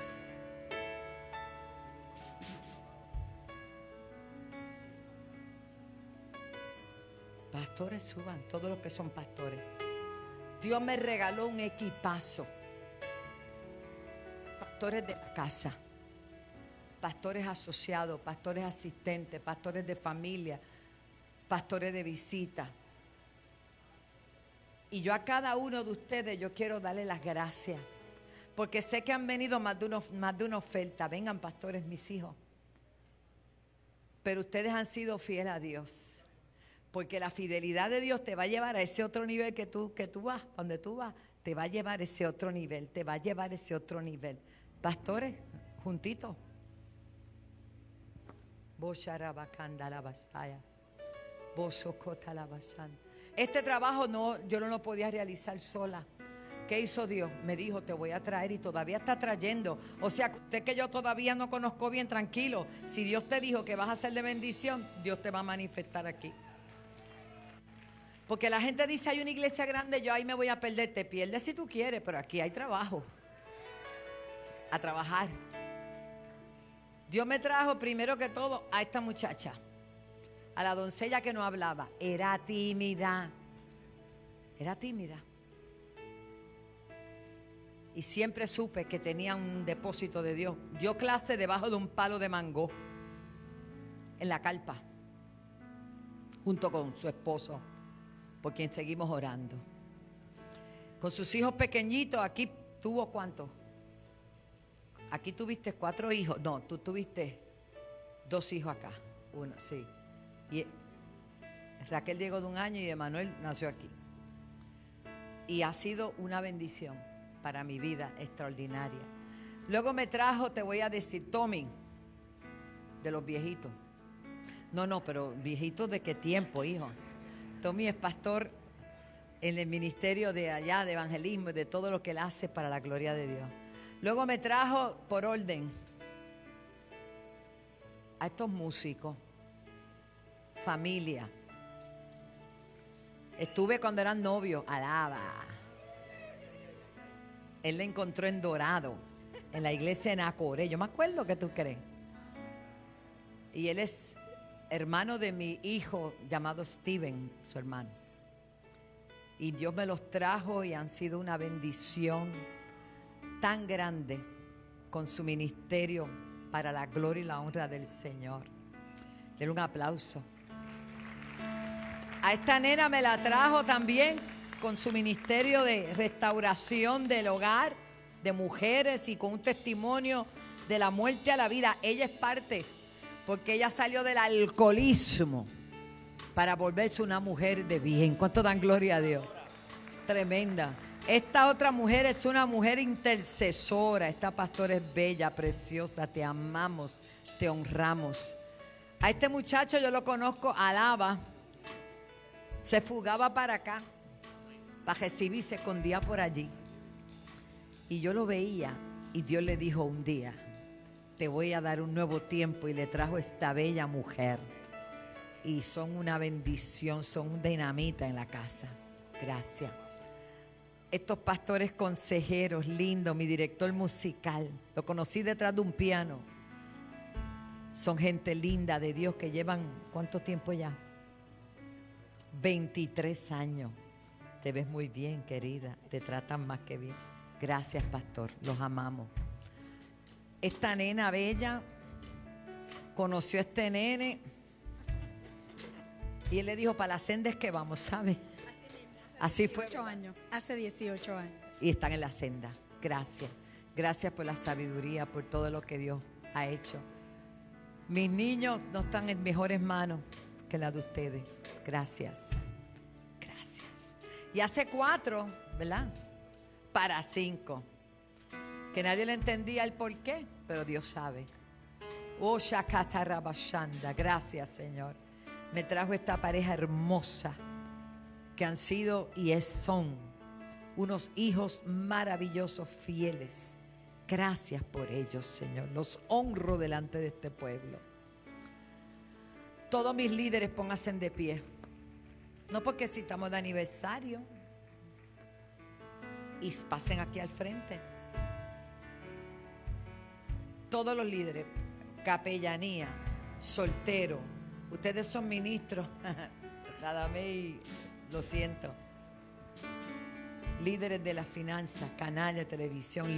Pastores suban, todos los que son pastores. Dios me regaló un equipazo. Pastores de la casa. Pastores asociados, pastores asistentes, pastores de familia, pastores de visita. Y yo a cada uno de ustedes yo quiero darle las gracias, porque sé que han venido más de una oferta. Vengan, pastores, mis hijos. Pero ustedes han sido fieles a Dios, porque la fidelidad de Dios te va a llevar a ese otro nivel que tú vas, donde tú vas, te va a llevar a ese otro nivel, te va a llevar a ese otro nivel. Pastores, juntitos. Este trabajo yo no lo podía realizar sola. ¿Qué hizo Dios? Me dijo: te voy a traer, y todavía está trayendo. O sea, usted que yo todavía no conozco bien, tranquilo. Si Dios te dijo que vas a ser de bendición, Dios te va a manifestar aquí. Porque la gente dice: hay una iglesia grande, yo ahí me voy a perder. Te pierdes si tú quieres, pero aquí hay trabajo. A trabajar. Dios me trajo primero que todo a esta muchacha, a la doncella que no hablaba. Era tímida. Era tímida. Y siempre supe que tenía un depósito de Dios. Dio clase debajo de un palo de mango en la carpa, junto con su esposo, por quien seguimos orando. Con sus hijos pequeñitos, aquí tuvo ¿cuántos? Aquí tuviste 4 hijos. No, tú tuviste 2 hijos acá. Uno, sí. Y Raquel llegó de 1 año y Emanuel nació aquí. Y ha sido una bendición para mi vida extraordinaria. Luego me trajo, te voy a decir, Tommy, de los viejitos. No, pero viejitos de qué tiempo, hijo. Tommy es pastor en el ministerio de allá, de evangelismo y de todo lo que él hace para la gloria de Dios. Luego me trajo, por orden, a estos músicos, familia. Estuve cuando eran novios, alaba. Él le encontró en Dorado, en la iglesia en Acoré. Yo me acuerdo, ¿qué tú crees? Y él es hermano de mi hijo llamado Steven, su hermano. Y Dios me los trajo y han sido una bendición tan grande con su ministerio para la gloria y la honra del Señor. Denle un aplauso. A esta nena me la trajo también con su ministerio de restauración del hogar de mujeres y con un testimonio de la muerte a la vida. Ella es parte, porque ella salió del alcoholismo para volverse una mujer de bien. ¿Cuánto dan gloria a Dios? Tremenda. Esta otra mujer es una mujer intercesora. Esta pastora es bella, preciosa. Te amamos, te honramos. A este muchacho yo lo conozco, alaba. Se fugaba para acá para recibir, se escondía por allí. Y yo lo veía y Dios le dijo un día, te voy a dar un nuevo tiempo, y le trajo esta bella mujer. Y son una bendición, son un dinamita en la casa. Gracias. Estos pastores consejeros, lindo, mi director musical, lo conocí detrás de un piano. Son gente linda de Dios que llevan, ¿cuánto tiempo ya? 23 años. Te ves muy bien, querida. Te tratan más que bien. Gracias, pastor. Los amamos. Esta nena bella conoció a este nene y él le dijo, para las sendas que vamos, ¿sabes? Así fue. Hace 18 años. Y están en la senda. Gracias. Gracias por la sabiduría, por todo lo que Dios ha hecho. Mis niños no están en mejores manos que la de ustedes. Gracias. Gracias. Y hace 4, ¿verdad? Para 5. Que nadie le entendía el por qué, pero Dios sabe. Oh, Shakatarabashanda. Gracias, Señor. Me trajo esta pareja hermosa que han sido y son unos hijos maravillosos, fieles. Gracias por ellos, Señor. Los honro delante de este pueblo. Todos mis líderes pónganse de pie. No porque si estamos de aniversario. Y pasen aquí al frente. Todos los líderes, capellanía, soltero. Ustedes son ministros. Jadamey, lo siento. Líderes de las finanzas, canal de televisión,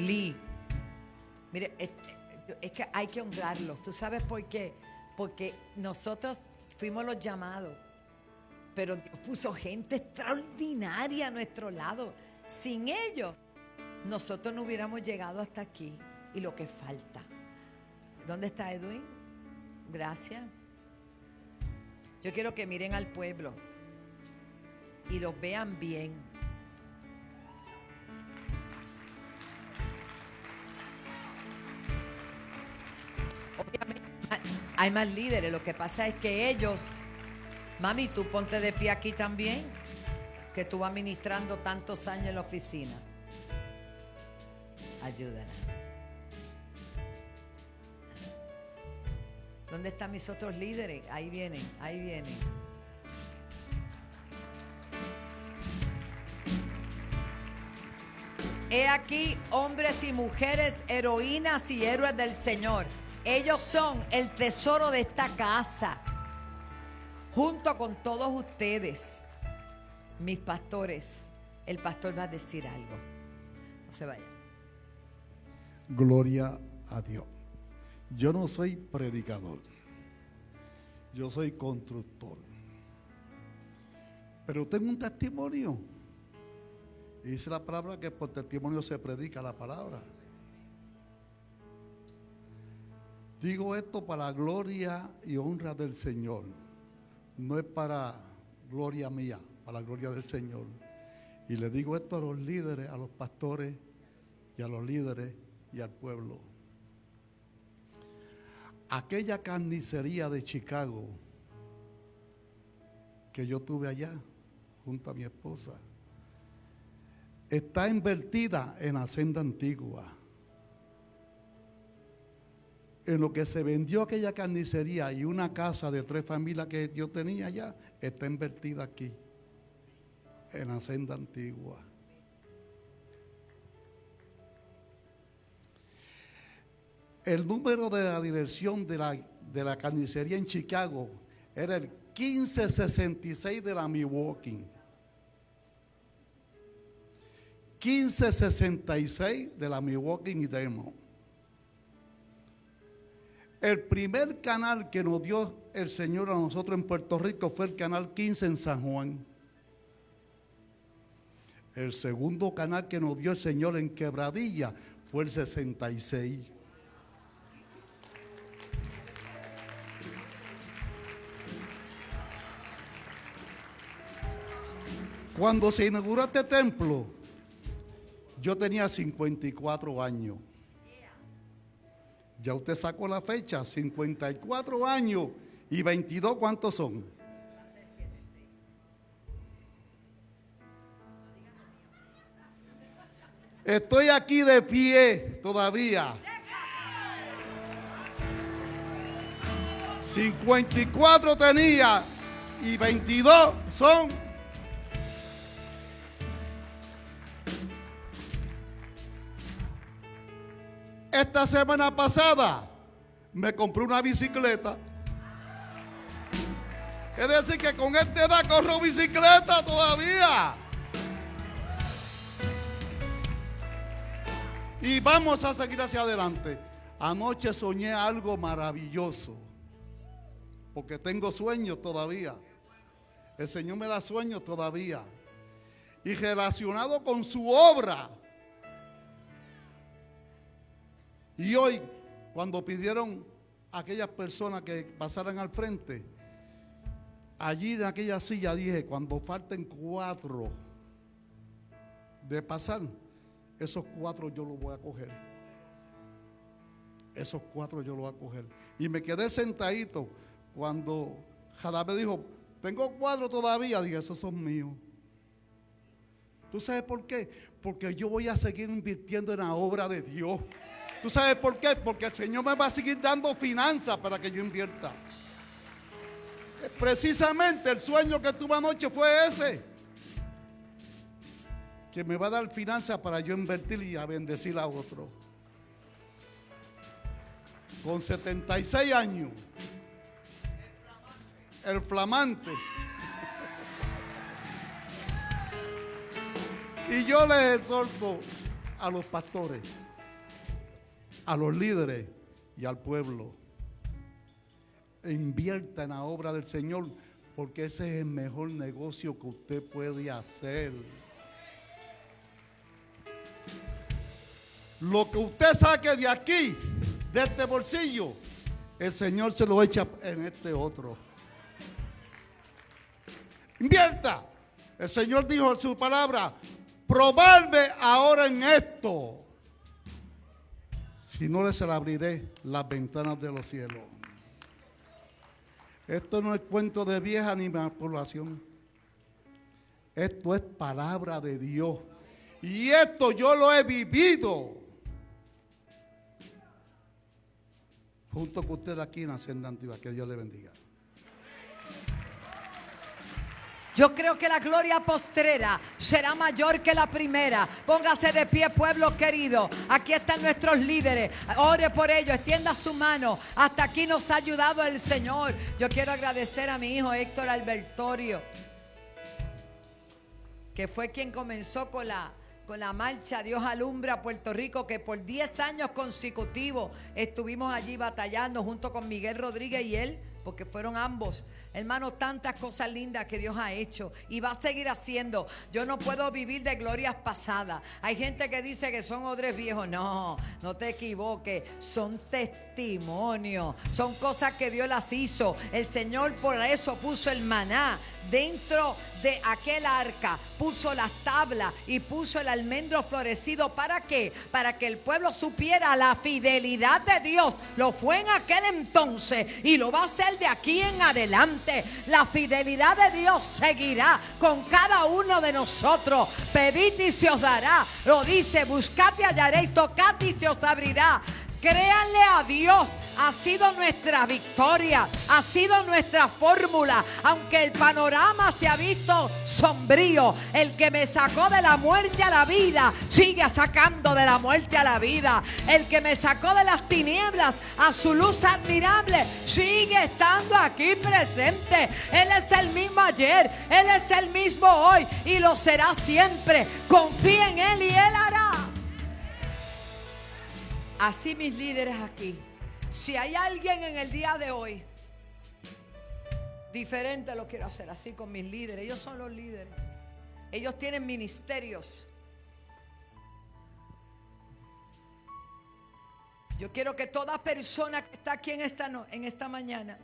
Mire, es que hay que honrarlos. ¿Tú sabes por qué? Porque nosotros fuimos los llamados, pero Dios puso gente extraordinaria a nuestro lado. Sin ellos, nosotros no hubiéramos llegado hasta aquí y lo que falta. ¿Dónde está Edwin? Gracias. Yo quiero que miren al pueblo y los vean bien. Obviamente hay más líderes, lo que pasa es que ellos, mami, tú ponte de pie aquí también, que tú vas ministrando tantos años en la oficina. Ayúdala. ¿Dónde están mis otros líderes? Ahí vienen, ahí vienen. He aquí hombres y mujeres, heroínas y héroes del Señor. Ellos son el tesoro de esta casa. Junto con todos ustedes, mis pastores, el pastor va a decir algo. No se vayan. Gloria a Dios. Yo no soy predicador, yo soy constructor. Pero tengo un testimonio. Y dice la palabra que por testimonio se predica la palabra. Digo esto para la gloria y honra del Señor. No es para gloria mía, para la gloria del Señor. Y le digo esto a los líderes, a los pastores y a los líderes y al pueblo. Aquella carnicería de Chicago que yo tuve allá junto a mi esposa está invertida en la senda antigua. En lo que se vendió aquella carnicería y una casa de 3 familias que yo tenía allá, está invertida aquí, en la senda antigua. El número de la dirección de la carnicería en Chicago era el 1566 de la Milwaukee. 1566 de la Milwaukee y Demo. El primer canal que nos dio el Señor a nosotros en Puerto Rico fue el canal 15 en San Juan. El segundo canal que nos dio el Señor en Quebradilla fue el 66. Cuando se inauguró este templo, yo tenía 54 años. Ya usted sacó la fecha, 54 años y 22, ¿cuántos son? Estoy aquí de pie todavía. 54 tenía y 22 son. Esta semana pasada me compré una bicicleta. Es decir, que con esta edad corro bicicleta todavía. Y vamos a seguir hacia adelante. Anoche soñé algo maravilloso, porque tengo sueños todavía. El Señor me da sueños todavía. Y relacionado con su obra. Y hoy, cuando pidieron a aquellas personas que pasaran al frente, allí en aquella silla dije, cuando falten 4 de pasar, esos 4 yo los voy a coger. Esos 4 yo los voy a coger. Y me quedé sentadito cuando Jadá me dijo, tengo 4 todavía. Dije, esos son míos. ¿Tú sabes por qué? Porque yo voy a seguir invirtiendo en la obra de Dios. ¿Tú sabes por qué? Porque el Señor me va a seguir dando finanzas para que yo invierta. Precisamente el sueño que tuve anoche fue ese. Que me va a dar finanzas para yo invertir y a bendecir a otro. Con 76 años. El flamante. Y yo les exhorto a los pastores, a los líderes y al pueblo. Invierta en la obra del Señor, porque ese es el mejor negocio que usted puede hacer. Lo que usted saque de aquí, de este bolsillo, el Señor se lo echa en este otro. Invierta. El Señor dijo en su palabra, probarme ahora en esto. Si no, les abriré las ventanas de los cielos. Esto no es cuento de vieja ni manipulación. Esto es palabra de Dios. Y esto yo lo he vivido. Junto con usted aquí en la senda antigua. Que Dios le bendiga. Yo creo que la gloria postrera será mayor que la primera. Póngase de pie, pueblo querido. Aquí están nuestros líderes. Ore por ellos, extienda su mano. Hasta aquí nos ha ayudado el Señor. Yo quiero agradecer a mi hijo Héctor Albertorio, que fue quien comenzó con la con la marcha Dios Alumbra Puerto Rico, que por 10 años consecutivos estuvimos allí batallando junto con Miguel Rodríguez y él, porque fueron ambos, hermano, tantas cosas lindas que Dios ha hecho y va a seguir haciendo. Yo no puedo vivir de glorias pasadas. Hay gente que dice que son odres viejos. No, no te equivoques, son testimonios, son cosas que Dios las hizo. El Señor por eso puso el maná dentro de aquel arca, puso las tablas y puso el almendro florecido. ¿Para qué? Para que el pueblo supiera la fidelidad de Dios. Lo fue en aquel entonces y lo va a hacer de aquí en adelante. La fidelidad de Dios seguirá con cada uno de nosotros. Pedid y se os dará. Lo dice, buscad y hallaréis, tocad y se os abrirá. Créanle a Dios, ha sido nuestra victoria, ha sido nuestra fórmula. Aunque el panorama se ha visto sombrío, el que me sacó de la muerte a la vida, sigue sacando de la muerte a la vida. El que me sacó de las tinieblas a su luz admirable, sigue estando aquí presente. Él es el mismo ayer, Él es el mismo hoy y lo será siempre. Confía en Él y Él hará. Así mis líderes aquí, si hay alguien en el día de hoy diferente, lo quiero hacer así con mis líderes. Ellos son los líderes, ellos tienen ministerios. Yo quiero que toda persona que está aquí en esta mañana,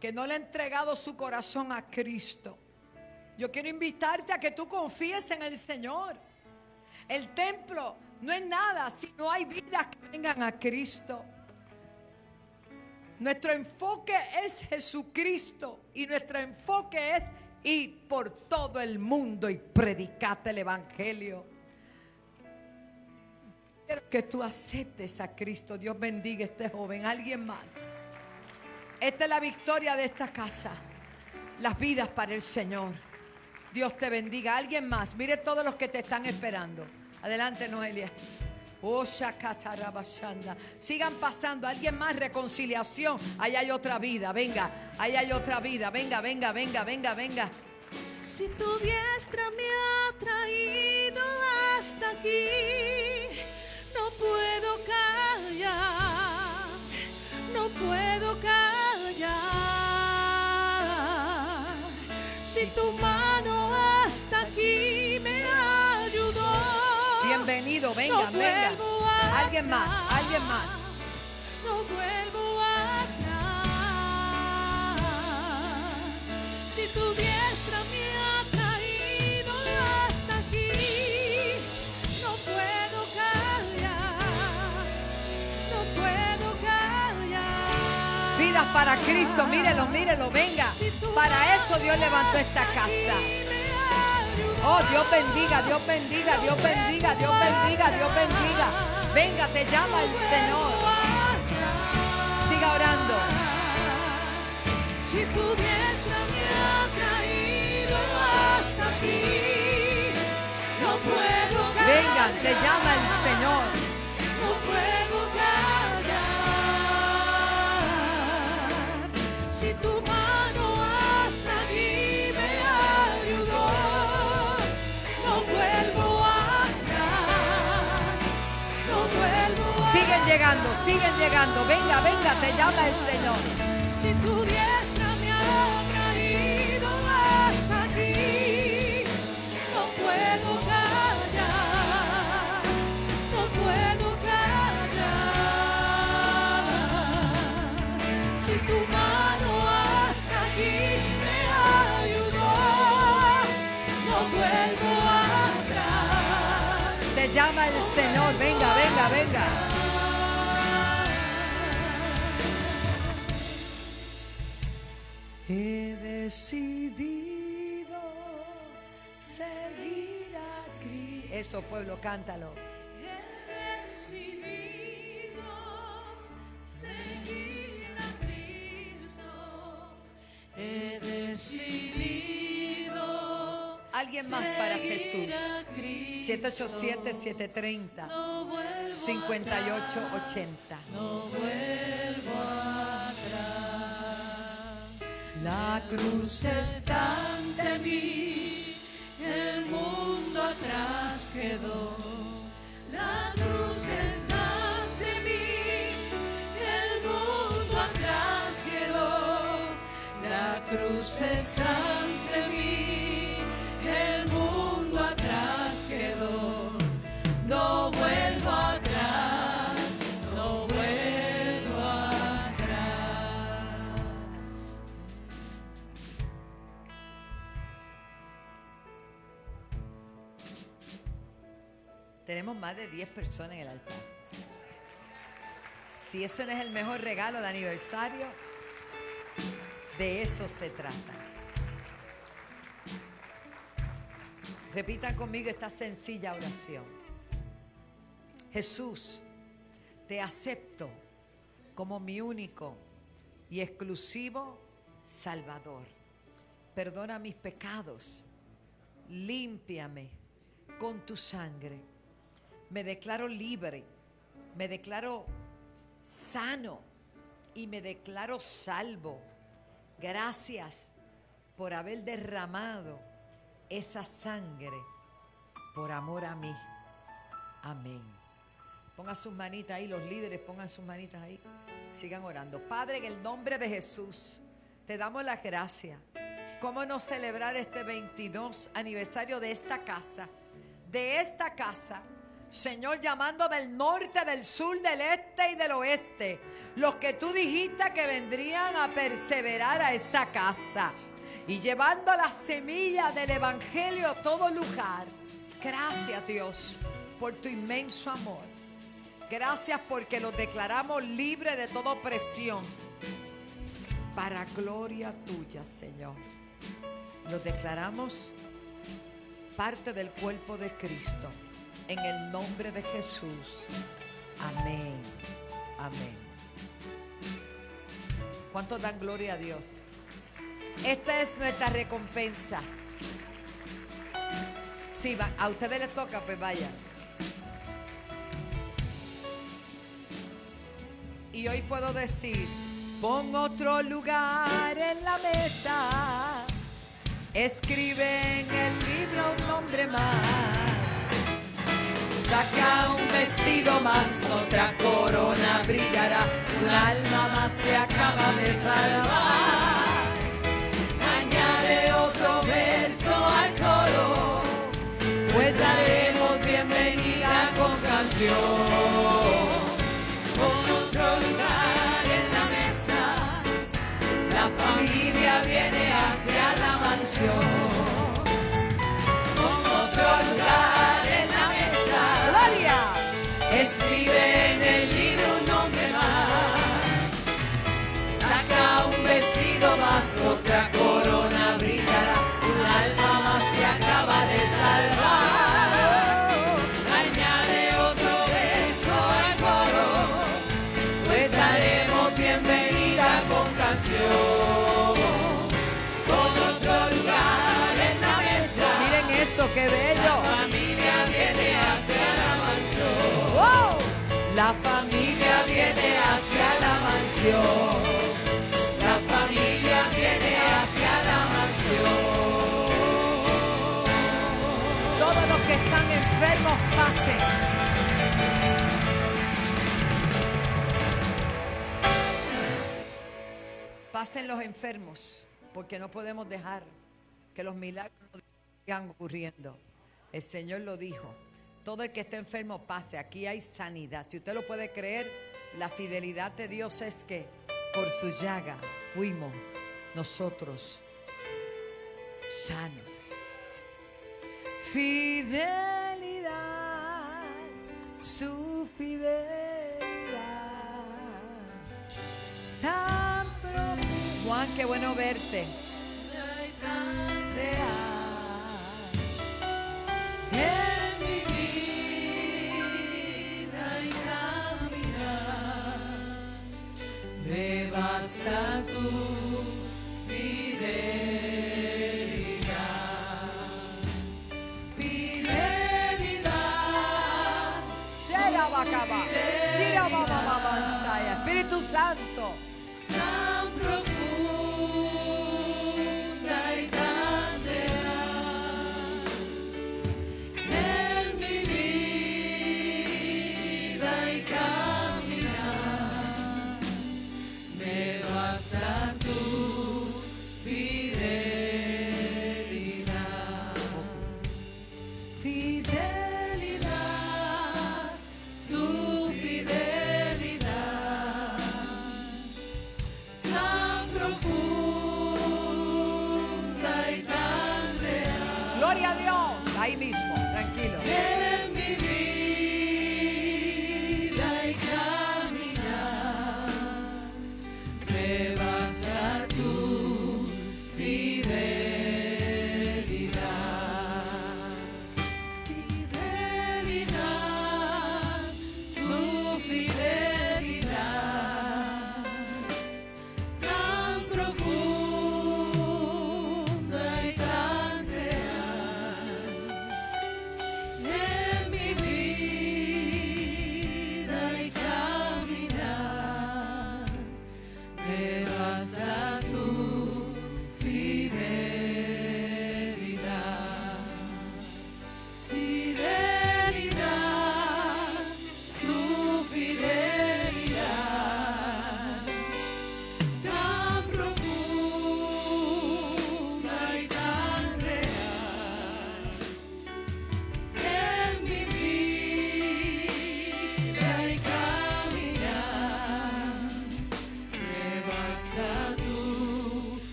que no le ha entregado su corazón a Cristo, yo quiero invitarte a que tú confíes en el Señor. El templo no es nada si no hay vidas que vengan a Cristo. Nuestro enfoque es Jesucristo y nuestro enfoque es ir por todo el mundo y predicar el evangelio. Quiero que tú aceptes a Cristo. Dios bendiga a este joven. ¿Alguien más? Esta es la victoria de esta casa. Las vidas para el Señor. Dios te bendiga. ¿Alguien más? Mire todos los que te están esperando. Adelante, Noelia. Oh, Shakatarabashanda. Sigan pasando. Alguien más, reconciliación. Ahí hay otra vida. Venga, ahí hay otra vida. Venga, venga, venga, venga, venga. Si tu diestra me ha traído hasta aquí, no puedo callar, no puedo callar. Si tu mano hasta aquí me ayudó. Bienvenido, venga, no venga. Alguien atrás, más, alguien más. No vuelvo atrás. Si tu diestra me ha traído hasta aquí, no puedo callar, no puedo callar. Vidas para Cristo, mírelo, mírelo, venga. Para eso Dios levantó esta casa. Oh, Dios bendiga, Dios bendiga, Dios bendiga, Dios bendiga, Dios bendiga. Venga, te llama el Señor. Siga orando. Si tu diestra me ha traído hasta aquí, no puedo callar. Venga, te llama el Señor. No puedo callar. Si tu mano hasta aquí me ayudó, no vuelvo atrás, no vuelvo atrás. Siguen llegando. Venga, venga, te llama el Señor. Si tu diestra me ha traído hasta aquí, no puedo callar, no puedo callar. Si tu mano hasta aquí me ayudó, no vuelvo atrás. Te llama el Señor. Venga, venga, venga. He decidido seguir a Cristo. Eso, pueblo, cántalo. He decidido seguir a Cristo. He decidido. Alguien más para Jesús. 787-730-5880. No vuelvo atrás. La cruz está ante mí, el mundo atrás atrás quedó. La cruz es ante mí, el mundo atrás quedó. La cruz es ante mí, el mundo atrás quedó. No vuelvo atrás, no vuelvo atrás. Tenemos más de 10 personas en el altar. Si eso no es el mejor regalo de aniversario, de eso se trata. Repitan conmigo esta sencilla oración. Jesús, te acepto como mi único y exclusivo Salvador. Perdona mis pecados, límpiame con tu sangre. Me declaro libre, me declaro sano y me declaro salvo. Gracias por haber derramado esa sangre por amor a mí. Amén. Pongan sus manitas ahí, los líderes pongan sus manitas ahí. Sigan orando. Padre, en el nombre de Jesús, te damos las gracias. ¿Cómo no celebrar este 22 aniversario de esta casa? De esta casa, Señor, llamando del norte, del sur, del este y del oeste, los que tú dijiste que vendrían a perseverar a esta casa y llevando la semilla del evangelio a todo lugar. Gracias, Dios, por tu inmenso amor. Gracias porque los declaramos libres de toda opresión, para gloria tuya, Señor. Los declaramos parte del cuerpo de Cristo. En el nombre de Jesús. Amén. Amén. ¿Cuántos dan gloria a Dios? Esta es nuestra recompensa. Sí, a ustedes les toca, pues vaya. Y hoy puedo decir, pon otro lugar en la mesa. Escribe en el libro un nombre más. Saca un vestido más, otra corona brillará, un alma más se acaba de salvar. Añade otro verso al coro, pues daremos bienvenida con canción. Con otro lugar en la mesa, la familia viene hacia la mansión. Con otro lugar en la mesa, gloria, escribe en el libro un nombre más. Saca un vestido más, otra corona brillará, un alma más se acaba de salvar. Añade otro verso al coro, pues daremos bienvenida con canción. Con otro lugar en la mesa, miren eso, qué bello. La familia viene hacia la mansión. ¡Wow! La familia viene hacia la mansión. La familia viene hacia la mansión. Todos los que están enfermos pasen. Pasen los enfermos, porque no podemos dejar que los milagros sigan ocurriendo. El Señor lo dijo. Todo el que esté enfermo pase. Aquí hay sanidad. Si usted lo puede creer, la fidelidad de Dios es que por su llaga fuimos nosotros sanos. Fidelidad, su fidelidad tan profunda. Juan, qué bueno verte. Tan real en mi vida y caminar. Me basta tu fidelidad. Fidelidad. Sherabakaba. Shirabababa. Espíritu Santo. Tan profunda y tan real en mi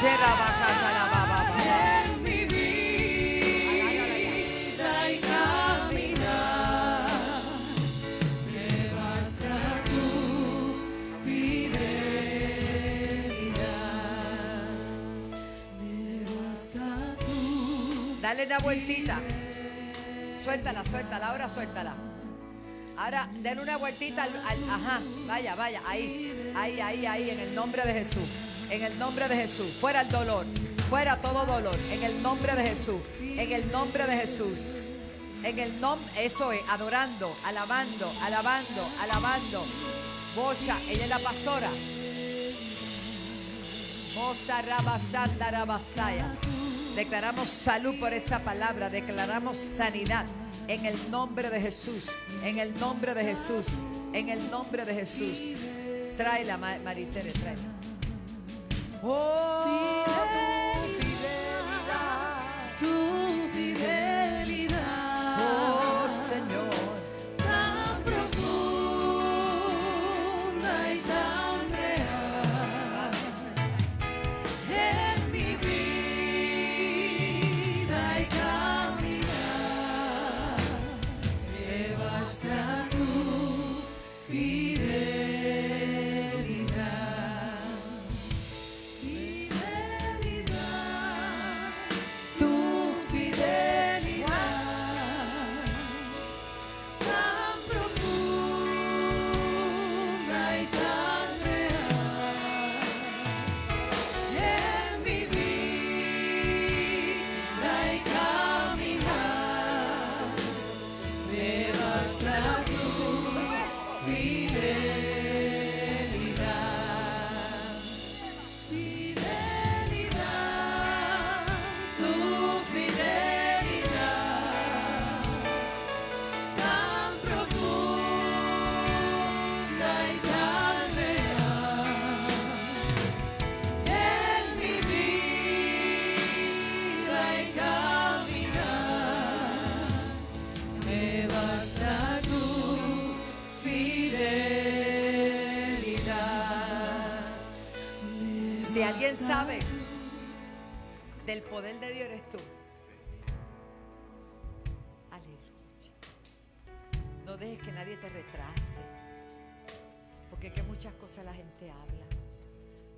En mi vida y caminar, me basta tu fidelidad. Me basta tu. Dale una vueltita. Suéltala, suéltala, ahora suéltala. Ahora, denle una vueltita ajá, vaya, ahí, en el nombre de Jesús. En el nombre de Jesús. Fuera el dolor, fuera todo dolor. En el nombre de Jesús. En el nombre de Jesús. En el nombre, eso es, adorando, alabando. Bocha, ella es la pastora. Moza Rabashanda Rabasaya. Declaramos salud por esa palabra. Declaramos sanidad. En el nombre de Jesús. En el nombre de Jesús. En el nombre de Jesús. Tráela, Maritere, tráela. Oh, Tu fidelidad. Oh, Señor. Tan profunda y tan real. En mi vida y caminar, me basta tu fidelidad. Tu fidelidad, tan profunda y tan real. En mi vida y caminar, me basta tu fidelidad. Fidelidad, tu fidelidad, tan profunda y tan real. En mi vida y caminar, me basta tu fidelidad. Si alguien sabe del poder de Dios, eres tú. Aleluya. No dejes que nadie te retrase. Porque es que muchas cosas la gente habla.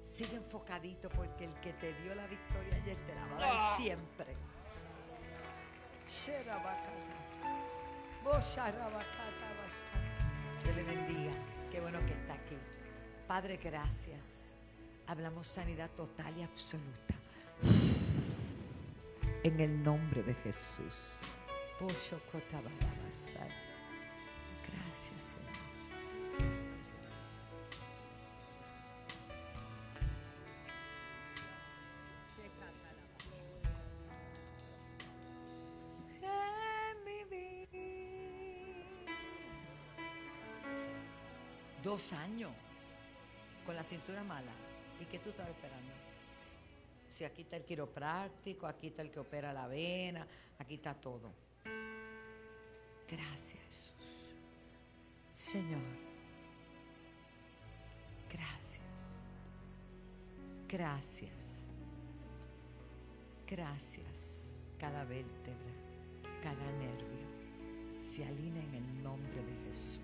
Sigue enfocadito porque el que te dio la victoria ayer te la va a dar siempre. Dios le bendiga. Qué bueno que está aquí. Padre, gracias. Hablamos sanidad total y absoluta. En el nombre de Jesús. Gracias, Señor. En mi vida. 2 años con la cintura mala. ¿Y qué tú estabas esperando? Si aquí está el quiropráctico, aquí está el que opera la vena, aquí está todo. Gracias, Jesús. Señor, gracias. Gracias. Gracias. Cada vértebra, cada nervio se alinea en el nombre de Jesús.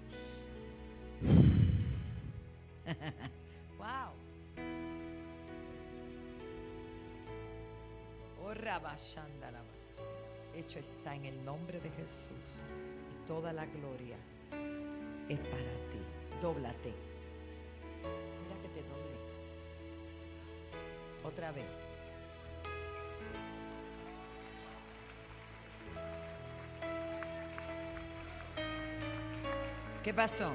Wow. Hecho está en el nombre de Jesús. Y toda la gloria es para ti. Dóblate. Mira que te doble. Otra vez. ¿Qué pasó?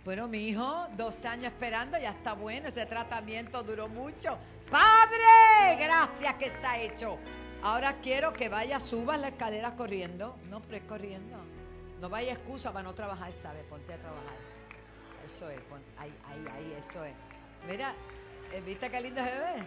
Bueno, mi hijo, 2 años esperando, ya está bueno. Ese tratamiento duró mucho. ¡Padre! Gracias que está hecho. Ahora quiero que vaya, subas la escalera corriendo. No, pero es corriendo. No vaya excusa para no trabajar, ¿sabes? Ponte a trabajar. Eso es, ahí, eso es. Mira, ¿viste qué lindo se ve?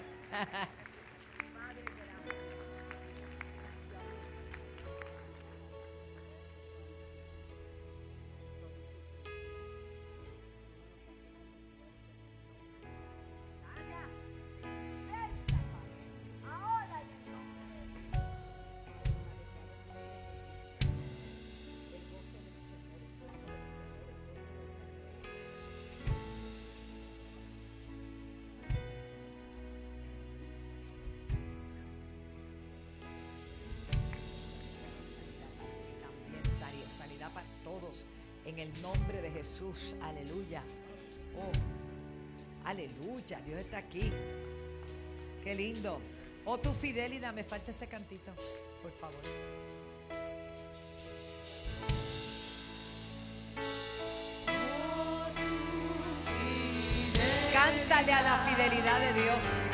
todos en el nombre de Jesús. Aleluya. Oh, aleluya. Dios está aquí. Qué lindo. Oh, tu fidelidad. Me falta ese cantito, por favor. Cántale a la fidelidad de Dios.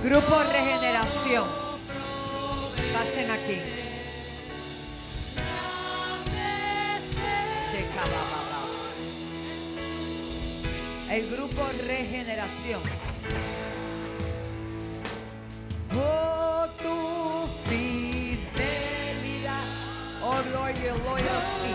Grupo Regeneración. Pasen aquí. El grupo Regeneración. Oh, tu fidelidad. Oh, loyalty.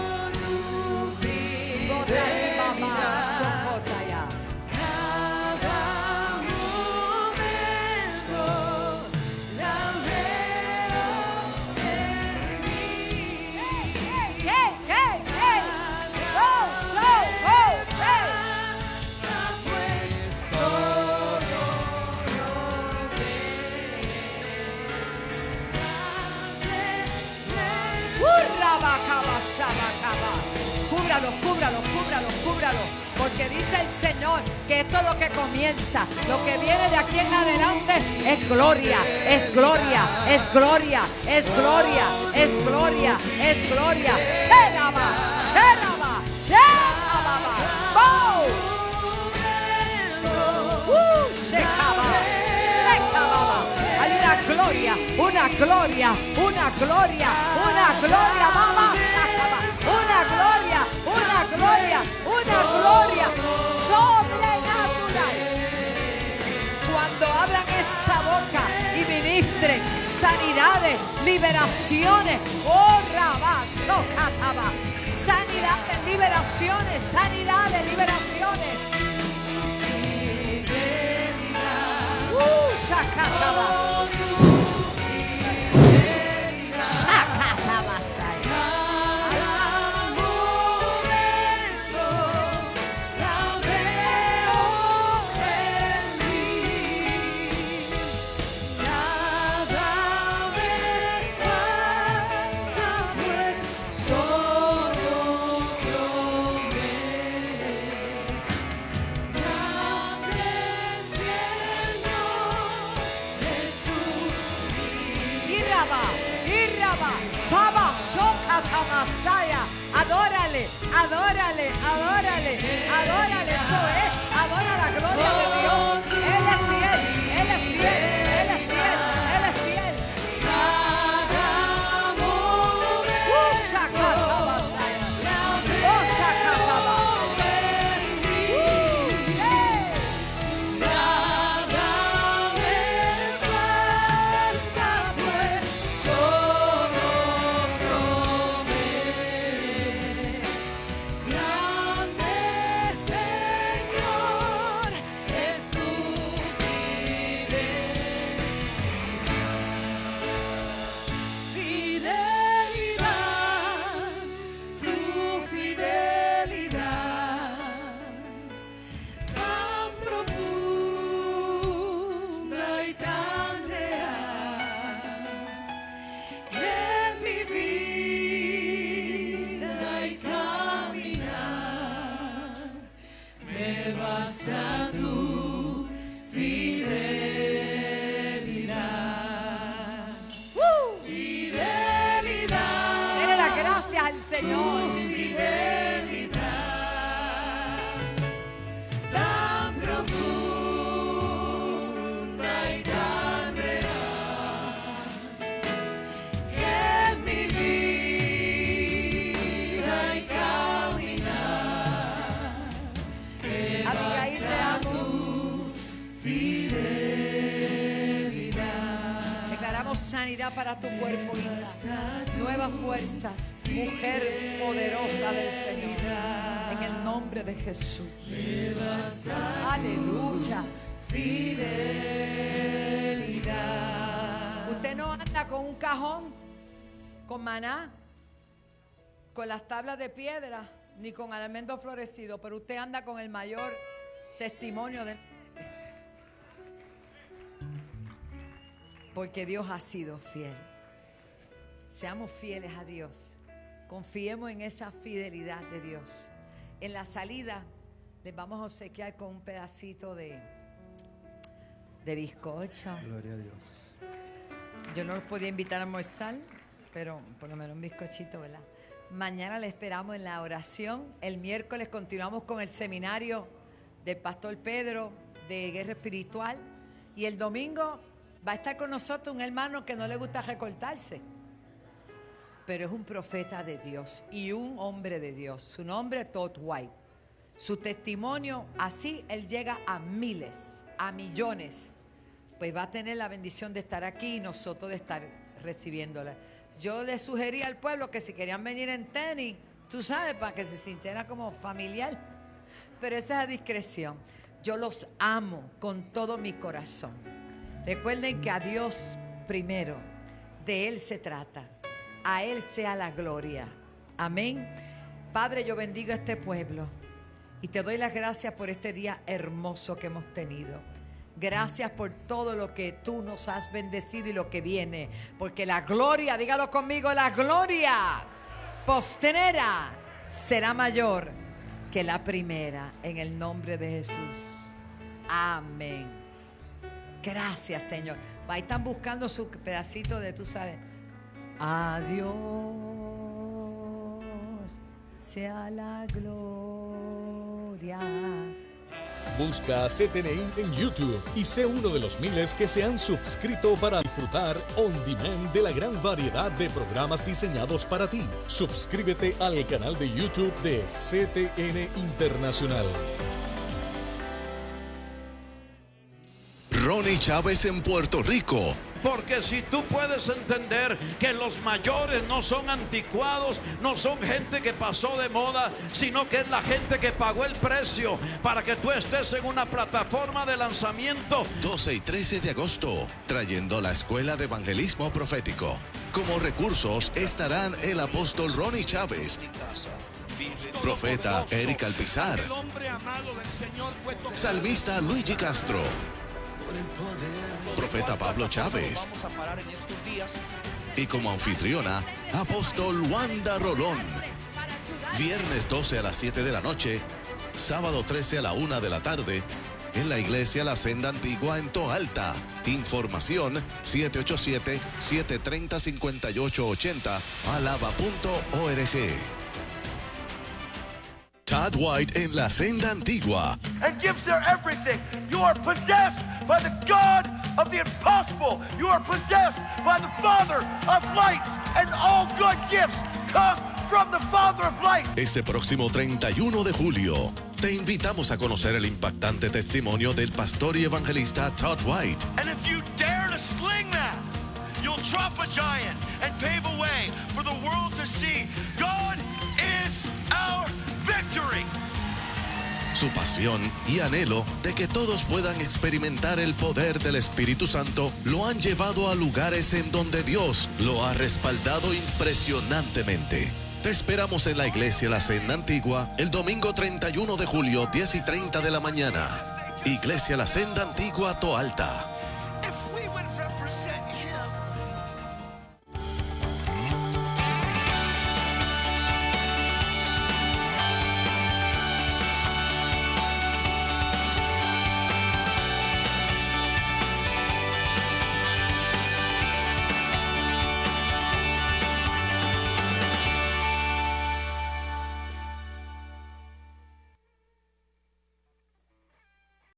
Cúbralo, porque dice el Señor que esto es lo que comienza, lo que viene de aquí en adelante es gloria, es gloria, es gloria, es gloria, es gloria, es gloria. Sheraba, Sheraba, Sheraba, ¡oh! Shekaba, Shekaba. Hay una gloria, una gloria, una gloria, una gloria, mamá, una gloria, una gloria, una gloria sobrenatural. Cuando abran esa boca y ministren sanidades, liberaciones, oh Rabasho Kataba, sanidades, liberaciones, sanidades, liberaciones. Shakataba, Shakataba, adórale, adórale, adórale, adórale, eso es, adora la gloria de Dios. Él es fiel, Él es fiel, Él es fiel, Él es fiel. Sanidad para tu cuerpo, hija. Nuevas fuerzas, mujer poderosa del Señor, en el nombre de Jesús. Aleluya. Fidelidad. Usted no anda anda con un cajón, con maná, con las tablas de piedra, ni con almendro florecido, pero usted anda con el mayor testimonio de... Porque Dios ha sido fiel. Seamos fieles a Dios. Confiemos en esa fidelidad de Dios. En la salida les vamos a obsequiar con un pedacito de bizcocho. Gloria a Dios. Yo no los podía invitar a almorzar, pero por lo menos un bizcochito, ¿verdad? Mañana les esperamos en la oración. El miércoles continuamos con el seminario del pastor Pedro de Guerra Espiritual. Y el domingo va a estar con nosotros un hermano que no le gusta recortarse, pero es un profeta de Dios y un hombre de Dios. Su nombre es Todd White. Su testimonio, así él llega a miles, a millones. Pues va a tener la bendición de estar aquí y nosotros de estar recibiéndola. Yo le sugerí al pueblo que si querían venir en tenis, tú sabes, para que se sintiera como familiar. Pero esa es a discreción. Yo los amo con todo mi corazón. Recuerden que a Dios primero, de Él se trata. A Él sea la gloria. Amén. Padre, yo bendigo a este pueblo y te doy las gracias por este día hermoso que hemos tenido. Gracias por todo lo que tú nos has bendecido y lo que viene. Porque la gloria, dígalo conmigo, la gloria postrera será mayor que la primera. En el nombre de Jesús. Amén. Gracias, Señor. Ahí están buscando su pedacito de, tú sabes. Adiós sea la gloria. Busca CTNI en YouTube y sé uno de los miles que se han suscrito para disfrutar on demand de la gran variedad de programas diseñados para ti. Suscríbete al canal de YouTube de CTN Internacional. Ronnie Chávez en Puerto Rico. Porque si tú puedes entender que los mayores no son anticuados, no son gente que pasó de moda, sino que es la gente que pagó el precio para que tú estés en una plataforma de lanzamiento. 12 y 13 de agosto, trayendo la Escuela de Evangelismo Profético. Como recursos estarán el apóstol Ronnie Chávez, profeta Eric Alpizar, salmista Luigi Castro, profeta Pablo Chávez y como anfitriona apóstol Wanda Rolón. Viernes 12 a las 7 de la noche, sábado 13 a la 1 de la tarde en la iglesia La Senda Antigua en Toalta. Información 787-730-5880 alaba.org. Todd White en La Senda Antigua. And gives their everything. You are possessed by the God of the impossible. You are possessed by the Father of lights, and all good gifts come from the Father of lights. Este próximo 31 de julio, te invitamos a conocer el impactante testimonio del pastor y evangelista Todd White. And if you dare to sling that, you'll drop a giant and pave a way for the world to see God is our victory. Su pasión y anhelo de que todos puedan experimentar el poder del Espíritu Santo lo han llevado a lugares en donde Dios lo ha respaldado impresionantemente. Te esperamos en la iglesia La Senda Antigua el domingo 31 de julio, 10:30 de la mañana. Iglesia La Senda Antigua, Toalta.